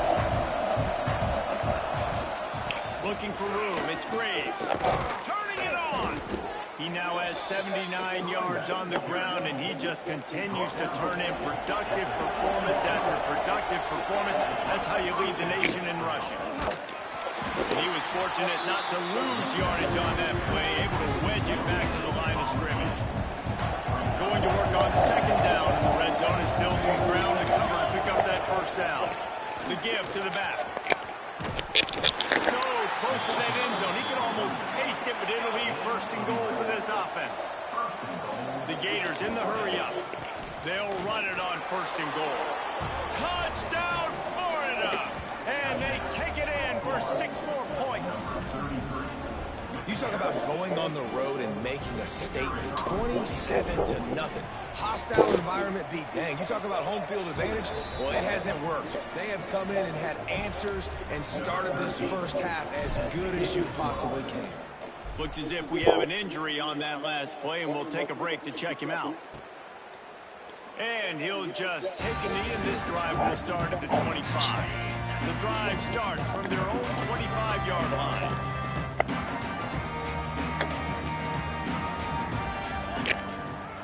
Looking for room. It's Graves. Turning it on. He now has 79 yards on the ground, and he just continues to turn in productive performance after productive performance. That's how you lead the nation in rushing. And he was fortunate not to lose yardage on that play, able to wedge it back to the line of scrimmage. Going to work on 2nd down in the red zone, is still some ground to cover to pick up that first down. The give to the back. So close to that end zone. He can almost taste it, but it'll be 1st and goal for this offense. The Gators in the hurry-up. They'll run it on 1st and goal. Touchdown, Florida! And they take it in for 6 more points. You talk about going on the road and making a statement. 27-0. Hostile environment be danged. You talk about home field advantage. Well, it hasn't worked. They have come in and had answers and started this first half as good as you possibly can. Looks as if we have an injury on that last play, and we'll take a break to check him out. And he'll just take a knee, and this drive will start at the 25. The drive starts from their own 25-yard line.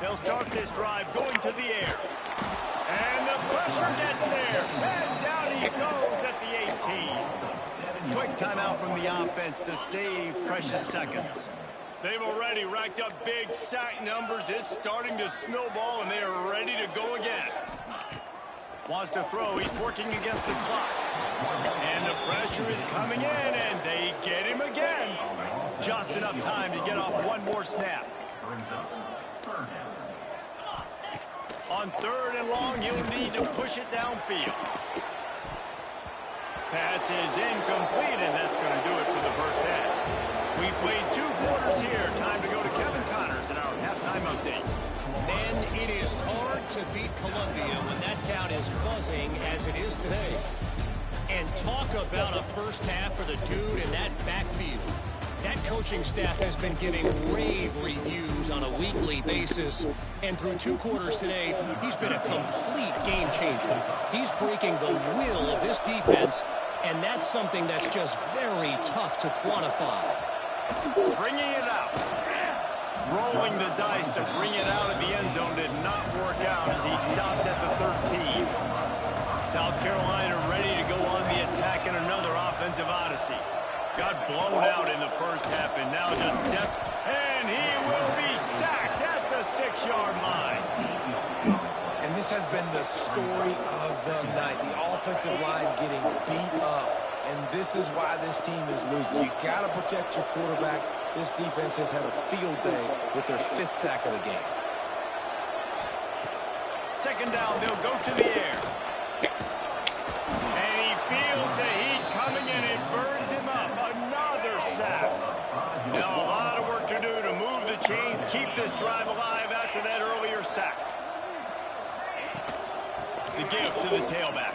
They'll start this drive going to the air. And the pressure gets there. And down he goes at the 18. Quick timeout from the offense to save precious seconds. They've already racked up big sack numbers. It's starting to snowball, and they are ready to go again. Wants to throw. He's working against the clock. And the pressure is coming in, and they get him again. Just enough time to get off one more snap. On 3rd and long, he'll need to push it downfield. Pass is incomplete, and that's going to do it for the first half. We played 2 quarters here. Time to go to Kevin Connors in our halftime update. Man, it is hard to beat Columbia when that town is buzzing as it is today. And talk about a first half for the dude in that backfield. That coaching staff has been giving rave reviews on a weekly basis. And through 2 quarters today, he's been a complete game changer. He's breaking the will of this defense, and that's something that's just very tough to quantify. Bringing it out. Rolling the dice to bring it out of the end zone did not work out as he stopped at the 13. South Carolina ready to go on the attack in another offensive odyssey. Got blown out in the first half, and now just depth. And he will be sacked at the 6-yard line. And this has been the story of the night. The offensive line getting beat up. And this is why this team is losing. You got to protect your quarterback. This defense has had a field day with their 5th sack of the game. 2nd down, they'll go to the air. And he feels the heat coming in. It burns him up. Another sack. Now a lot of work to do to move the chains, keep this drive alive after that earlier sack. The give to the tailback.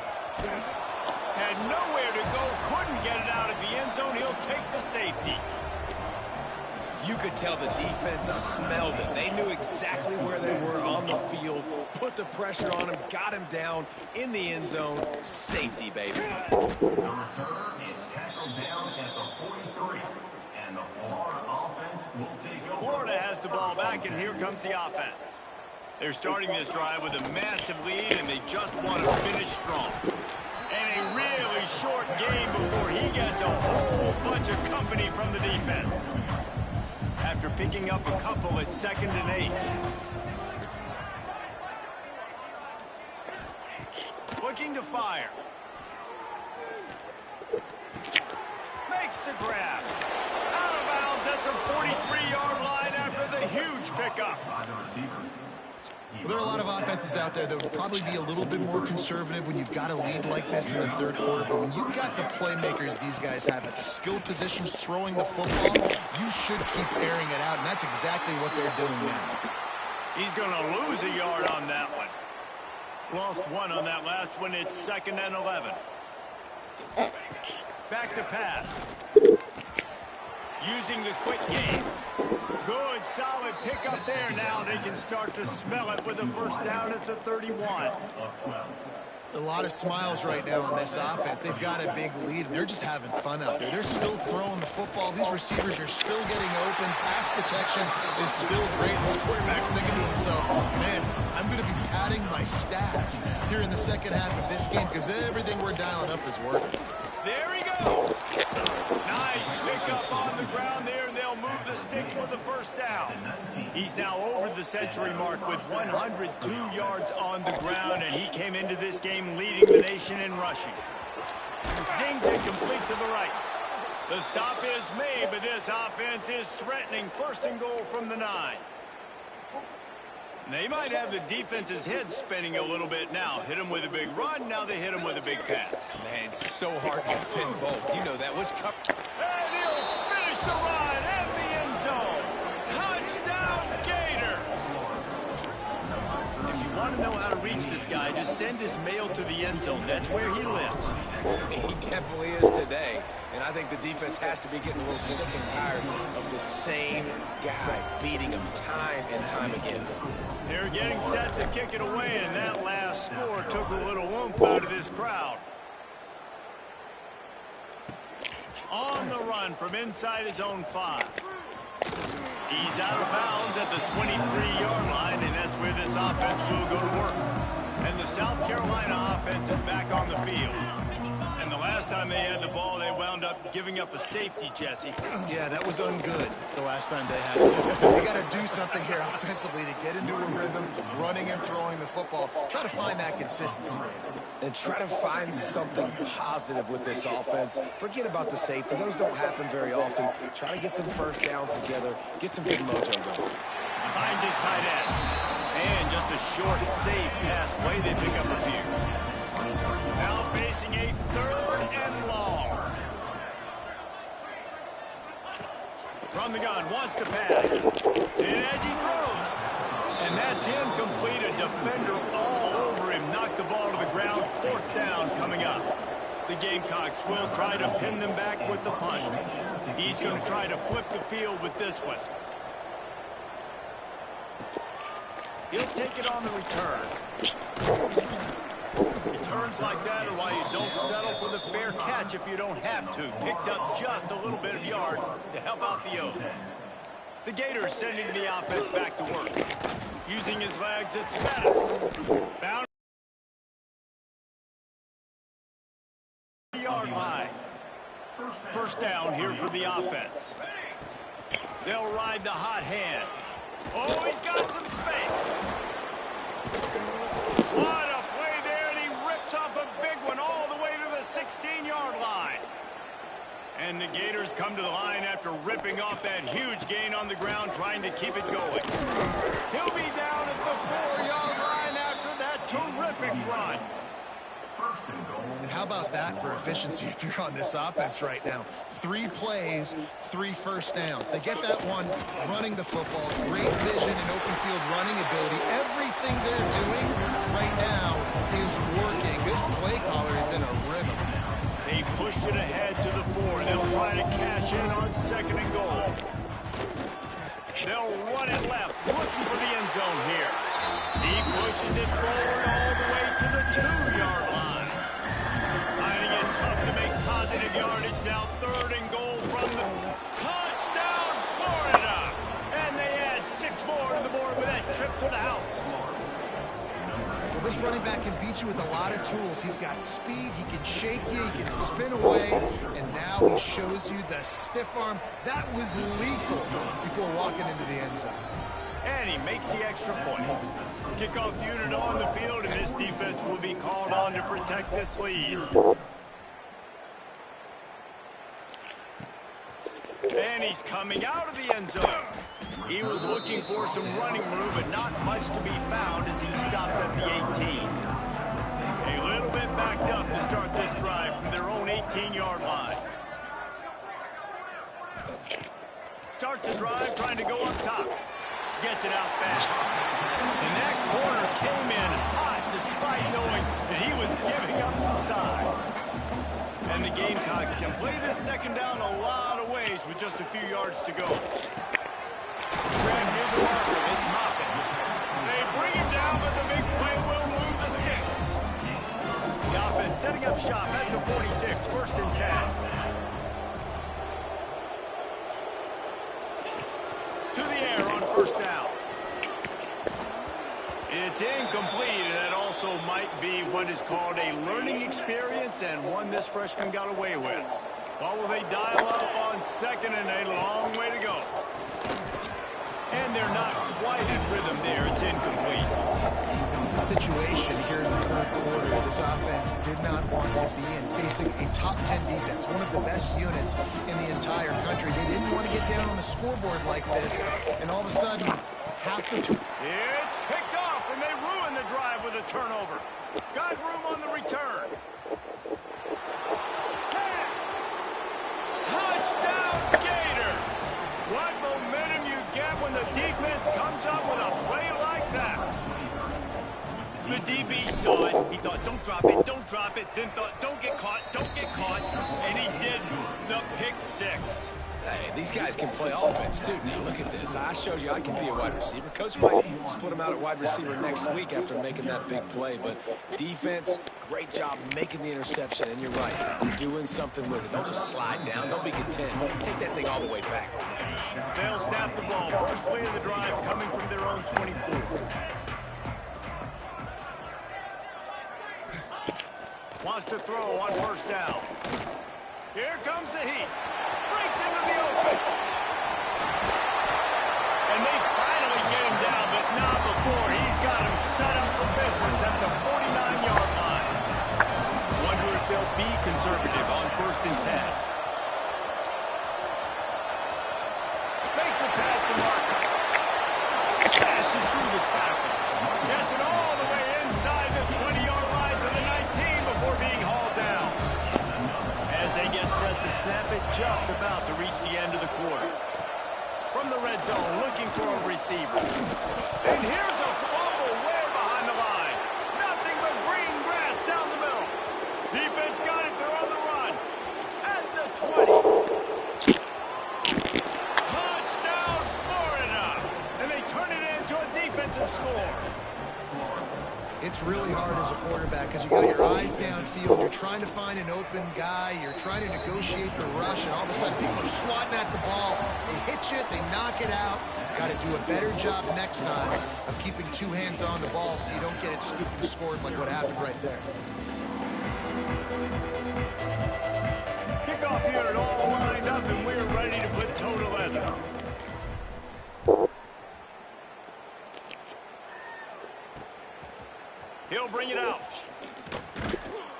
Had nowhere to go, couldn't get it out of the end zone. He'll take the safety. You could tell the defense smelled it. They knew exactly where they were on the field, put the pressure on him, got him down in the end zone. Safety, baby. The return is tackled down at the 43, and the Florida offense will take over. Florida has the ball back, and here comes the offense. They're starting this drive with a massive lead, and they just want to finish strong. And a really short game before he gets a whole bunch of company from the defense. After picking up a couple at 2nd and 8. Looking to fire. Makes the grab. Out of bounds at the 43-yard line after the huge pickup. Well, there are a lot of offenses out there that would probably be a little bit more conservative when you've got a lead like this in the 3rd quarter. But when you've got the playmakers these guys have at the skill positions throwing the football, you should keep airing it out, and that's exactly what they're doing now. He's going to lose a yard on that one. Lost one on that last one. It's 2nd and 11. Back to pass. Using the quick game. Good, solid pickup there. Now they can start to smell it with a first down at the 31. A lot of smiles right now on this offense. They've got a big lead, and they're just having fun out there. They're still throwing the football. These receivers are still getting open. Pass protection is still great. This quarterback's thinking to himself, man, I'm going to be padding my stats here in the second half of this game because everything we're dialing up is working. There he goes. Nice pickup on the ground there, and they'll move the sticks with the first down. He's now over the century mark with 102 yards on the ground, and he came into this game leading the nation in rushing. Zings it complete to the right. The stop is made, but this offense is threatening. 1st and goal from the 9. They might have the defense's head spinning a little bit now. Hit him with a big run, now they hit him with a big pass. Man, it's so hard to defend both. You know that. What's coming? And he'll finish the run and the end zone. Touchdown, Gators! If you want to know how to reach this guy, just send his mail to the end zone. That's where he lives. He definitely is today. And I think the defense has to be getting a little sick and tired of the same guy beating him time and time again. They're getting set to kick it away, and that last score took a little oomph out of this crowd. On the run from inside his own 5. He's out of bounds at the 23-yard line, and that's where this offense will go to work. And the South Carolina offense is back on the field. And the last time they had the ball, they wound up giving up a safety, Jesse. Yeah, that was ungood the last time they had it. So they got to do something here offensively to get into a rhythm, running and throwing the football. Try to find that consistency rate. And try to find something positive with this offense. Forget about the safety. Those don't happen very often. Try to get some first downs together. Get some big mojo going. Finds his tight end. And just a short, safe pass play. They pick up a few. Now facing a 3rd and long. From the gun, wants to pass. And as he throws. And that's incomplete. A defender all over him. Knocked the ball to the ground. 4th down coming up. The Gamecocks will try to pin them back with the punt. He's going to try to flip the field with this one. He'll take it on the return. Returns like that are why you don't settle for the fair catch if you don't have to. Picks up just a little bit of yards to help out the O. The Gators sending the offense back to work. Using his legs, it's Madden. Bound. Yard line. First down here for the offense. They'll ride the hot hand. Oh, he's got some space. What a play there, and he rips off a big one all the way to the 16-yard line. And the Gators come to the line after ripping off that huge gain on the ground, trying to keep it going. He'll be down at the 4-yard line after that terrific run. And how about that for efficiency if you're on this offense right now? 3 plays, 3 first downs. They get that one running the football, great vision and open field running ability. Everything they're doing right now is working. This play caller is in a rhythm. They've pushed it ahead to the 4. They'll try to cash in on 2nd and goal. They'll run it left, looking for the end zone here. He pushes it forward all the way to the 2-yard line. Finding it tough to make positive yardage. Now 3rd and goal from the touchdown, Florida. And they add 6 more to the board with that trip to the house. Well, this running back can beat you with a lot of tools. He's got speed, he can shake you, he can spin away, and now he shows you the stiff arm. That was lethal before walking into the end zone. And he makes the extra point. Kickoff unit on the field, and this defense will be called on to protect this lead. And he's coming out of the end zone. He was looking for some running room, but not much to be found as he stopped at the 18. A little bit backed up to start this drive from their own 18-yard line. Starts the drive trying to go up top. Gets it out fast. And that corner came in hot despite Gamecocks can play this second down a lot of ways with just a few yards to go. Grab near the marker, it's Moffitt. They bring him down, but the big play will move the sticks. The offense setting up shop at the 46, 1st and 10. To the air on 1st down. It's incomplete, and that also might be what is called a learning experience, and one this freshman got away with. Well, will they dial up on 2nd and a long way to go? And they're not quite in rhythm there. It's incomplete. This is a situation here in the 3rd quarter this offense did not want to be in, facing a top 10 defense, one of the best units in the entire country. They didn't want to get down on the scoreboard like this, and all of a sudden, half the... It's picked off, and they ruin the drive with a turnover. Got room on the return. Touchdown, Gators! What momentum you get when the defense comes up with a play like that. The DB saw it. He thought, don't drop it. Then thought, don't get caught. And he did the pick 6. Hey, these guys can play offense, too. Now, look at this. I showed you I can be a wide receiver. Coach might split him out at wide receiver next week after making that big play. But defense, great job making the interception. And you're right, you're doing something with it. Don't just slide down. Don't be content. Take that thing all the way back. They'll snap the ball. First play of the drive coming from their own 24. Wants to throw on 1st down. Here comes the heat. Breaks into the open. And they finally get him down, but not before. He's got him set up for business at the 49-yard line. Wonder if they'll be conservative on 1st and 10. Makes a pass to Marker. Smashes through the tackle. Gets it all the way inside the 20-yard line to the 19 before being hauled down. As they get set to snap it, just about to reach the end of the quarter. From the red zone, looking for a receiver. And here's a fumble way behind the line. Nothing but green grass down the middle. Defense got it. They're on the run. At the 20. Touchdown, Florida. And they turn it into a defensive score. It's really hard as a quarterback because you got your eyes downfield. You're trying to find an open guy. You're trying to negotiate the rush, and all of a sudden people are swatting at the ball. They hit you. They knock it out. Got to do a better job next time of keeping 2 hands on the ball so you don't get it scooped and scored like what happened right there. Kickoff unit all lined up, and we're ready to put toe to leather. He'll bring it out.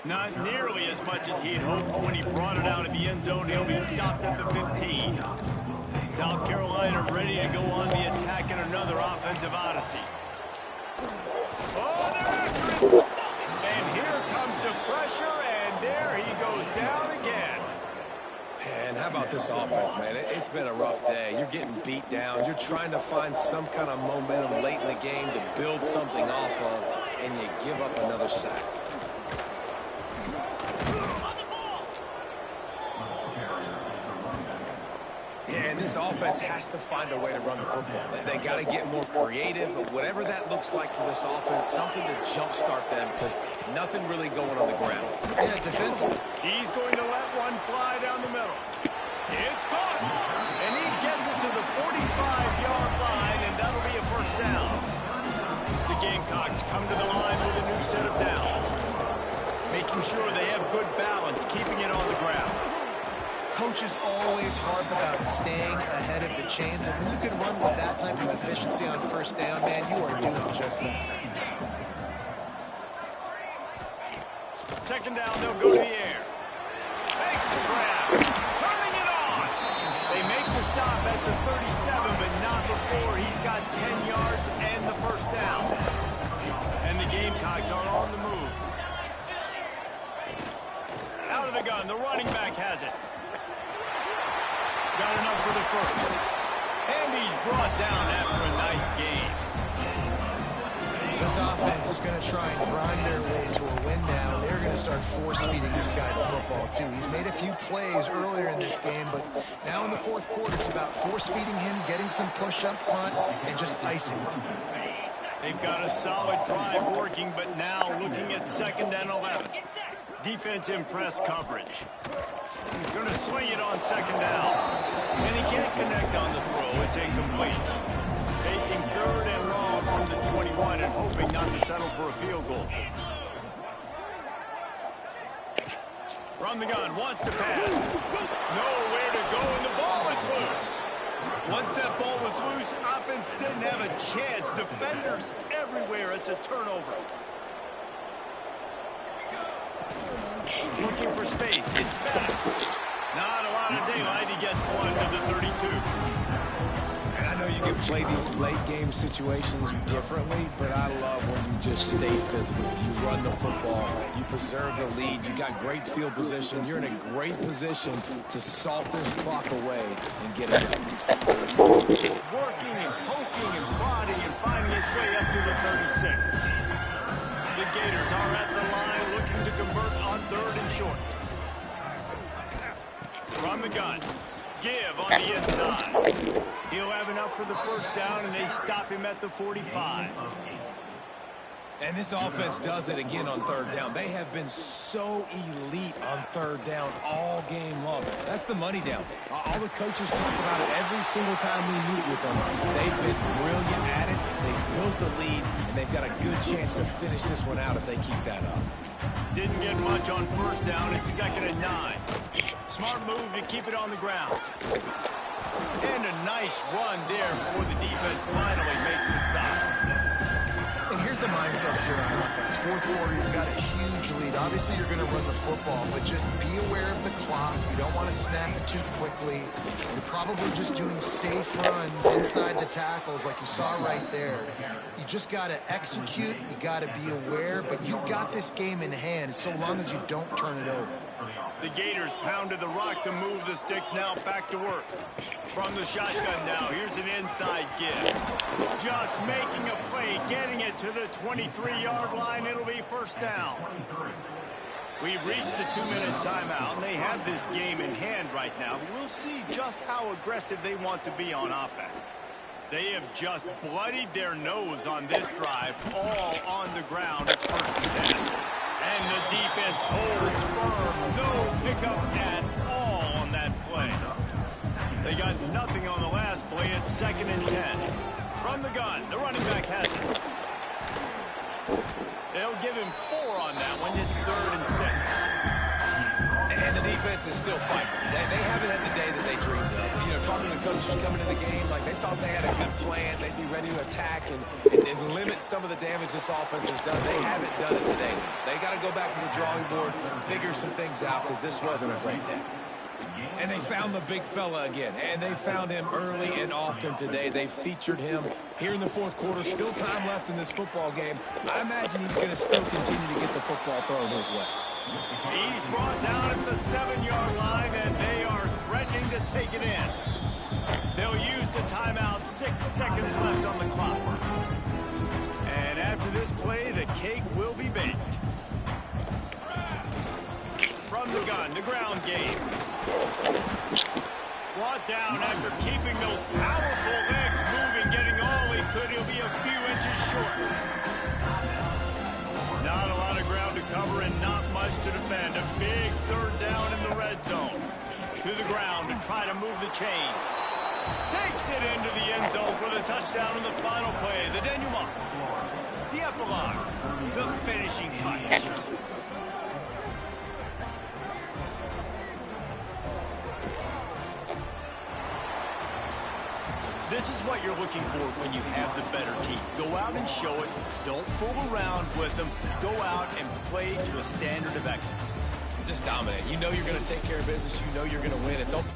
Not nearly as much as he'd hoped when he brought it out of the end zone. He'll be stopped at the 15. South Carolina ready to go on the attack in another offensive odyssey. Oh, they're after it. And here comes the pressure, and there he goes down again. And how about this offense, man? It's been a rough day. You're getting beat down. You're trying to find some kind of momentum late in the game to build something off of, and you give up another sack. Yeah, and this offense has to find a way to run the football. They got to get more creative. Whatever that looks like for this offense, something to jumpstart them because nothing really going on the ground. Yeah, defensive. He's going to let one fly down the middle. It's caught. And he gets it to the 45-yard line, and that'll be a 1st down. The Gamecocks come to the line with a new set of downs. Making sure they have good balance, keeping it on the ground. Coaches always harp about staying ahead of the chains, and when you can run with that type of efficiency on 1st down, man, you are doing just that. 2nd down, they'll go to the air. Makes the grab. Turning it on. They make the stop at the 37, but not before he's got 10 yards and the 1st down. And the Gamecocks are on the move. Out of the gun, the running back has it. Got enough for the 1st. And he's brought down after a nice game. This offense is going to try and grind their way to a win now. They're going to start force-feeding this guy the football, too. He's made a few plays earlier in this game, but now in the fourth quarter, it's about force-feeding him, getting some push up front, and just icing this thing. They've got a solid drive working, but now looking at 2nd and 11. Defense in press coverage. Going to swing it on 2nd down. And he can't connect on the throw. It's incomplete. Facing 3rd and long from the 21 and hoping not to settle for a field goal. From the gun, wants to pass. Nowhere to go, and the ball is loose. Once that ball was loose, offense didn't have a chance. Defenders everywhere. It's a turnover. Looking for space. It's Madden. Not a lot of daylight. He gets one to the 32. And I know you can play these late-game situations differently, but I love when you just stay physical. You run the football. You preserve the lead. You got great field position. You're in a great position to salt this clock away and get it done. Working and poking and prodding and finding his way up to the 36. The Gators are at the line looking to convert on 3rd and short. From the gun. Give on the inside. He'll have enough for the 1st down, and they stop him at the 45. And this offense does it again on 3rd down. They have been so elite on 3rd down all game long. That's the money down. All the coaches talk about it every single time we meet with them. They've been brilliant at it. They've built the lead, and they've got a good chance to finish this one out if they keep that up. Didn't get much on 1st down. It's 2nd and 9. Smart move to keep it on the ground. And a nice run there before the defense finally makes the stop. And here's the mindset if you're on offense. Fourth quarter, you've got a huge lead. Obviously, you're going to run the football, but just be aware of the clock. You don't want to snap it too quickly. You're probably just doing safe runs inside the tackles like you saw right there. You just got to execute. You got to be aware, but you've got this game in hand so long as you don't turn it over. The Gators pounded the rock to move the sticks. Now back to work. From the shotgun now, here's an inside give. Just making a play, getting it to the 23-yard line. It'll be 1st down. We've reached the 2-minute timeout, and they have this game in hand right now. We'll see just how aggressive they want to be on offense. They have just bloodied their nose on this drive, all on the ground. It's 1st and 10. And the defense holds firm. No pickup at all on that play. They got nothing on the last play. It's 2nd and 10. From the gun, the running back has it. They'll give him 4 on that one. It's 3rd and 6. And the defense is still fighting. They haven't had the day that they dreamed of. You know, talking to the coaches coming to the game, like they thought they had a good plan. They'd be ready to attack and limit some of the damage this offense has done. They haven't done it today. They got to go back to the drawing board and figure some things out because this wasn't a great day. And they found the big fella again, and they found him early and often today. They featured him here in the fourth quarter. Still time left in this football game. I imagine he's going to still continue to get the football thrown his way. He's brought down at the 7-yard line, and they are threatening to take it in. They'll use the timeout. 6 seconds left on the clock. And after this play, the cake will be baked. From the gun, the ground game. Brought down after keeping those powerful legs moving, getting all he could. He'll be a few inches short. Not a lot of ground to cover and not much to defend. A big 3rd down in the red zone. To the ground to try to move the chains. Takes it into the end zone for the touchdown in the final play. The denouement. The epilogue. The finishing touch. This is what you're looking for when you have the better team. Go out and show it. Don't fool around with them. Go out and play to a standard of excellence. Just dominate. You know you're going to take care of business. You know you're going to win. It's open.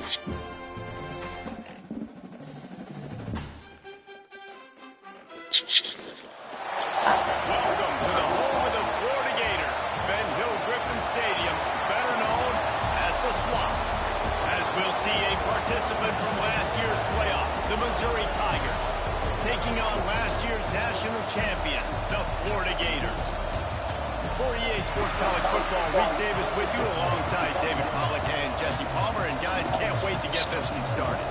Welcome to the home of the Florida Gators, Ben Hill Griffin Stadium, better known as the Swamp. As we'll see a participant from last year's playoff, the Missouri Tigers, taking on last year's national champions, the Florida Gators. For EA Sports College Football, Reese Davis with you alongside David Pollack and Jesse Palmer. And guys, can't wait to get this one started.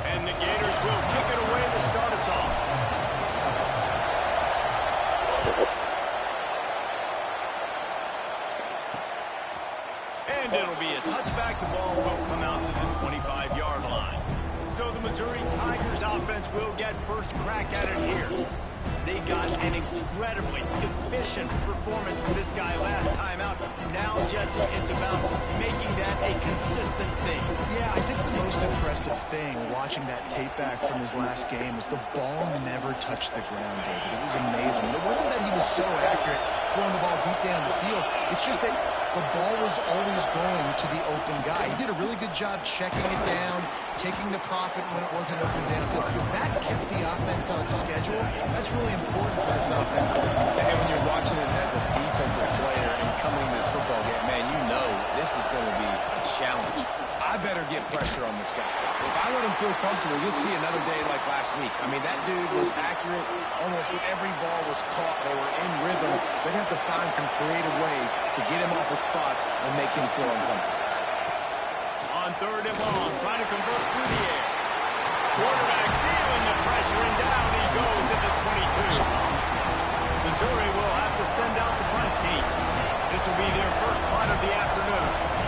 And the Gators will kick it away to start us off. And it'll be a touchback. The ball will come out to the 25-yard line. So the Missouri Tigers offense will get first crack at it here. They got an incredibly efficient performance from this guy last time out. Now, Jesse, it's about making that a consistent thing. Yeah, I think the most impressive thing watching that tape back from his last game is the ball never touched the ground, David. It was amazing. It wasn't that he was so accurate throwing the ball deep down the field. It's just that the ball was always going to the open guy. He did a really good job checking it down, taking the profit when it wasn't open downfield. That kept the offense on schedule. That's really important for this offense. And when you're watching it as a defensive player and coming to this football game, man, you know this is going to be a challenge. I better get pressure on this guy. If I let him feel comfortable, you'll see another day like last week. I mean, that dude was accurate. Almost every ball was caught. They were in rhythm. They're going to have to find some creative ways to get him off his spots and make him feel uncomfortable. On third and long, trying to convert through the air. Quarterback feeling the pressure, and down he goes at the 22. Missouri will have to send out the punt team. This will be their first punt of the afternoon.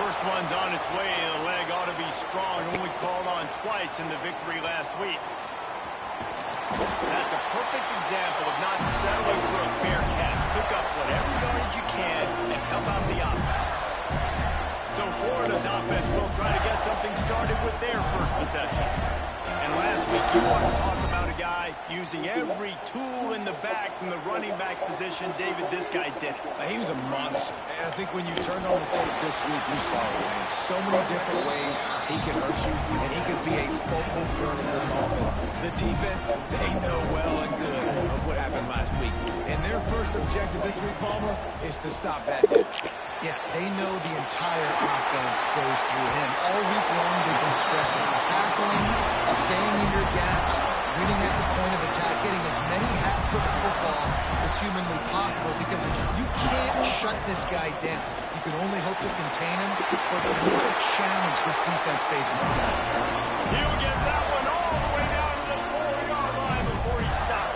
First one's on its way. The leg ought to be strong. Only called on twice in the victory last week. That's a perfect example of not settling for a fair catch. Pick up whatever yardage you can and help out the offense. So Florida's offense will try to get something started with their first possession. And last week, you want to talk about a guy using every tool in the bag from the running back position. David, this guy did it. He was a monster. And I think when you turned on the tape this week, you saw it, man. So many different ways he could hurt you, and he could be a focal point in this offense. The defense, they know well and good of what happened last week. And their first objective this week, Palmer, is to stop that dude. Yeah, they know the entire offense goes through him. All week long, they've been stressing tackling, staying in your gaps, reading at the point of attack, getting as many hats to the football as humanly possible, because you can't shut this guy down. You can only hope to contain him, but what a challenge this defense faces tonight. He'll get that one all the way down to the 4-yard line before he stopped.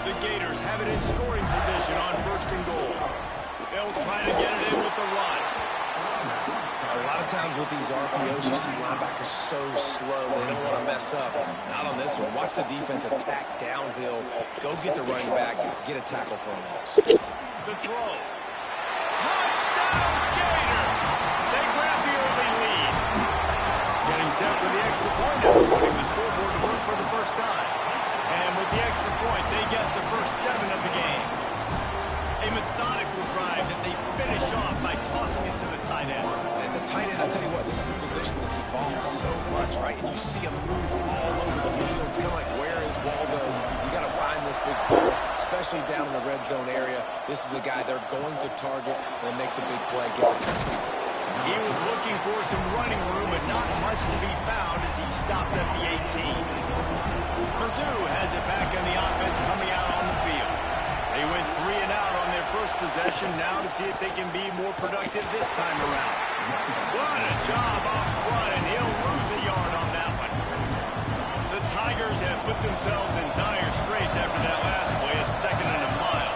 The Gators have it in scoring position on first and goal. They'll try to get it in with the run. A lot of times with these RPOs, you see linebackers so slow, they don't want to mess up. Not on this one. Watch the defense attack downhill, go get the running back, get a tackle for a loss. The throw. Touchdown, Gator! They grab the early lead. Getting set for the extra point after putting the scoreboard to work for the first time. And with the extra point, they get the first 7 of the game. A methodical drive that they finish off by tossing it to the tight end. And the tight end, I'll tell you what, this is a position that's evolved so much, right? And you see him move all over the field. It's kind of like, where is Waldo? You got to find this big fella, especially down in the red zone area. This is the guy they're going to target and make the big play, get the touchdown. He was looking for some running room, but not much to be found as he stopped at the 18. Mizzou has it back on the offense coming out on the field. They went 3 and out on their first possession, now to see if they can be more productive this time around. What a job up front, and he'll lose a yard on that one. The Tigers have put themselves in dire straits after that last play at 2nd and a mile.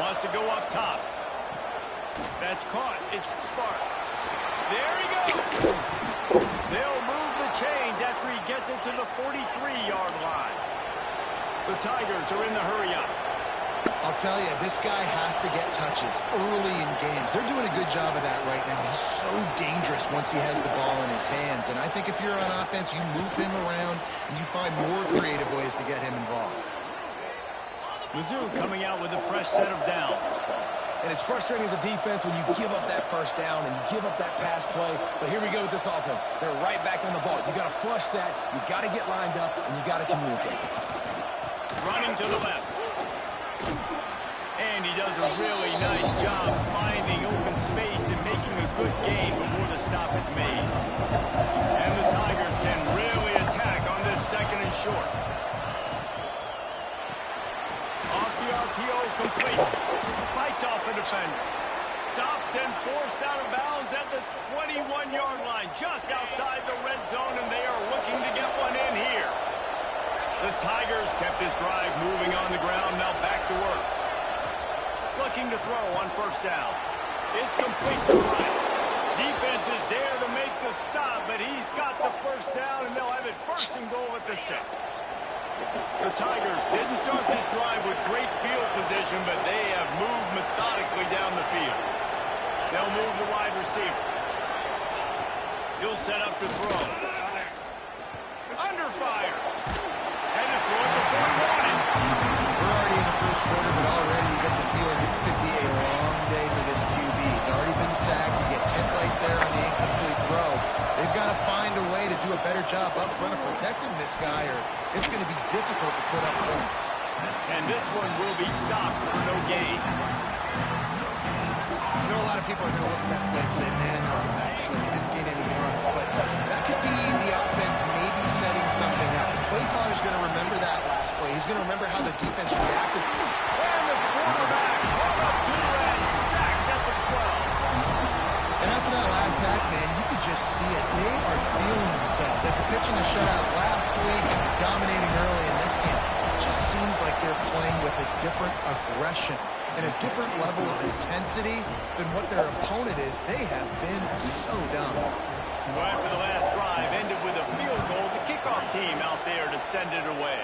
Wants to go up top. That's caught. It's Sparks. There he goes. They'll move the chains after he gets it to the 43-yard line. The Tigers are in the hurry-up. I'll tell you, this guy has to get touches early in games. They're doing a good job of that right now. He's so dangerous once he has the ball in his hands. And I think if you're on offense, you move him around and you find more creative ways to get him involved. Mizzou coming out with a fresh set of downs. And it's frustrating as a defense when you give up that first down and you give up that pass play. But here we go with this offense. They're right back on the ball. You got to flush that. You got to get lined up, and you got to communicate. Running to the left. And he does a really nice job finding open space and making a good gain before the stop is made. And the Tigers can really attack on this second and short. Off the RPO, complete. Fights off a defender. Stopped and forced out of bounds at the 21-yard line, just outside the red zone, and they are looking to get one in here. The Tigers kept this drive moving on the ground, now back to work. Looking to throw on first down. It's complete to the right. Defense is there to make the stop, but he's got the first down, and they'll have it first and goal at the 6. The Tigers didn't start this drive with great field position, but they have moved methodically down the field. They'll move the wide receiver. He'll set up to throw. Under fire. And to throw it before he wanted. We're already in the first quarter, but already you get the feeling this could be a long day for this QB. He's already been sacked. He gets hit right there on the incomplete throw. They've got to find a way to do a better job up front of protecting this guy, or it's going to be difficult to put up points. And this one will be stopped for no gain. I know a lot of people are going to look at that play and say, man, that was a bad play. Didn't gain any yards. But that could be the offense maybe setting something up. The play caller's going to remember that last play. He's going to remember how the defense reacted. And the quarterback brought up to and sacked at the 12. And after that last sack, man, you could just see it. They are feeling themselves. After pitching a shutout last week and dominating early in this game, it just seems like they're playing with a different aggression and a different level of intensity than what their opponent is. They have been so dominant. So after the last drive ended with a field goal, the kickoff team out there to send it away.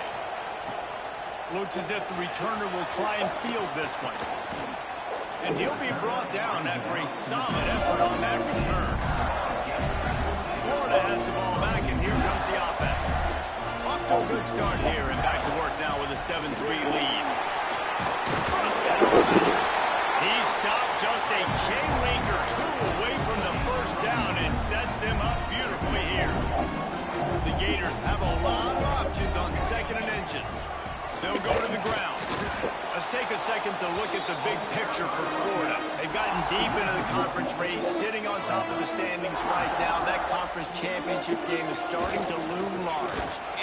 Looks as if the returner will try and field this one. And he'll be brought down after a solid effort on that return. Florida has the ball back, and here comes the offense. Off to a good start here, and back to work now with a 7-3 lead. Cross that. He stopped just a chain link or two away from the first down and sets them up beautifully here. The Gators have a lot of options on second and inches. They'll go to the ground. Let's take a second to look at the big picture for Florida. They've gotten deep into the conference race, sitting on top of the standings right now. That conference championship game is starting to loom large.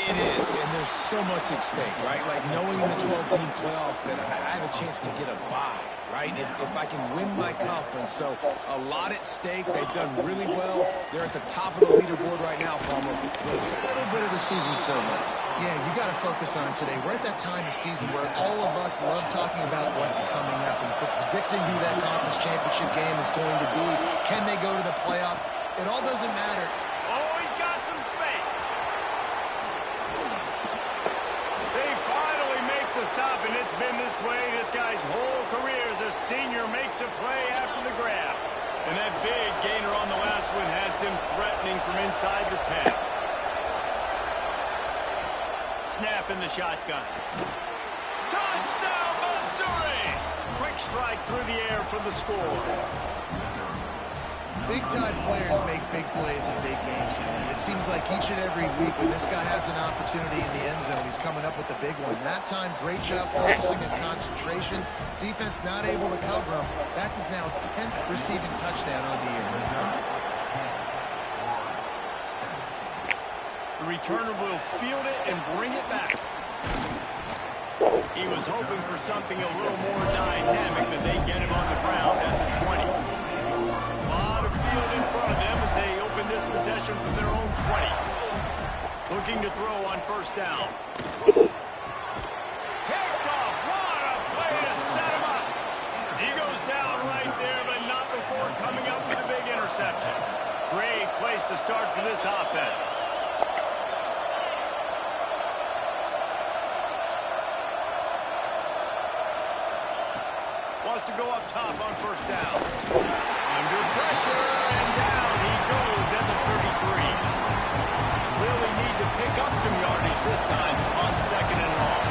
It is, and there's so much at stake, right? Like knowing in the 12-team playoff that I have a chance to get a bye, right? If I can win my conference. So a lot at stake. They've done really well. They're at the top of the leaderboard right now, Palmer. But a little bit of the season still left. Yeah, you got to focus on today. We're at that time of season where all of us love talking about what's coming up and predicting who that conference championship game is going to be. Can they go to the playoff? It all doesn't matter. Oh, he's got some space. They finally make the stop, and it's been this way this guy's whole career as a senior makes a play after the grab. And that big gainer on the last one has them threatening from inside the 10. Snap in the shotgun. Touchdown, Missouri! Quick strike through the air for the score. Big-time players make big plays in big games, man. It seems like each and every week when this guy has an opportunity in the end zone, he's coming up with the big one. That time, great job focusing and concentration. Defense not able to cover him. That's his now 10th receiving touchdown on the year. The returner will field it and bring it back. He was hoping for something a little more dynamic, but they get him on the ground at the 20. A lot of field in front of them as they open this possession from their own 20. Looking to throw on first down. Picked off. What a play to set him up. He goes down right there, but not before coming up with a big interception. Great place to start for this offense. wants to go up top on first down. Under pressure, and down he goes at the 33. Really need to pick up some yardage this time on second and long.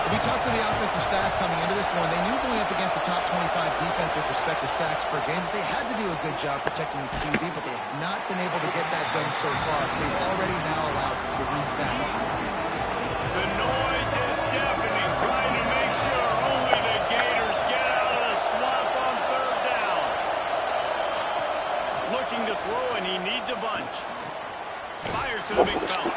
We talked to the offensive staff coming into this one. They knew going up against the top 25 defense with respect to sacks per game that they had to do a good job protecting the QB, but they have not been able to get that done so far. They've already now allowed 3 sacks in this game. The noise is deafening, trying to make sure only the Gators get out of the swamp on third down. Looking to throw, and he needs a bunch. Fires to the big fella.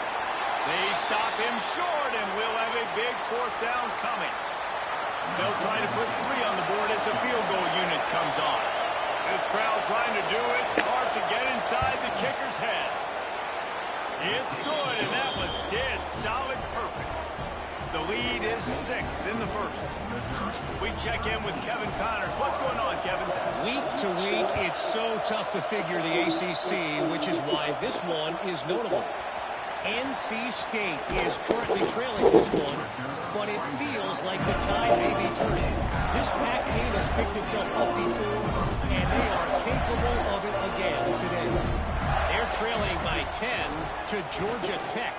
They stop him short, and we'll have a big fourth down coming. They'll try to put 3 on the board as the field goal unit comes on. This crowd trying to do its part to get inside the kicker's head. It's good, and that was dead solid perfect. The lead is 6 in the first. We check in with Kevin Connors. What's going on, Kevin? Week to week, it's so tough to figure the ACC, which is why this one is notable. NC State is currently trailing this one, but it feels like the tide may be turning. This Pac team has picked itself up before, and they are capable of it again today. They're trailing by 10 to Georgia Tech.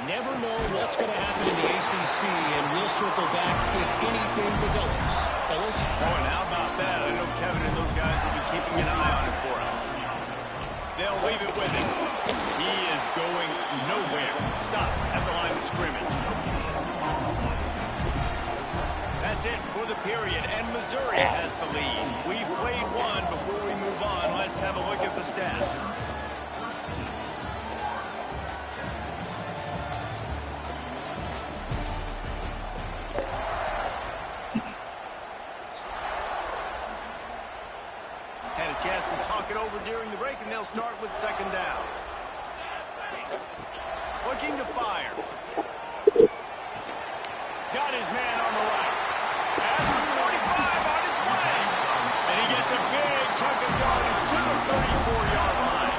Never know what's going to happen in the ACC, and we'll circle back if anything develops. Fellas? Oh, and how about that? I know Kevin and those guys will be keeping an eye on it for us. They'll leave it with him. He is going nowhere. Stop at the line of scrimmage. That's it for the period, and Missouri has the lead. We've played one before we move on. Let's have a look at the stats. Had a chance to talk it over during the break, and they'll start with second down. Looking to fire. Got his man on the right. At the 45 on his way. And he gets a big chunk of yardage to the 34-yard line.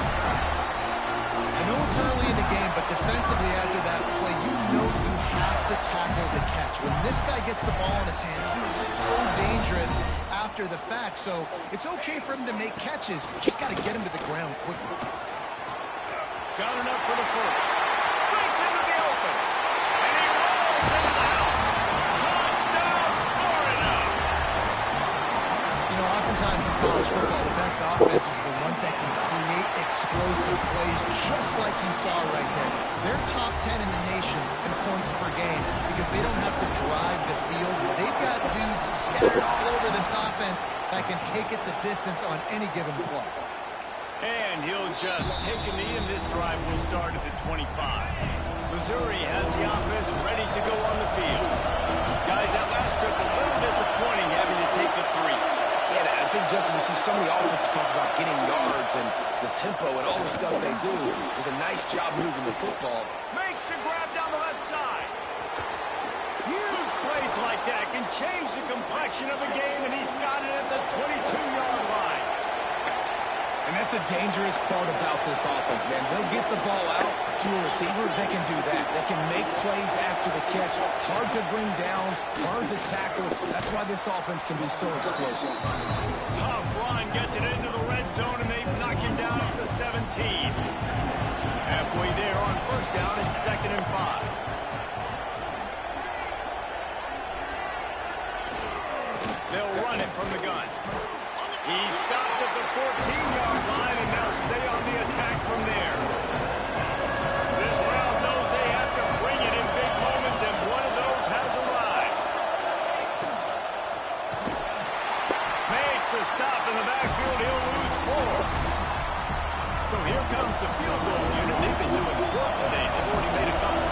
I know it's early in the game, but defensively after that play, you know you have to tackle the catch. When this guy gets the ball in his hands, he is so dangerous after the fact. So it's okay for him to make catches. You just got to get him to the ground quickly. Got enough for the first. Breaks into the open. And he rolls into the house. Touchdown, Florida. You know, oftentimes in college football, the best offenses are the ones that can create explosive plays just like you saw right there. They're top 10 in the nation in points per game because they don't have to drive the field. They've got dudes scattered all over this offense that can take it the distance on any given play. And he'll just take a knee, and this drive will start at the 25. Missouri has the offense ready to go on the field. Guys, that last trip, a little disappointing having to take the 3. Yeah, I think, Justin, you see so many offenses talk about getting yards and the tempo and all the stuff they do. It was a nice job moving the football. Makes the grab down the left side. Huge plays like that can change the complexion of a game, and he's got it at the 22-yard line. And that's the dangerous part about this offense, man. They'll get the ball out to a receiver. They can do that. They can make plays after the catch. Hard to bring down, hard to tackle. That's why this offense can be so explosive. Tough run gets it into the red zone, and they knock him down at the 17. Halfway there on first down, it's 2nd and 5. They'll run it from the gun. He stopped at the 14-yard line and now stay on the attack from there. This crowd knows they have to bring it in big moments, and one of those has arrived. Makes a stop in the backfield. He'll lose 4. So here comes the field goal unit. They've been doing work today. They've already made a couple.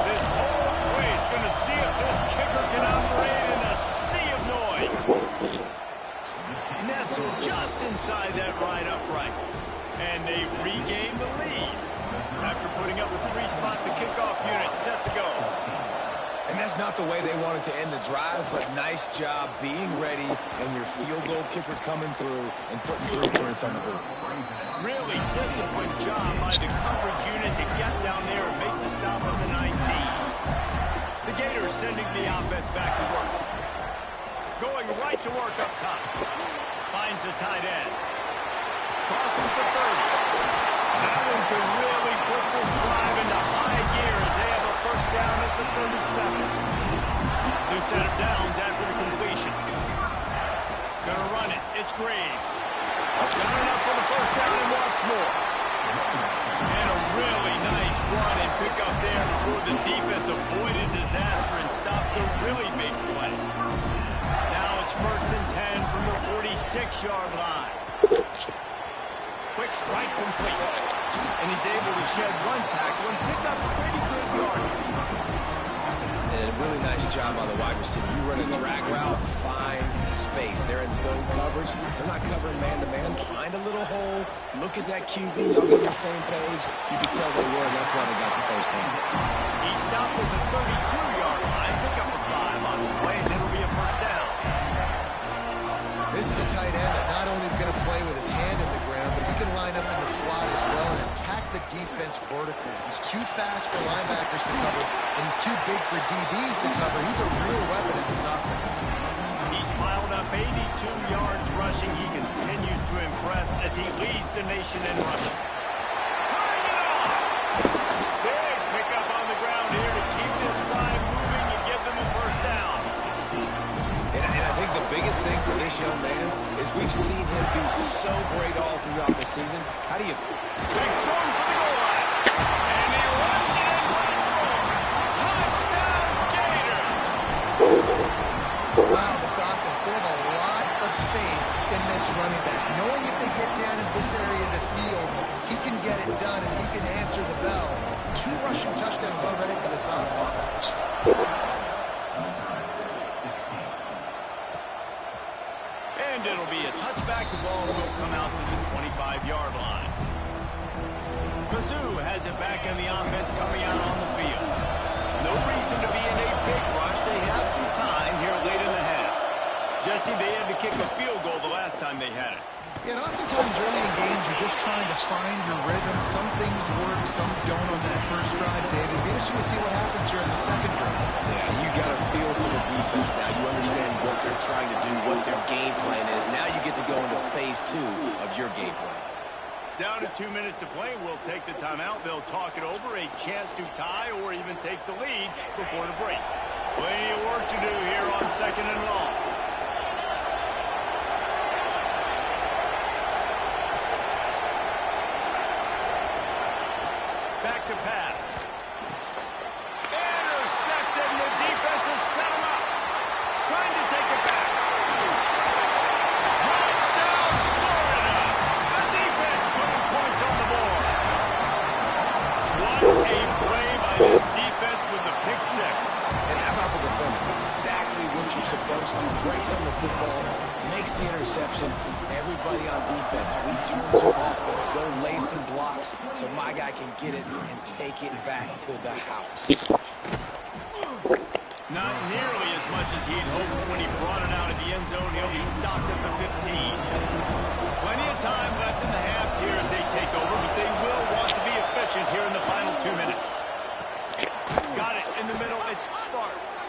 This whole place going to see if this kicker can operate in a sea of noise. Nestled just inside that right upright. And they regained the lead. After putting up a 3-spot, the kickoff unit set to go. And that's not the way they wanted to end the drive, but nice job being ready and your field goal kicker coming through and putting 3 points on the board. Really disciplined job by the coverage unit to get down there and make the stop at the 19. The Gators sending the offense back to work. Going right to work up top. Finds the tight end. Crosses the 30. Madden can really put this drive into high gear as they have a first down at the 37. New set of downs after the completion. Gonna run it. It's Graves. Got enough for the first down and wants more. And a really nice run and pick up there before the defense avoided disaster and stopped the really big play. Now it's 1st and 10 from the 46-yard line. Quick strike complete. And he's able to shed one tackle and pick up pretty good yardage. And a really nice job on the wide receiver. You run a drag route, find space. They're in zone coverage. They're not covering man-to-man. Find a little hole. Look at that QB. Y'all get on the same page. You can tell they were, and that's why they got the first down. He stopped at the 32-yard line. Pick up a 5 on the play, and it'll be a first down. This is a tight end that not only is going to play with his hand in the ground, but he can line up in the slot as well and attack the defense vertically. He's too fast for linebackers to cover, and he's too big for DBs to cover. He's a real weapon in this offense. He's piled up 82 yards rushing. He continues to impress as he leads the nation in rushing. Tying it off! Big pickup on the ground here to keep this drive moving and give them a first down. And I think the biggest thing for this young man is we've seen him be so great all throughout the season. How do you feel? He's going for the goal line. And he runs it in for the score. Touchdown, Gator! Wow, this offense, they have a lot of faith in this running back. Knowing if they get down in this area of the field, he can get it done and he can answer the bell. 2 rushing touchdowns already for this offense. And it'll be a touchback. The ball will come out to the 25-yard line. Mizzou has it back in the offense coming out on the field. No reason to be in a big rush. They have some time here late in the half. Jesse, they had to kick a field goal the last time they had it. Yeah, and oftentimes early in games, you're just trying to find your rhythm. Some things work, some don't on that first drive, David. It'll be interesting to see what happens here in the second drive. Yeah, you got a feel for the defense now. You understand what they're trying to do, what their game plan is. Now you get to go into phase 2 of your game plan. Down to 2 minutes to play. We'll take the timeout. They'll talk it over. A chance to tie or even take the lead before the break. Plenty of work to do here on 2nd and long. Back to pass. Intercepted, and the defense has set him up. Trying to take it back. Touchdown, Florida. The defense putting points on the board. What a play by this defense with the pick 6. And how about the defender? Exactly what you're supposed to. Breaks on the football, makes the interception. Everybody on defense, we turn to offense. Go lay some blocks so my guy can get it and take it back to the house. Not nearly as much as he'd hoped when he brought it out of the end zone. He'll be stopped at the 15. Plenty of time left in the half here as they take over, but they will want to be efficient here in the final 2 minutes. Got it in the middle. It's Sparks.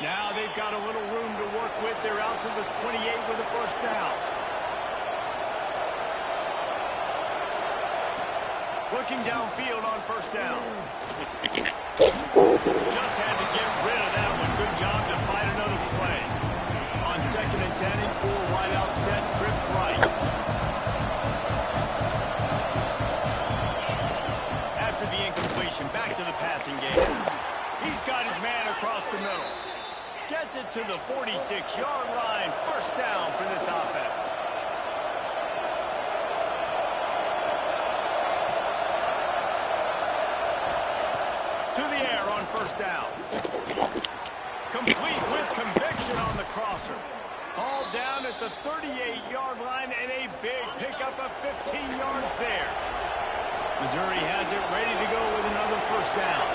Now they've got a little room to work with. They're out to the 28 with a first down. Looking downfield on first down. Just had to get rid of that one. Good job to fight another play. On 2nd and 10, in 4 wide out set, trips right. After the incompletion, back to the passing game. He's got his man across the middle. Gets it to the 46-yard line. First down for this offense. To the air on first down. Complete with conviction on the crosser. All down at the 38-yard line and a big pickup of 15 yards there. Missouri has it ready to go with another first down.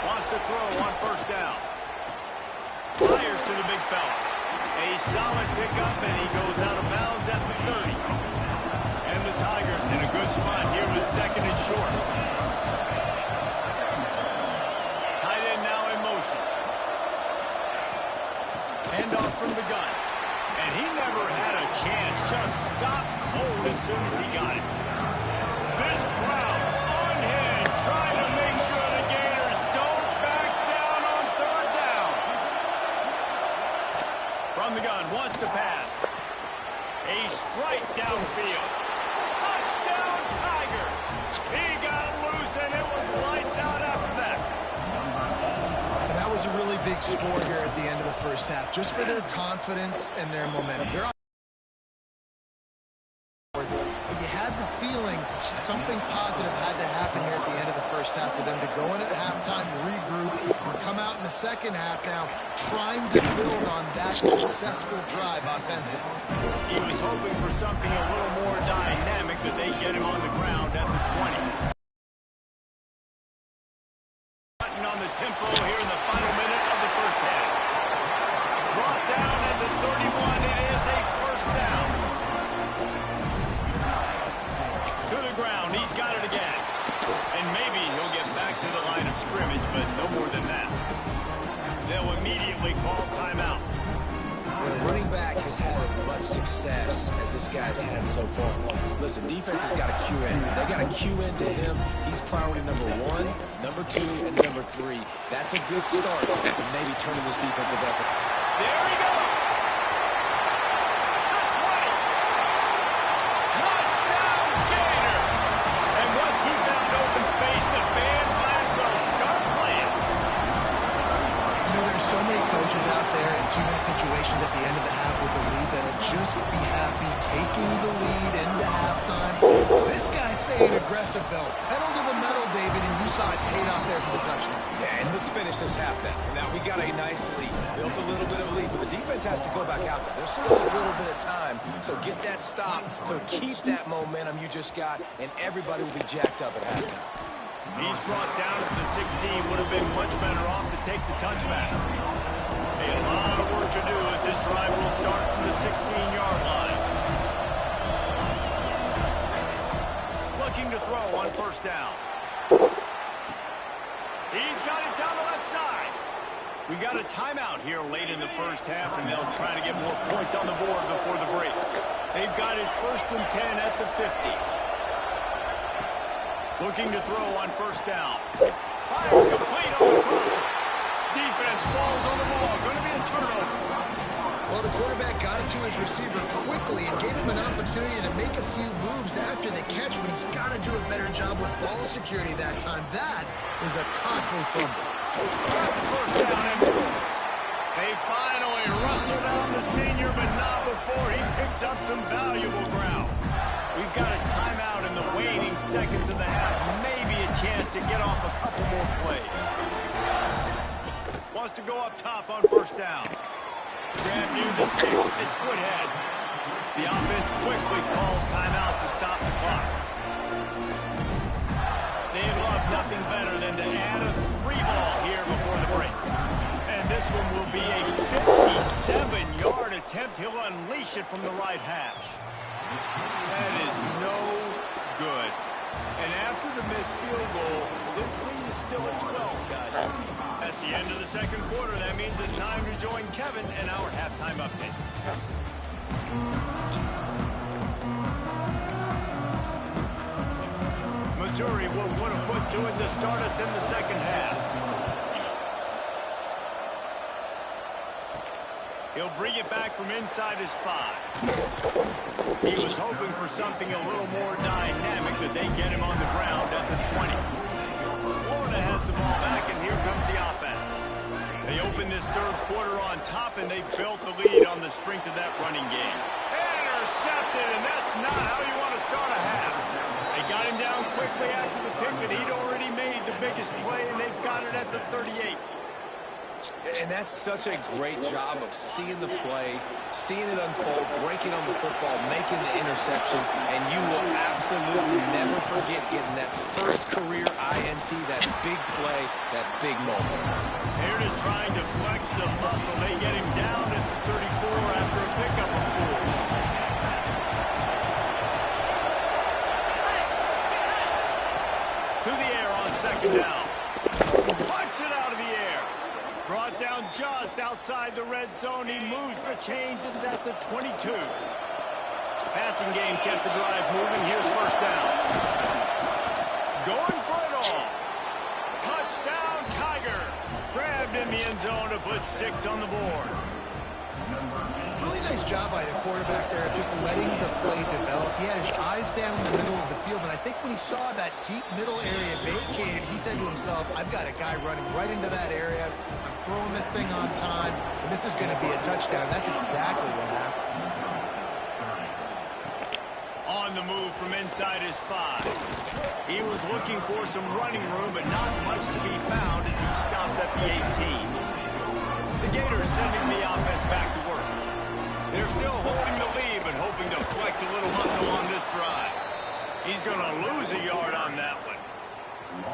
Wants to throw on first down. Fires to the big fella. A solid pickup, and he goes out of bounds at the 30. And the Tigers in a good spot here with 2nd and short. Tight end now in motion. handoff from the gun. And he never had a chance. Just stopped cold as soon as he got it. This crowd unhinged, trying to make sure the Gators don't back down on third down. From the gun, wants to pass. A strike downfield. Touchdown, Tiger. He got loose, and it was lights out after that. And that was a really big score here at the end of the first half, just for their confidence and their momentum. But you had the feeling something positive had to happen here at the end of the first half for them to go in at halftime, regroup, and come out in the second half now trying to build on that successful drive offensively. He was hoping for something a little more dynamic, but they get him on the ground at the 20. On the tempo here in the final minute of the first half. Brought down at the 31. It is a first down. To the ground. He's got it again. And maybe he'll get back to the line of scrimmage, but no more than that. They'll immediately call timeout. When a running back has had as much success as this guy's had so far, listen, defense has got to cue in. They got to cue into him. He's priority number 1, number 2, and number 3. That's a good start to maybe turning this defensive effort. There he goes. The 20. Touchdown, Gator. And once he found open space, the band might as well start playing. You know, there's so many coaches out there in two-minute situations at the end of the half with the lead that'll just be happy taking the lead into halftime. This guy staying aggressive, though. Pedal to the metal, David, and you saw it paid off there for the touchdown. Yeah, and let's finish this half now. Now, we got a nice lead. Built a little bit of a lead, but the defense has to go back out there. There's still a little bit of time, so get that stop to keep that momentum you just got, and everybody will be jacked up at halftime. He's brought down at the 16. Would have been much better off to take the touchback. A lot of work to do as this drive will start from the 16-yard line. Looking to throw on first down. He's got it down the left side. We got a timeout here late in the first half, and they'll try to get more points on the board before the break. They've got it 1st and 10 at the 50. Looking to throw on first down. Fires complete on the crosser. Defense falls on the ball. Going to be a turnover. Well, the quarterback got it to his receiver quickly and gave him an opportunity to make a few moves after the catch, but he's got to do a better job with ball security that time. That is a costly fumble. First down and more. They finally rustle down the senior, but not before he picks up some valuable ground. We've got a timeout in the waning seconds of the half. Maybe a chance to get off a couple more plays. Wants to go up top on first down. Grab near the sticks. It's Woodhead. The offense quickly calls timeout to stop the clock. They'd love nothing better than to add a 3-ball here before the break. And this one will be a 57-yard attempt. He'll unleash it from the right hash. That is no good. And after the missed field goal, this lead is still at 12, guys. That's the end of the second quarter. That means it's time to join Kevin and our halftime update. Missouri will put a foot to it to start us in the second half. He'll bring it back from inside his 5. He was hoping for something a little more dynamic, but they get him on the ground at the 20. Florida has the ball back, and here comes the offense. They open this third quarter on top, and they built the lead on the strength of that running game. Intercepted, and that's not how you want to start a half. They got him down quickly after the pick, but he'd already made the biggest play, and they've got it at the 38. And that's such a great job of seeing the play, seeing it unfold, breaking on the football, making the interception, and you will absolutely never forget getting that first career INT, that big play, that big moment. Here it is trying to flex the muscle. They get him down at the 34 after a pickup of 4. To the air on second down. Punch it out of the air. Brought down just outside the red zone. He moves the chains. It's at the 22. Passing game kept the drive moving. Here's first down. Going for it all. Touchdown, Tiger. Grabbed in the end zone to put 6 on the board. Really nice job by the quarterback there of just letting the play develop. He had his eyes down in the middle of the field, and I think when he saw that deep middle area vacated, he said to himself, I've got a guy running right into that area. I'm throwing this thing on time, and this is going to be a touchdown. That's exactly what happened. On the move from inside his 5. He was looking for some running room, but not much to be found as he stopped at the 18. The Gators sending the offense back to work. They're still holding the lead, but hoping to flex a little muscle on this drive. He's going to lose a yard on that one.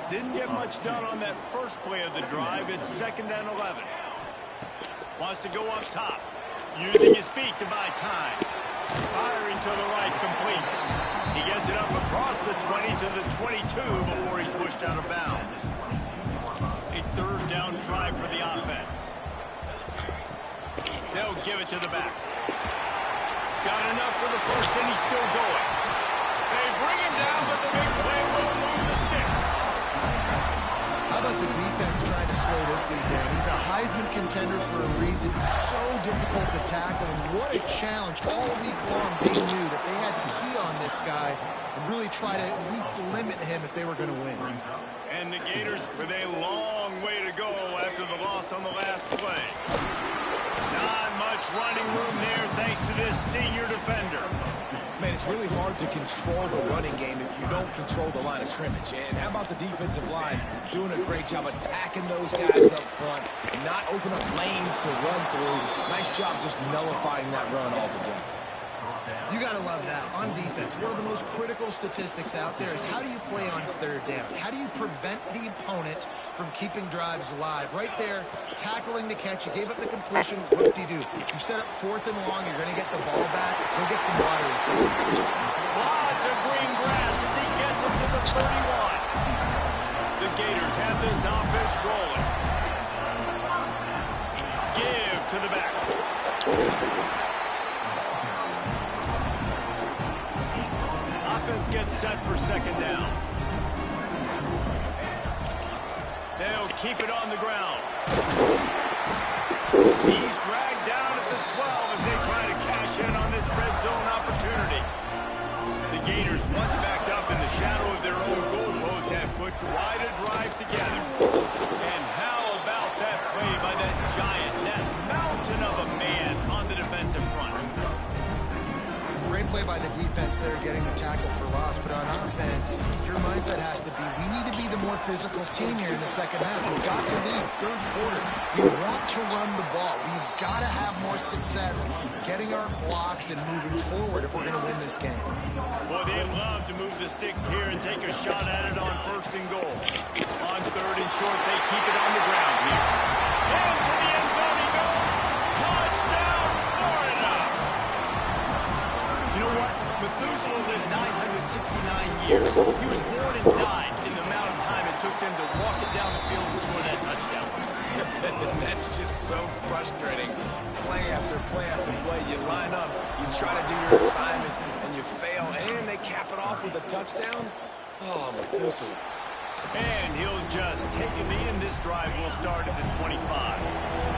Didn't get much done on that first play of the drive. It's 2nd and 11. Wants to go up top. Using his feet to buy time. Firing to the right, complete. He gets it up across the 20 to the 22 before he's pushed out of bounds. A 3rd down try for the offense. They'll give it to the back. Got enough for the first, and he's still going. They bring him down, but the big play will move the sticks. How about the defense trying to slow this dude down? He's a Heisman contender for a reason. He's so difficult to tackle, and what a challenge. All week long, they knew that they had to key on this guy and really try to at least limit him if they were going to win. And the Gators with a long way to go after the loss on the last play. Not much running room there thanks to this senior defender. Man, it's really hard to control the running game if you don't control the line of scrimmage. And how about the defensive line doing a great job attacking those guys up front and not open up lanes to run through. Nice job just nullifying that run altogether. You got to love that. On defense, one of the most critical statistics out there is how do you play on 3rd down? How do you prevent the opponent from keeping drives alive? Right there, tackling the catch. You gave up the completion. What do? You set up 4th and long. You're going to get the ball back. Go get some water and see. Lots of green grass as he gets it to the 31. The Gators have this offense rolling. Give to the back. Offense gets set for 2nd down. They'll keep it on the ground. He's dragged down at the 12 as they try to cash in on this red zone opportunity. The Gators, once backed up in the shadow of their own goalpost, have put quite a drive together. And how about that play by that giant, that mountain of a man on the defensive front? Great play by the defense there, getting the tackle for loss. But on offense, your mindset has to be, we need to be the more physical team here in the 2nd half. We've got the lead, 3rd quarter. We want to run the ball. We've got to have more success getting our blocks and moving forward if we're going to win this game. Boy, they'd love to move the sticks here and take a shot at it on 1st and goal. On 3rd and short, they keep it on the ground here. Into the end zone he goes. Touchdown, Florida! You know what? Methuselah lived 969 years. He was born and died in the amount of time it took them to walk it down the field and score that touchdown. That's just so frustrating. Play after play after play. You line up, you try to do your assignment, and you fail, and they cap it off with a touchdown. Oh, Methuselah. And he'll just take a knee, and this drive will start at the 25.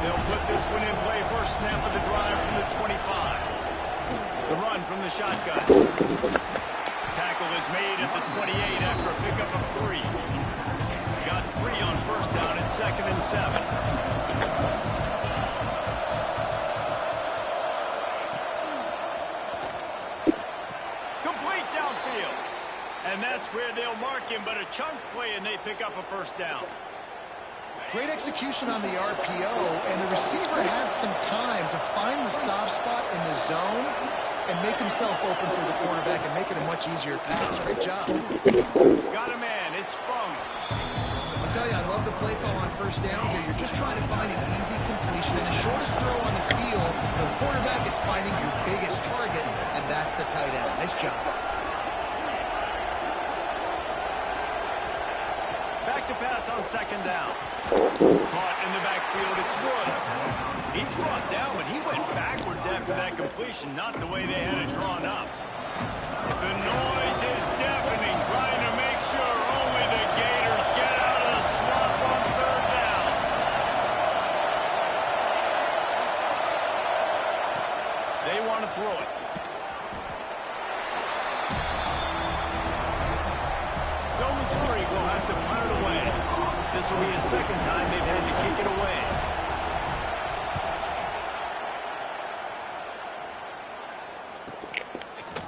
They'll put this one in play. First snap of the drive from the 25. The run from the shotgun. Tackle is made at the 28 after a pickup of 3. Got 3 on 1st down and 2nd and 7. Complete downfield. And that's where they'll mark him, but a chunk play and they pick up a 1st down. Great execution on the RPO, and the receiver had some time to find the soft spot in the zone and make himself open for the quarterback and make it a much easier pass. Great job. Got a man. It's Fung. I'll tell you, I love the play call on 1st down here. You're just trying to find an easy completion, and the shortest throw on the field, the quarterback is finding your biggest target, and that's the tight end. Nice job. Back to pass on 2nd down. Caught in the backfield. backfield, it's Woods. He's brought down, but he went backwards after that completion, not the way they had it drawn up. The noise is deafening, trying to make sure only the Gators get out of the swamp on third down. They want to throw it. So Missouri will have to punt it away. This will be the second time they've had to kick it away.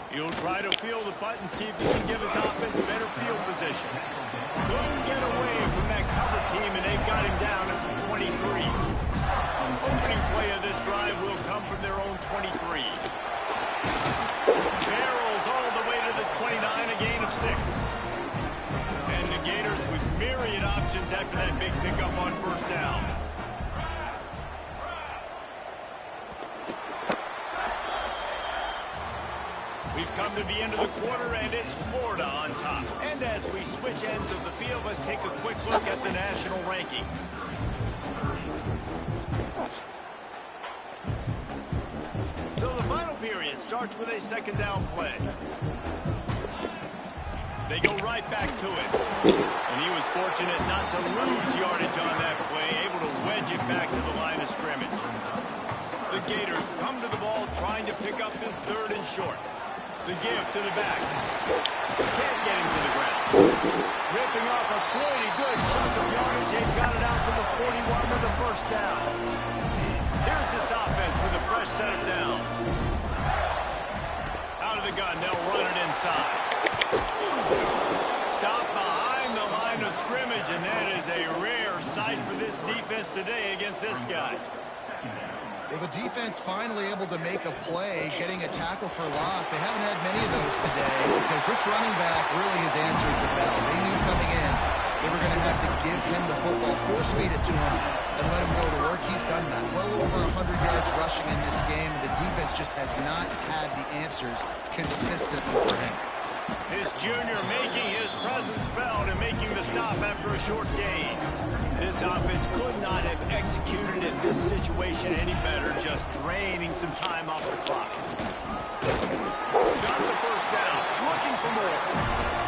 He'll try to field the punt and see if he can give his offense better field position. Couldn't get away from that cover team, and they've got him down at the 23. Opening play of this drive will come from their own 23. Barrels all the way to the 29, a gain of 6. And the Gators with myriad options after that big pickup on first down. We've come to the end of the quarter, and it's Florida on top. And as we switch ends of the field, let's take a quick look at the national rankings. So the final period starts with a second down play. They go right back to it. And he was fortunate not to lose yardage on that play, able to wedge it back to the line of scrimmage. The Gators come to the ball trying to pick up this third and short. The give to the back. Can't get him to the ground. Ripping off a pretty good chunk of yardage. They've got it out to the 41 with the first down. Here's this offense with a fresh set of downs. Out of the gun, they'll run it inside. Stop behind the line of scrimmage, and that is a rare sight for this defense today against this guy. Well, the defense finally able to make a play, getting a tackle for loss. They haven't had many of those today because this running back really has answered the bell. They knew coming in they were going to have to give him the football, force-feed it to him, and let him go to work. He's done that. Well over 100 yards rushing in this game. The defense just has not had the answers consistently for him. This junior making his presence felt and making the stop after a short gain. This offense could not have executed in this situation any better, just draining some time off the clock. Got the first down, looking for more.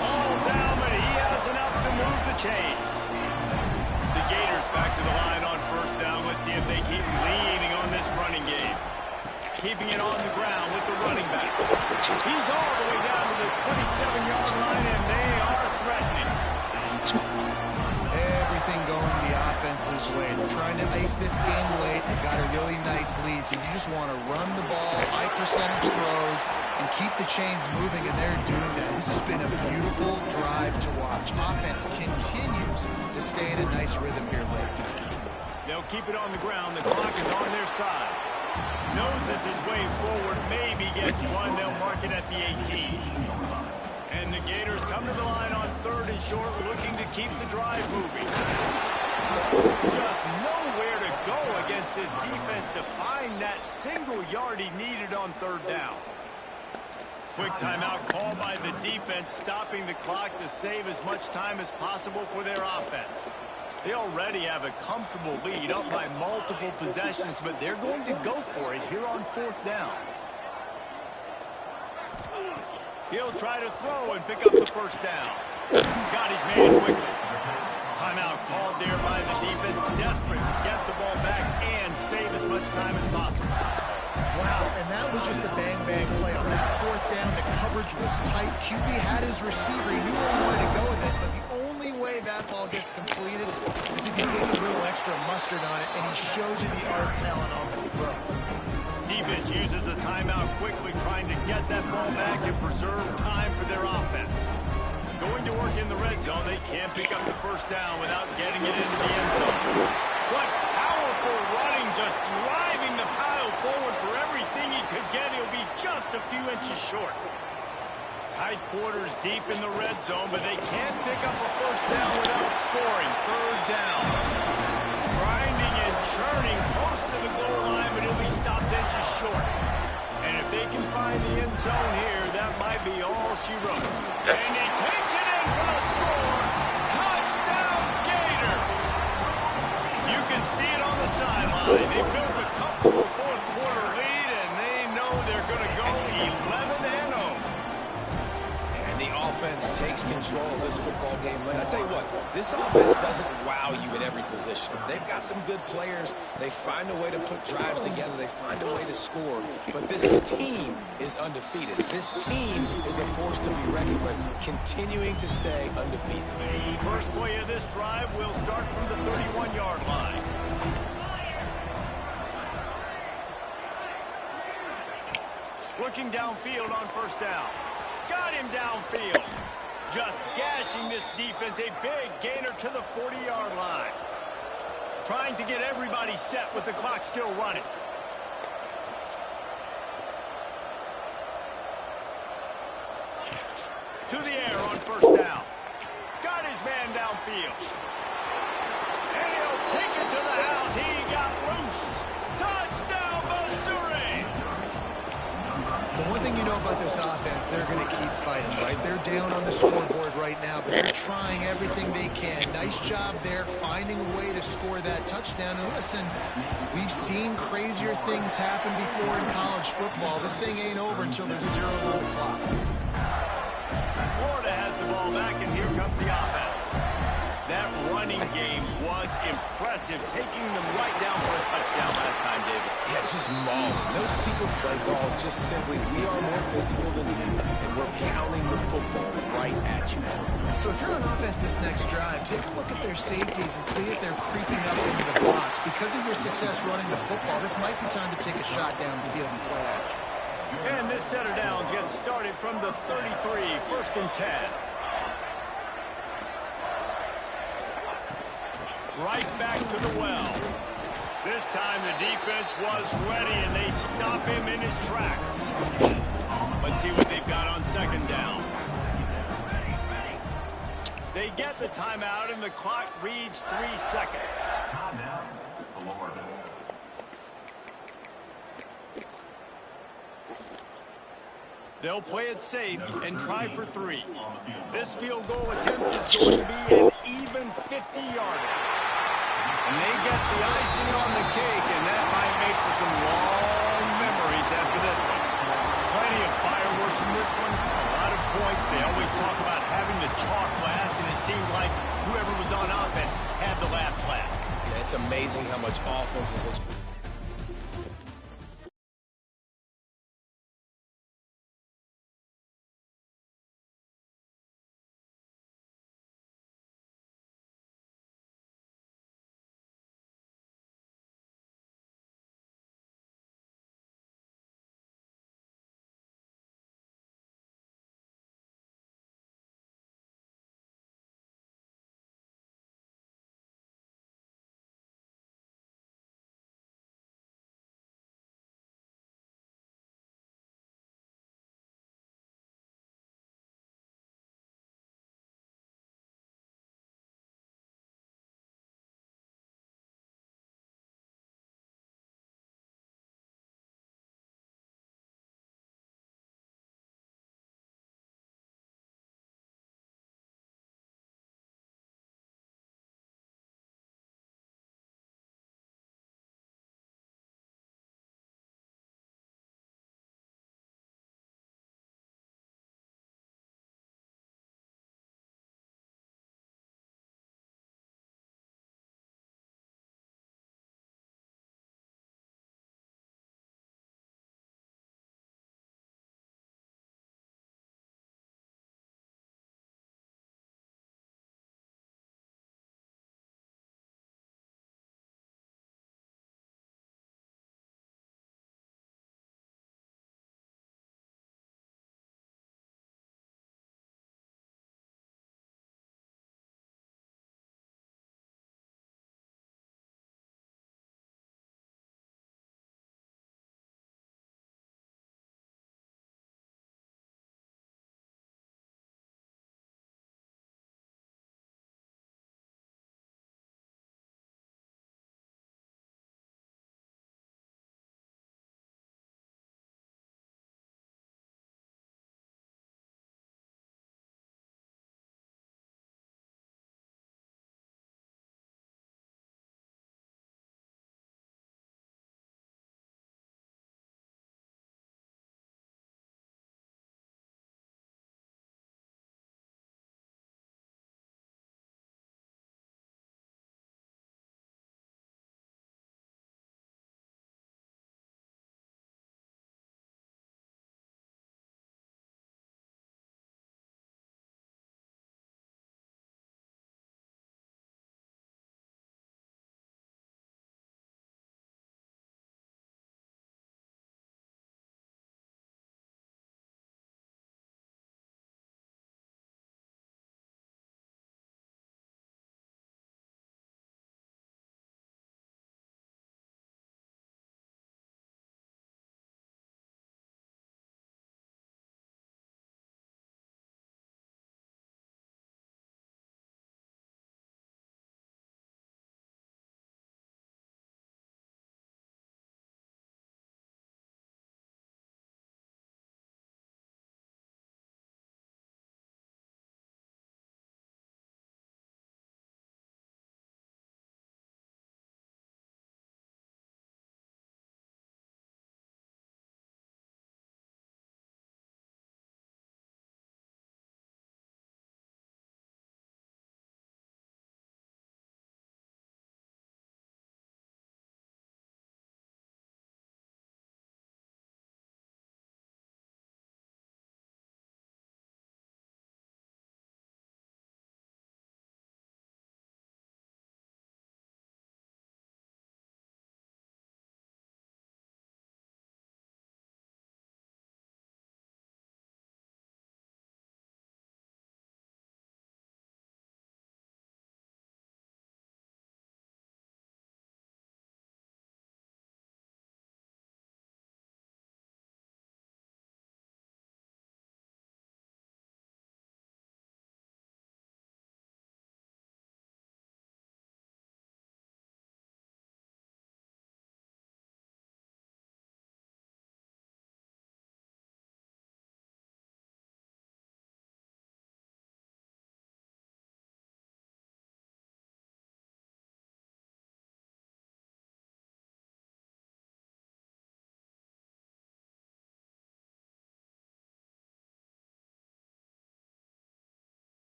All down, but he has enough to move the chains. The Gators back to the line on first down. Let's see if they keep leaning on this running game. Keeping it on the ground with the running back. He's all the way down to the 27-yard line, and they are threatening. Everything going the offense's way. They're trying to ice this game late. They got a really nice lead, so you just want to run the ball, high percentage throws, and keep the chains moving, and they're doing that. This has been a beautiful drive to watch. Offense continues to stay in a nice rhythm here late. They'll keep it on the ground. The clock is on their side. Noses his way forward, maybe gets one. They'll mark it at the 18. And the Gators come to the line on third and short, looking to keep the drive moving. Just nowhere to go against this defense to find that single yard he needed on third down. Quick timeout called by the defense, stopping the clock to save as much time as possible for their offense. They already have a comfortable lead, up by multiple possessions, but they're going to go for it here on fourth down. He'll try to throw and pick up the first down. Got his man quickly. Timeout called there by the defense, desperate to get the ball back and save as much time as possible. Wow, and that was just a bang-bang play. On that fourth down, the coverage was tight. QB had his receiver. He knew where he wanted to go with it, but the only way that ball gets completed is if he puts a little extra mustard on it, and he shows you the art talent on the throw. Defense uses a timeout quickly, trying to get that ball back and preserve time for their offense. Going to work in the red zone, they can't pick up the first down without getting it into the end zone. What powerful running, just driving the pile forward for everything he could get. He'll be just a few inches short. Tight quarters deep in the red zone, but they can't pick up a first down without scoring. Third down. Grinding and churning close to the goal line, but he'll be stopped inches short. And if they can find the end zone here, that might be all she wrote. And he takes it in for the score. Touchdown, Gator! You can see it on the sideline. They built a comfortable fourth-quarter lead, and they know they're going to go 11-0. And the offense takes control of this football game. I tell you what, this offense doesn't wow you in every position. They've got some good players. They find a way to put drives together. They find a way to score. But this team is undefeated. This team is a force to be reckoned with, continuing to stay undefeated. First play of this drive will start from the 31-yard line. Looking downfield on first down. Got him downfield. Just gashing this defense. A big gainer to the 40-yard line. Trying to get everybody set with the clock still running. To the air on first down. Got his man downfield. And he'll take it to the house. He got loose. Touchdown, Missouri. The one thing you know about this offense, they're going to keep fighting, right? They're down on the scoreboard right now, but they're trying everything they can. Nice job there, finding a way to score that touchdown. And listen, we've seen crazier things happen before in college football. This thing ain't over until there's zeros on the clock. Florida has the ball back, and here comes the offense. That running game was impressive, taking them right down for a touchdown last time, David. Yeah, just mauling. No secret play calls, just simply we are more physical than you, and we're pounding the football right at you. So if you're on offense this next drive, take a look at their safeties and see if they're creeping up into the box. Because of your success running the football, this might be time to take a shot down the field and play action. And this set of downs gets started from the 33, 1st and 10. Right back to the well. This time the defense was ready, and they stop him in his tracks. Let's see what they've got on second down. They get the timeout, and the clock reads 3 seconds. Timeout, Florida. They'll play it safe and try for 3. This field goal attempt is going to be an even 50-yarder. And they get the icing on the cake, and that might make for some long memories after this one. Plenty of fireworks in this one, a lot of points. They always talk about having the chalk last, and it seemed like whoever was on offense had the last laugh. Yeah, it's amazing how much offense is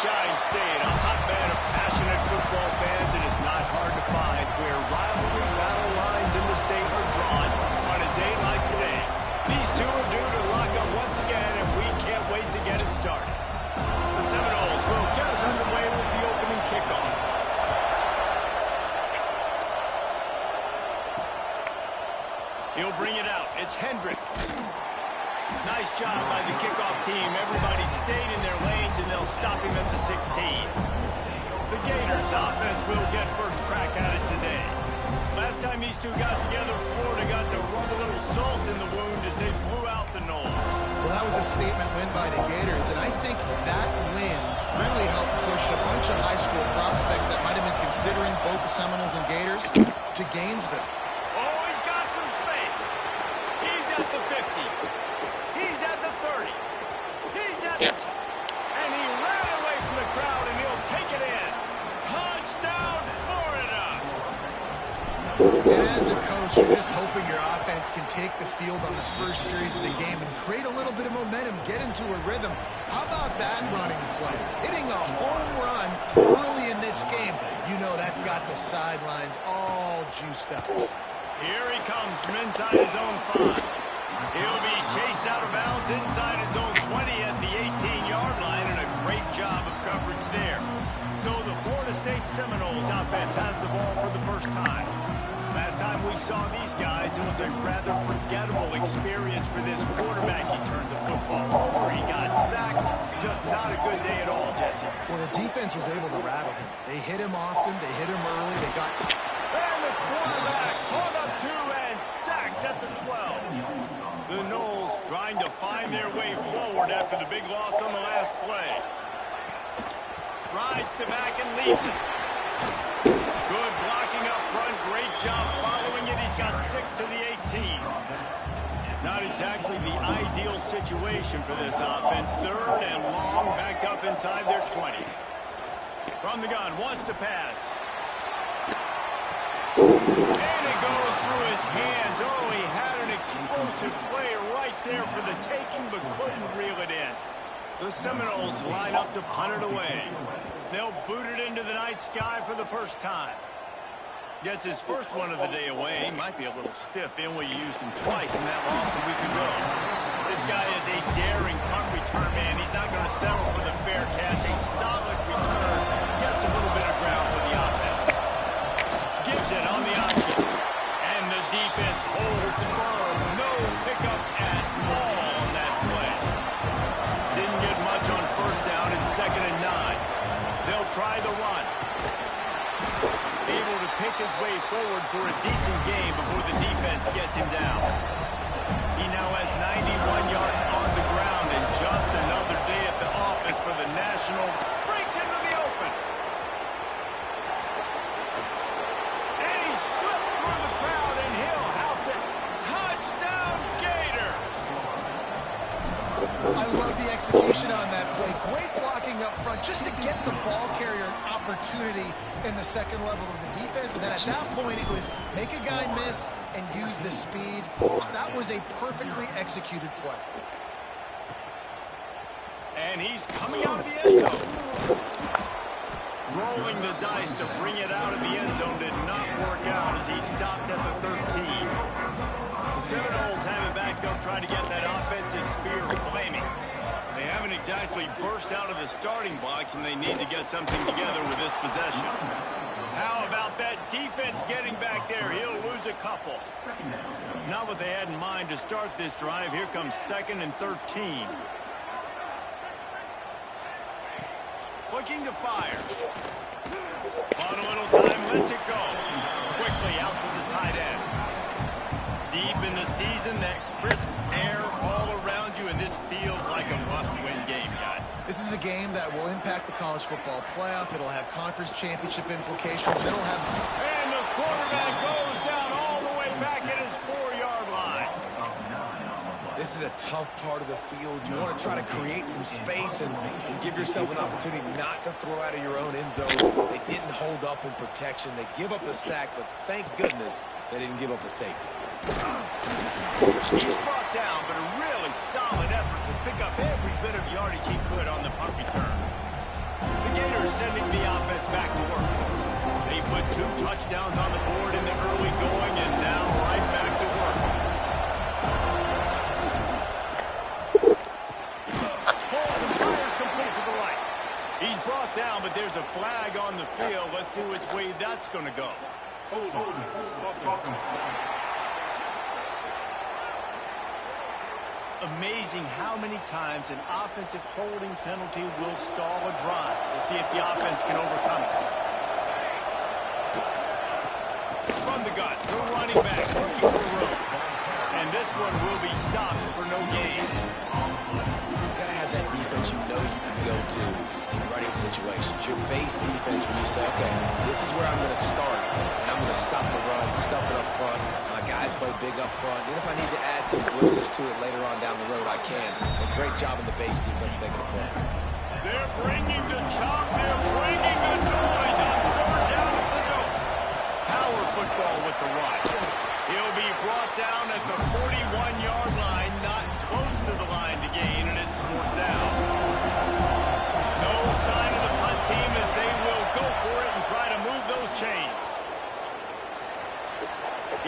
Sunshine State, a hotbed of passionate football fans. It is not hard to find where rivalry battle lines in the state are drawn on a day like today. These two are due to lock up once again, and we can't wait to get it started. The Seminoles will get us underway with the opening kickoff. He'll bring it out. It's Hendricks. Nice job by the kickoff team. Everybody stayed in their lanes, and they'll stop him at the 16. The Gators offense will get first crack at it today. Last time these two got together, Florida got to rub a little salt in the wound as they blew out the Noles. Well, that was a statement win by the Gators, and I think that win really helped push a bunch of high school prospects that might have been considering both the Seminoles and Gators to Gainesville. Oh, he's got some space. He's at the 50. He's at the 30. He's at the... And he ran away from the crowd, and he'll take it in. Touchdown, Florida! And as a coach, you're just hoping your offense can take the field on the first series of the game and create a little bit of momentum, get into a rhythm. How about that running play? Hitting a home run early in this game. You know that's got the sidelines all juiced up. Here he comes from inside his own 5. He'll be chased out of bounds inside his own 20 at the 18-yard line, and a great job of coverage there. So the Florida State Seminoles offense has the ball for the first time. Last time we saw these guys, it was a rather forgettable experience for this quarterback. He turned the football over, he got sacked. Just not a good day at all, Jesse. Well, the defense was able to rattle him. They hit him often, they hit him early, they got... And the quarterback caught up to and sacked at the 12. The Noles trying to find their way forward after the big loss on the last play. Rides to back and leaves it. Good blocking up front. Great job following it. He's got 6 to the 18. Not exactly the ideal situation for this offense. 3rd and long, backed up inside their 20. From the gun, wants to pass. And it goes through his hands. Oh, he had an explosive play right there for the taking, but couldn't reel it in. The Seminoles line up to punt it away. They'll boot it into the night sky for the first time. Gets his first one of the day away. He might be a little stiff. We used him twice in that loss a week ago. This guy is a daring punt return man. He's not going to settle for the fair catch. A solid return. Gets a little bit of ground for the offense. Gives it on the option. And the defense holds firm. No pickup at all on that play. Didn't get much on first down and 2nd and 9. They'll try the run. Able to pick his way forward for a decent game before the defense gets him down. He now has 91 yards on the ground, and just another day at the office for the National. Brings him to the open. And he slipped through the crowd, and he'll house it. Touchdown, Gators! I love the execution on that play. Great blocking up front just to get the ball carrier an opportunity in the second level of the defense. And then at that point, it was make a guy miss and use the speed. That was a perfectly executed play. And he's coming out of the end zone. Rolling the dice to bring it out of the end zone did not work out as he stopped at the 13. The Seminoles have it back. They'll try to get that offensive spear flaming. They haven't exactly burst out of the starting blocks, and they need to get something together with this possession. How about that defense getting back there? He'll lose a couple. Not what they had in mind to start this drive. Here comes 2nd and 13. Looking to fire. On a little time, lets it go. Quickly out to the tight end. Deep in the season, that crisp air all around you, and this feels like a must-win game, guys. This is a game that will impact the college football playoff. It'll have conference championship implications, and it'll have... And the quarterback goes down all the way back at his 4-yard line. This is a tough part of the field. You want to try to create some space and give yourself an opportunity not to throw out of your own end zone. They didn't hold up in protection. They give up the sack, but thank goodness they didn't give up a safety. He's brought down, but a really solid effort to pick up every bit of yardage he could on the punt return. Gators sending the offense back to work. They put 2 touchdowns on the board in the early going, and now right back to work. Holds and fires complete to the right. He's brought down, but there's a flag on the field. Let's see which way that's going to go. Amazing how many times an offensive holding penalty will stall a drive. We'll see if the offense can overcome it. From the gun, the running back, looking for room. And this one will be stopped for no gain. You've got to have that defense you know you can go to in running situations. Your base defense when you say, okay, this is where I'm going to start, and I'm going to stop the run, stuff it up front. My guys play big up front. And if I need to add some blitzes to it later on down the road, I can. But great job in the base defense making a play. They're bringing the chop. They're bringing the noise on 3rd down at the goal. Power football with the run. He'll be brought down at the 41-yard line, not close to the line to gain, and it's 4th down. No sign of the punt team as they will go for it and try to move those chains.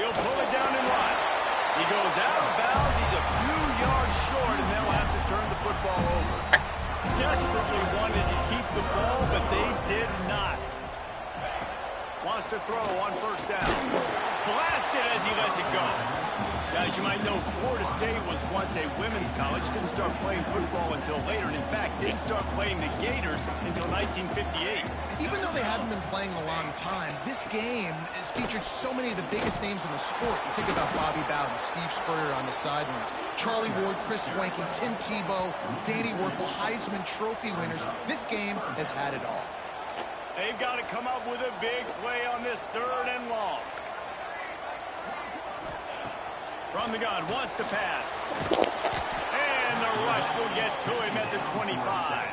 He'll pull it down and run. He goes out of bounds. He's a few yards short, and they'll have to turn the football over. Desperately wanted to keep the ball, but they did not. Wants to throw on 1st down. Blasted as he lets it go. As you might know, Florida State was once a women's college. Didn't start playing football until later, and in fact, didn't start playing the Gators until 1958. Even though they haven't been playing a long time, this game has featured so many of the biggest names in the sport. You think about Bobby Bowden, Steve Spurrier on the sidelines, Charlie Ward, Chris Swanking, Tim Tebow, Danny Werkle, Heisman Trophy winners. This game has had it all. They've got to come up with a big play on this 3rd and long. From the gun, wants to pass. And the rush will get to him at the 25.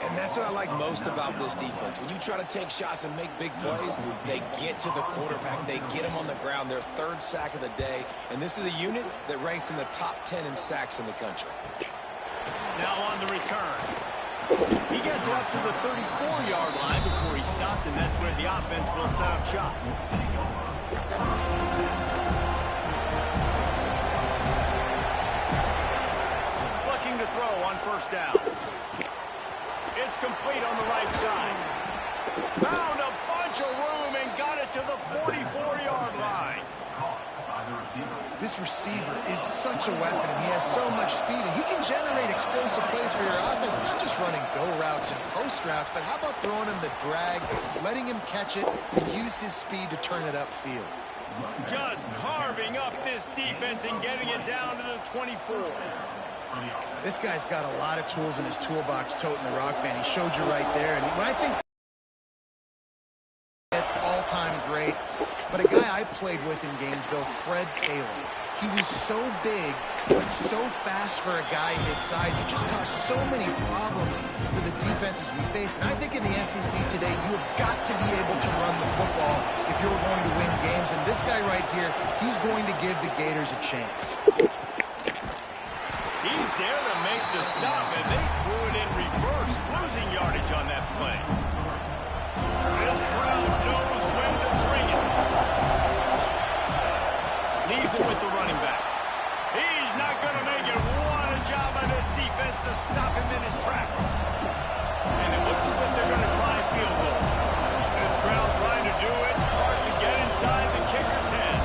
And that's what I like most about this defense. When you try to take shots and make big plays, they get to the quarterback. They get him on the ground. Their 3rd sack of the day. And this is a unit that ranks in the top 10 in sacks in the country. Now on the return. He gets it up to the 34-yard line before he stopped, and that's where the offense will set up shop. Looking to throw on 1st down. It's complete on the right side. Found a bunch of room and got it to the 44-yard line. This receiver is such a weapon, and he has so much speed, and he can generate explosive plays for your offense, not just running go routes and post routes, but how about throwing him the drag, letting him catch it, and use his speed to turn it upfield. Just carving up this defense and getting it down to the 24. This guy's got a lot of tools in his toolbox, toting the rock band. He showed you right there, and when I think all-time great, but a guy I played with in Gainesville, Fred Taylor. He was so big, but so fast for a guy his size. He just caused so many problems for the defenses we face. And I think in the SEC today, you have got to be able to run the football if you're going to win games. And this guy right here, he's going to give the Gators a chance. He's there to make the stop, and they threw it in reverse, losing yardage on that play. This crowd knows when to bring it. Leaves it with the running back. He's not going to make it. What a job by this defense to stop him in his tracks. And it looks as if they're going to try a field goal. This crowd trying to do its part to get inside the kicker's head.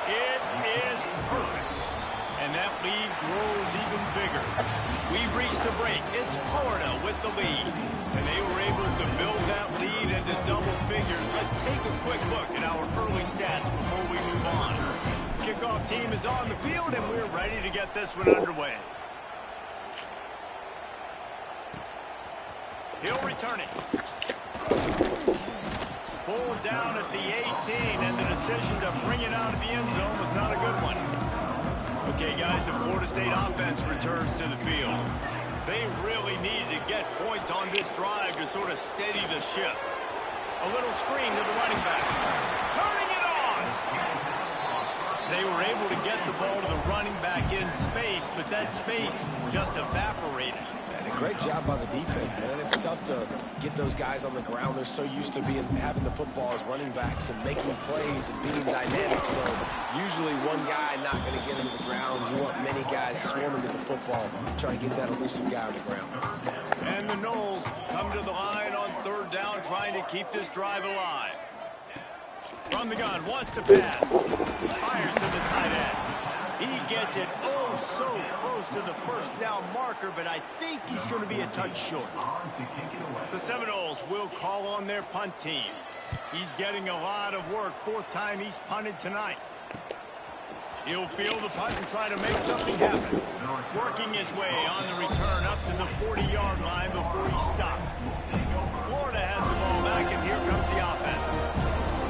It is perfect. And that lead grows even bigger. We've reached the break. It's Florida with the lead. And they were able to build that lead into double figures. Let's take a quick look at our early stats before we move on. The kickoff team is on the field, and we're ready to get this one underway. He'll return it. Pulled down at the 18, and the decision to bring it out of the end zone was not a good one. Okay, guys, the Florida State offense returns to the field. They really need to get points on this drive to sort of steady the ship. A little screen to the running back. Turning it on! They were able to get the ball to the running back in space, but that space just evaporated. And a great job by the defense, man. It's tough to get those guys on the ground. They're so used to having the football as running backs and making plays and being dynamic. So usually one guy not going to get into the ground. You want many guys swarming to the football, trying to get that elusive guy on the ground. And the Knowles come to the line on third down, trying to keep this drive alive. From the gun, wants to pass. Fires to the tight end. He gets it so close to the first down marker, but I think he's going to be a touch short. The Seminoles will call on their punt team. He's getting a lot of work. Fourth time he's punted tonight. He'll field the punt and try to make something happen. Working his way on the return up to the 40-yard line before he stops. Florida has the ball back, and here comes the offense.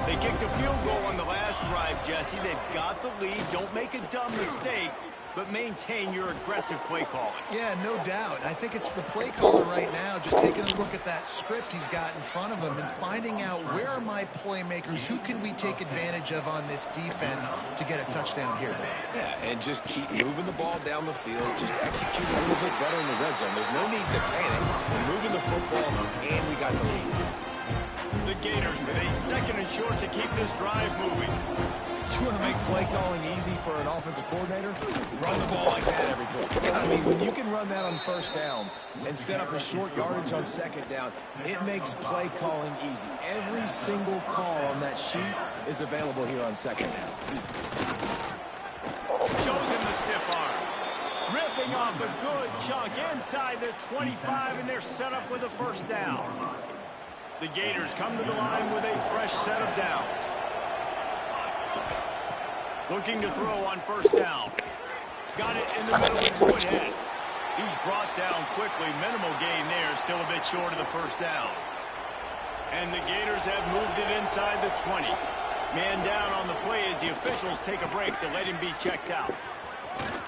They kicked a field goal on the last drive, Jesse. They've got the lead. Don't make a dumb mistake, but maintain your aggressive play calling. Yeah, no doubt. I think it's the play caller right now just taking a look at that script he's got in front of him and finding out where are my playmakers, who can we take advantage of on this defense to get a touchdown here. Yeah, and just keep moving the ball down the field. Just execute a little bit better in the red zone. There's no need to panic. We're moving the football, and we got the lead. The Gators with a second and short to keep this drive moving. You want to make play calling easy for an offensive coordinator? Run the ball like that every play. I mean, when you can run that on first down and set up a short yardage on second down, it makes play calling easy. Every single call on that sheet is available here on second down. Shows him the stiff arm. Ripping off a good chunk inside the 25, and they're set up with a first down. The Gators come to the line with a fresh set of downs. Looking to throw on first down. Got it in the middle to ahead. He's brought down quickly. Minimal gain there. Still a bit short of the first down. And the Gators have moved it inside the 20. Man down on the play as the officials take a break to let him be checked out.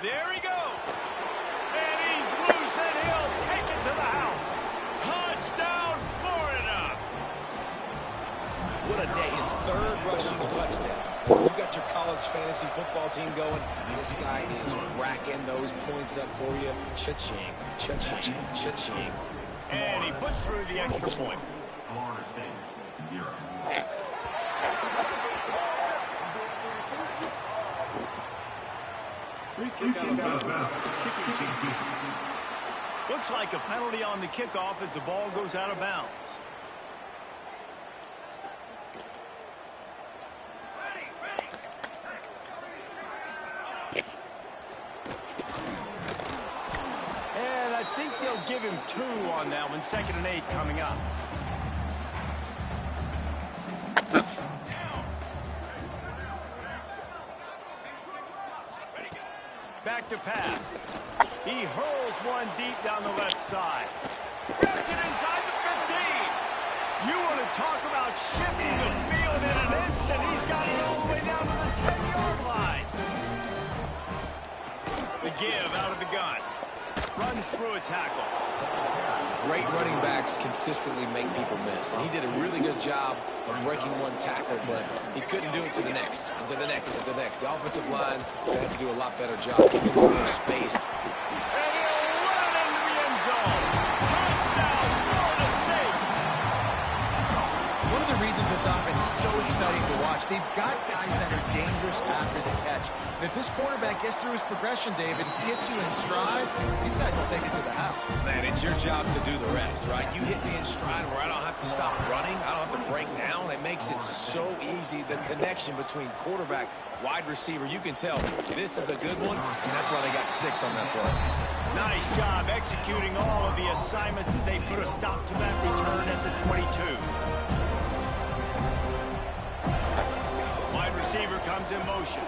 There he goes. And he's loose, and he'll take it to the house. Touchdown, Florida. What a day. His third rushing touchdown. You got your college fantasy football team going. This guy is racking those points up for you. Cha-ching, cha-ching, cha-ching. And he puts through the extra point. Florida State, 0. Free kick out of bounds. Kicking team. Looks like a penalty on the kickoff as the ball goes out of bounds. And I think they'll give him 2 on that one. 2nd and 8 coming up. Back to pass. He hurls one deep down the left side. Grabs it inside the 15. You want to talk about shifting the field in an instant. He's got it all the way down to the 10-yard line. The give out of the gun. Runs through a tackle. Great running backs consistently make people miss. And he did a really good job of breaking one tackle, but he couldn't do it to the next, and to the next, and to the next. The offensive line will have to do a lot better job giving some more space. And he'll run into the end zone. Touchdown, Florida State. One of the reasons this offense is so exciting to watch, they've got guys that are dangerous after the catch. And if this quarterback gets through his progression, David, hits you in stride, these guys will take it to the house. Man, it's your job to do the rest, right? You hit me in stride where I don't have to stop running. I don't have to break down. It makes it so easy. The connection between quarterback, wide receiver, you can tell this is a good one, and that's why they got 6 on that play. Nice job executing all of the assignments as they put a stop to that return at the 22. Wide receiver comes in motion.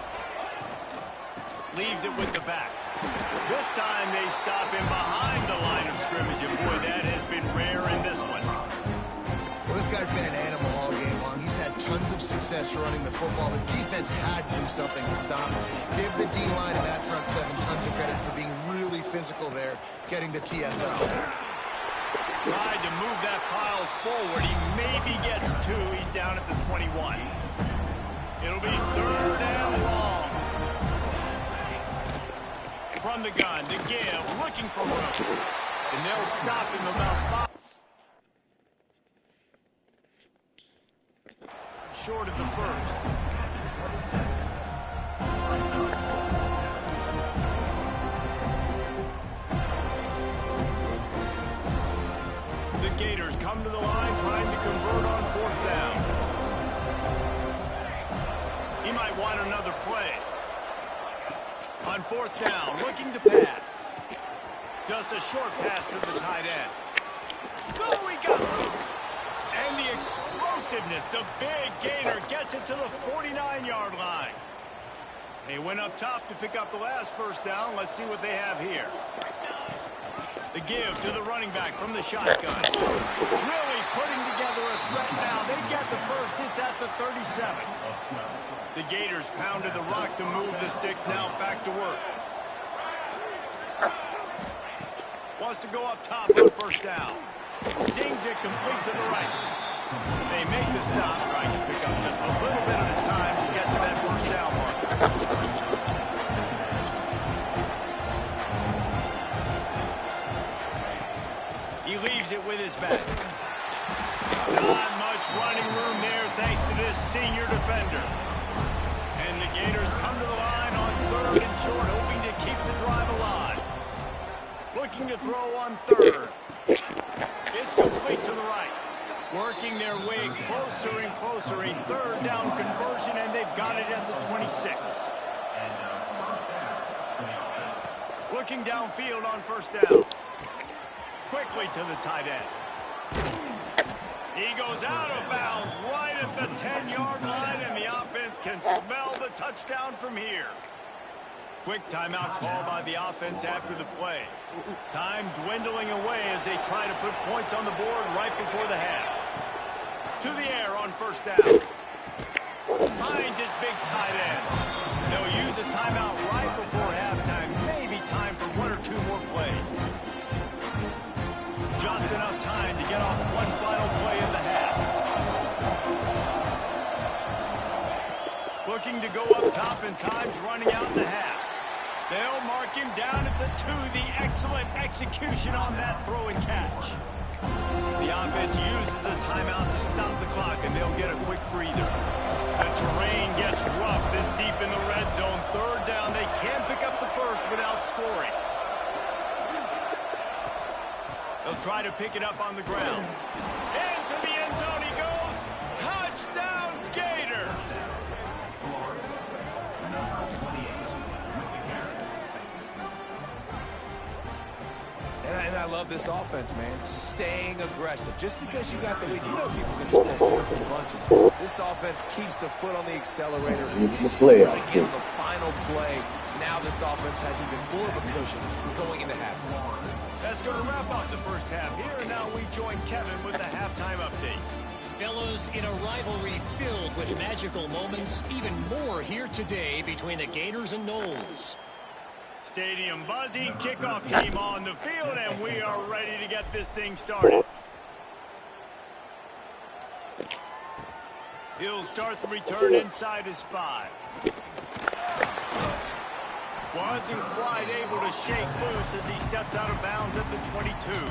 Leaves it with the back. This time they stop him behind the line of scrimmage, and boy, that has been rare in this one. Well, this guy's been an animal all game long. He's had tons of success running the football. The defense had to do something to stop him. Give the D-line and that front 7 tons of credit for being really physical there, getting the TFL. Tried to move that pile forward. He maybe gets 2. He's down at the 21. It'll be 3rd and long. from the gun to give, looking for room. And they'll stop him about 5 short of the first. The Gators come to the line trying to convert on 4th down. He might want another play. On 4th down, looking to pass. Just a short pass to the tight end. Oh, he got loose. And the explosiveness, the big gainer gets it to the 49-yard line. They went up top to pick up the last first down. Let's see what they have here. The give to the running back from the shotgun. Really putting together a threat now. They get the first. It's at the 37. The Gators pounded the rock to move the sticks. Now back to work. Wants to go up top on 1st down. Zings it complete to the right. They make the stop, trying to pick up just a little bit at a time to get to that 1st down marker. He leaves it with his back. Not much running room there thanks to this senior defender. And the Gators come to the line on 3rd and short, hoping to keep the drive alive. Looking to throw on 3rd. It's complete to the right. Working their way closer and closer. A 3rd down conversion, and they've got it at the 26. Looking downfield on 1st down. Quickly to the tight end. He goes out of bounds right at the 10-yard line, and the offense can smell the touchdown from here. Quick timeout call by the offense after the play. Time dwindling away as they try to put points on the board right before the half. To the air on 1st down. Finds his big tight end. They'll use a timeout right before halftime. Maybe time for 1 or 2 more plays. Just enough time to get off one final play in the half. Looking to go up top, and time's running out in the half. They'll mark him down at the 2. The excellent execution on that throw and catch. The offense uses a timeout to stop the clock, and they'll get a quick breather. The terrain gets rough this deep in the red zone. 3rd down, they can't pick up the first without scoring. They'll try to pick it up on the ground. Into the end zone he goes. Touchdown, Gator! And I love this offense, man. Staying aggressive. Just because you got the lead, you know people can score points in bunches. This offense keeps the foot on the accelerator. Scores again on the final play. Now this offense has even more of a cushion going into halftime. That's going to wrap up the first half here, and now we join Kevin with the halftime update. Fellas, in a rivalry filled with magical moments, even more here today between the Gators and Noles. Stadium buzzing, kickoff team on the field, and we are ready to get this thing started. He'll start the return inside his 5. Wasn't quite able to shake loose as he steps out of bounds at the 22.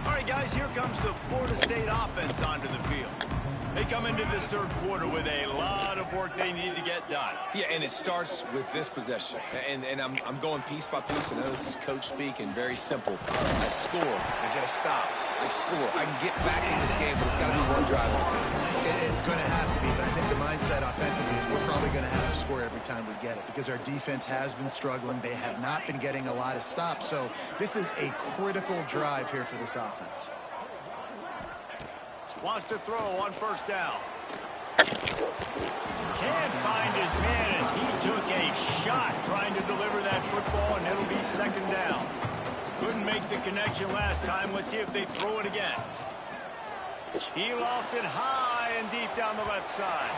All right, guys, here comes the Florida State offense onto the field. They come into this 3rd quarter with a lot of work they need to get done. Yeah, and it starts with this possession. And I'm going piece by piece. I know this is coach speak and very simple. I score. I get a stop. I score. I can get back in this game, but it's got to be one drive at a time. It's going to have to be, but I think the mindset offensively is we're probably going to have to score every time we get it because our defense has been struggling. They have not been getting a lot of stops, so this is a critical drive here for this offense. Wants to throw on 1st down. Can't find his man as he took a shot trying to deliver that football, and it'll be 2nd down. Couldn't make the connection last time. Let's see if they throw it again. He lost it high and deep down the left side.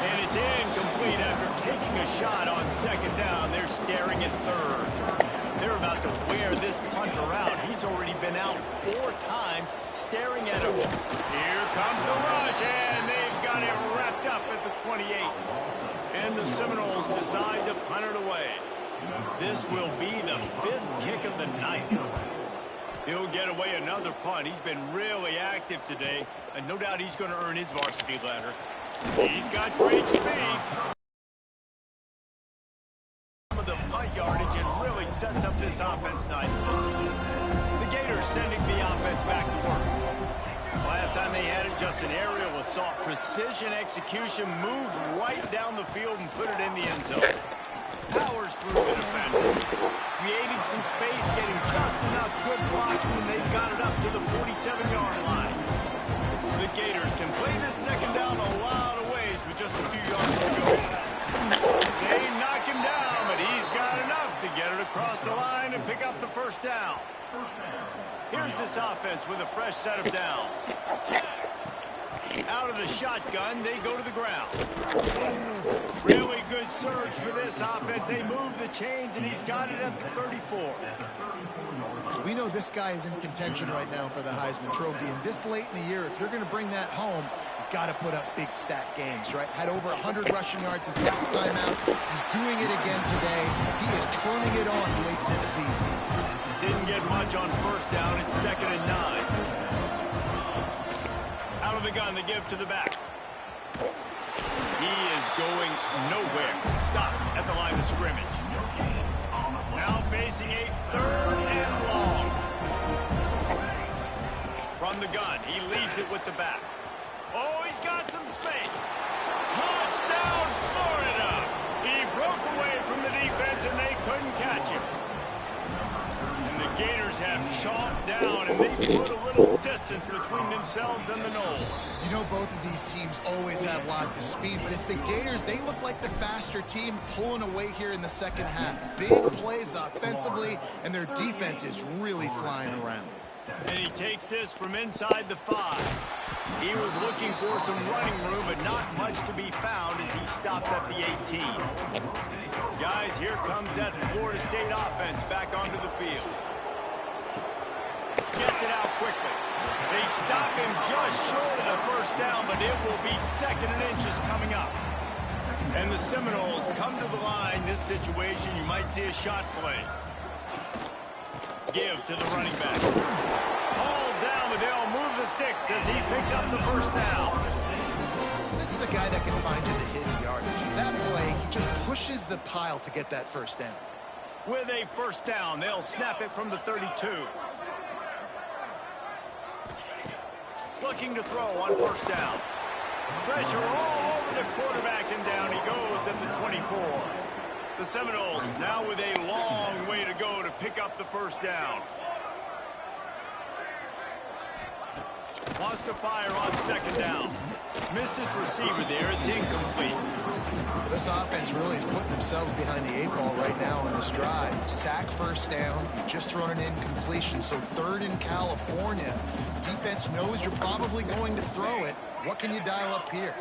And it's incomplete after taking a shot on 2nd down. They're staring at 3rd. They're about to wear this punter out. He's already been out 4 times, staring at him. Here comes the rush, and they've got it wrapped up at the 28. And the Seminoles decide to punt it away. This will be the 5th kick of the night. He'll get away another punt. He's been really active today, and no doubt he's going to earn his varsity letter. He's got great speed. Some of the punt yardage and really sets up this offense nicely. The Gators sending the offense back to work. Last time they had it, just an aerial assault. Precision execution, moved right down the field and put it in the end zone. Powers through the defender. Creating some space, getting just enough good blocking, and they've got it up to the 47-yard line. The Gators can play this second down a lot of ways with just a few yards to go. They knock him down, but he's got enough to get it across the line and pick up the first down. Here's this offense with a fresh set of downs. Out of the shotgun, they go to the ground. Really good surge for this offense. They move the chains, and he's got it at the 34. We know this guy is in contention right now for the Heisman Trophy, and this late in the year, if you're going to bring that home, you've got to put up big stat games, right? Had over 100 rushing yards his last time out. He's doing it again today. He is turning it on late this season. Didn't get much on first down. It's 2nd and 9. Out of the gun, they give to the back. He is going nowhere. Stop at the line of scrimmage. Now facing a 3rd and long. From the gun, he leaves it with the back. Oh, he's got some space. Touchdown, Florida! He broke away from the defense, and they couldn't catch him. The Gators have chalked down, and they put a little distance between themselves and the Noles. You know, both of these teams always have lots of speed, but it's the Gators. They look like the faster team pulling away here in the second half. Big plays offensively, and their defense is really flying around. And he takes this from inside the 5. He was looking for some running room, but not much to be found as he stopped at the 18. Guys, here comes that Florida State offense back onto the field. Gets it out quickly. They stop him just short of the first down, but it will be 2nd and inches coming up. And the Seminoles come to the line. This situation, you might see a shot play. Give to the running back. Hauled down, but they'll move the sticks as he picks up the first down. This is a guy that can find you the hidden yardage. That play, he just pushes the pile to get that first down. With a first down, they'll snap it from the 32. Looking to throw on first down. Pressure all over the quarterback, and down he goes at the 24. The Seminoles now with a long way to go to pick up the first down. Wants to fire on second down. Missed his receiver there. It's incomplete. This offense really is putting themselves behind the 8 ball right now on this drive. Sack first down. You've just thrown an incompletion, so 3rd in California. Defense knows you're probably going to throw it. What can you dial up here?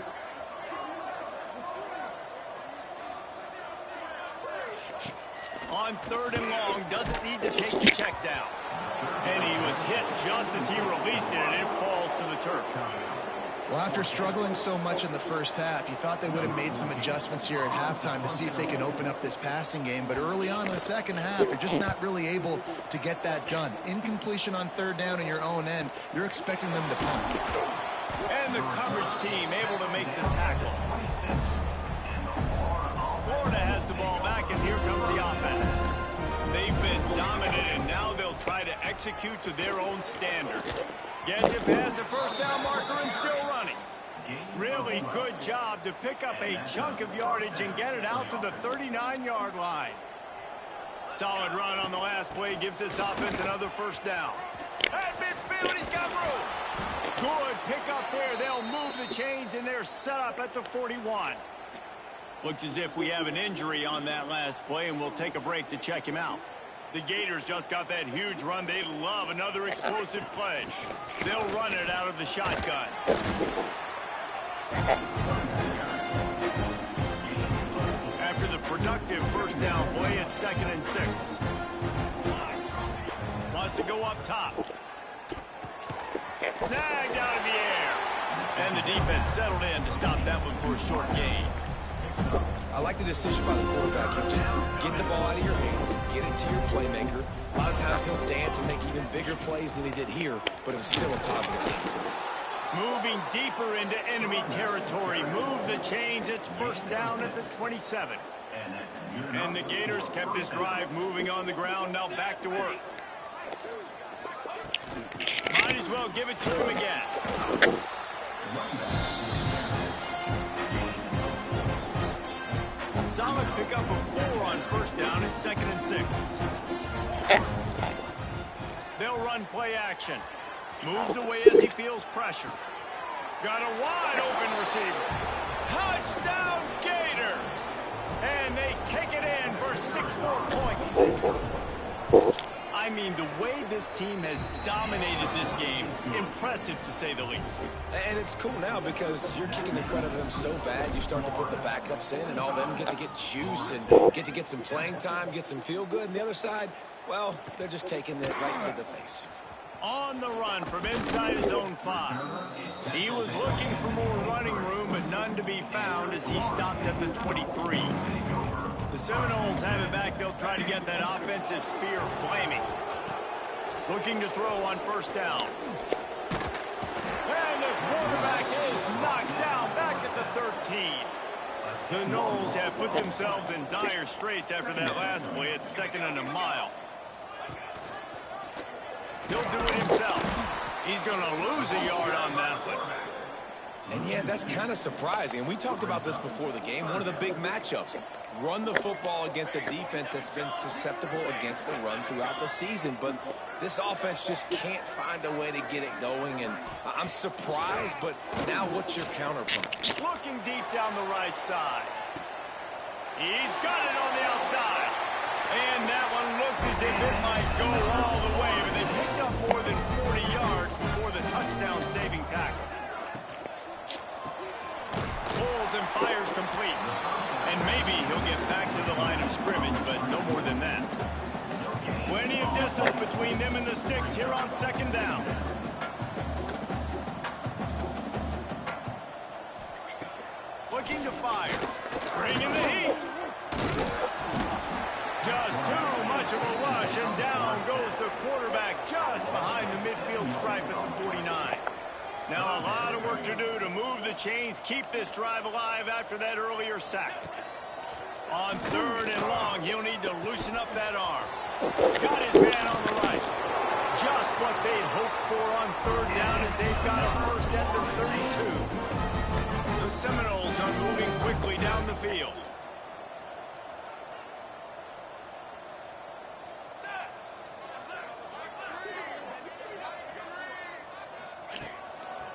On 3rd and long, doesn't need to take the check down. And he was hit just as he released it, and it falls to the turf. Well, after struggling so much in the first half, you thought they would have made some adjustments here at halftime to see if they can open up this passing game. But early on in the second half, you're just not really able to get that done. Incompletion on 3rd down in your own end, you're expecting them to punt. And the coverage team able to make the tackle. Florida has the ball back, and here comes the offense. They've been dominant, and now they'll try to execute to their own standard. Gets it past the first down marker and still running. Really good job to pick up a chunk of yardage and get it out to the 39-yard line. Solid run on the last play gives this offense another first down. At midfield, he's got room. Good pick up there. They'll move the chains, and they're set up at the 41. Looks as if we have an injury on that last play, and we'll take a break to check him out. The Gators just got that huge run. They love another explosive play. They'll run it out of the shotgun. After the productive first down play, it's 2nd and 6. Wants to go up top. Snagged out of the air. And the defense settled in to stop that one for a short gain. I like the decision by the quarterback here. Just get the ball out of your hands, get it to your playmaker. A lot of times he'll dance and make even bigger plays than he did here, but it was still a positive game. Moving deeper into enemy territory. Move the chains. It's first down at the 27. And the Gators kept this drive moving on the ground. Now back to work. Might as well give it to him again. Solid pickup of 4 on first down and 2nd and 6. They'll run play action. Moves away as he feels pressure. Got a wide open receiver. Touchdown Gators! And they take it in for 6 more points. I mean, the way this team has dominated this game, impressive to say the least. And it's cool now because you're kicking the credit of them so bad, you start to put the backups in, and all of them get to get juice and get to get some playing time, get some feel good. And the other side, well, they're just taking it right to the face. On the run from inside his own 5. He was looking for more running room, but none to be found as he stopped at the 23. The Seminoles have it back. They'll try to get that offensive spear flaming. Looking to throw on first down. And the quarterback is knocked down back at the 13. The Noles have put themselves in dire straits after that last play. It's 2nd and a mile. He'll do it himself. He's going to lose a yard on that one. And yeah, that's kind of surprising. And we talked about this before the game. One of the big matchups. Run the football against a defense that's been susceptible against the run throughout the season. But this offense just can't find a way to get it going. And I'm surprised, but now what's your counterpunch? Looking deep down the right side. He's got it on the outside. And that one looked as if it might go all the way. But they picked up more than 40 yards before the touchdown-saving tackle. Pulls and fires complete. And maybe he'll get back to the line of scrimmage, but no more than that. Plenty of distance between them and the sticks here on 2nd down. Looking to fire. Bringing the heat. Just too much of a rush, and down goes the quarterback just behind the midfield stripe at the 49. Now a lot of work to do to move the chains, keep this drive alive after that earlier sack. On 3rd and long, he'll need to loosen up that arm. Got his man on the right. Just what they'd hoped for on 3rd down as they've got a first at the 32. The Seminoles are moving quickly down the field.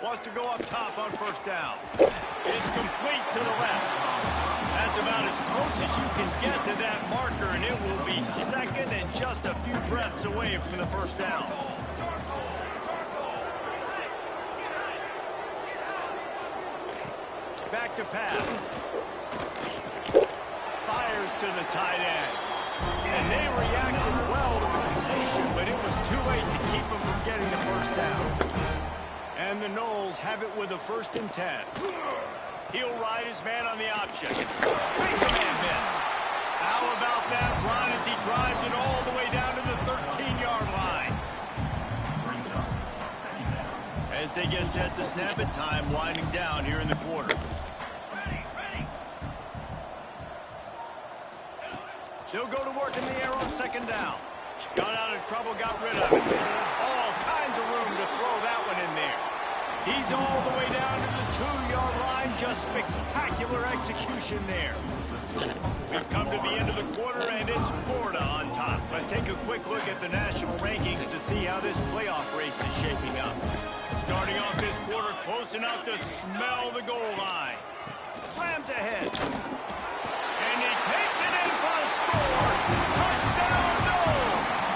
Wants to go up top on first down. It's complete to the left. That's about as close as you can get to that marker, and it will be 2nd and just a few breaths away from the first down. Back to pass. Fires to the tight end. And they reacted well to the completion, but it was too late to keep them from getting the first down. And the Noles have it with a 1st and 10. He'll ride his man on the option. Makes a man miss. How about that run as he drives it all the way down to the 13-yard line? As they get set to snap it, time winding down here in the quarter. They'll go to work in the air on 2nd down. Got out of trouble, got rid of it. All kinds of room to throw that one in there. He's all the way down to the 2-yard line. Just spectacular execution there. We've come to the end of the quarter, and it's Florida on top. Let's take a quick look at the national rankings to see how this playoff race is shaping up. Starting off this quarter close enough to smell the goal line. Slams ahead. And he takes it in for a score. Touchdown, Noles!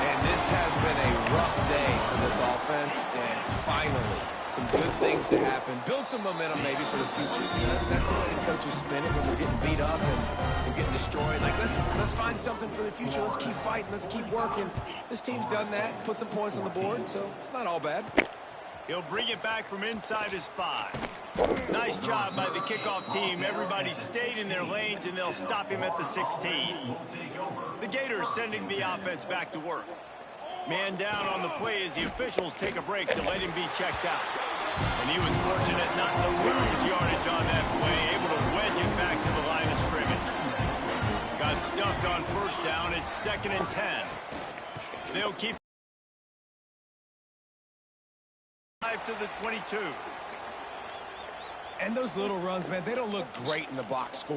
And this has been a rough day for this offense, and finally, some good things to happen. Build some momentum maybe for the future. You know, that's the way the coaches spin it when they're getting beat up and getting destroyed. Like, let's find something for the future. Let's keep fighting. Let's keep working. This team's done that, put some points on the board, so it's not all bad. He'll bring it back from inside his 5. Nice job by the kickoff team. Everybody stayed in their lanes, and they'll stop him at the 16. The Gators sending the offense back to work. Man down on the play as the officials take a break to let him be checked out. And he was fortunate not to lose yardage on that play, able to wedge it back to the line of scrimmage. Got stuffed on first down. It's 2nd and 10. They'll keep to the 22. And those little runs, man, they don't look great in the box score.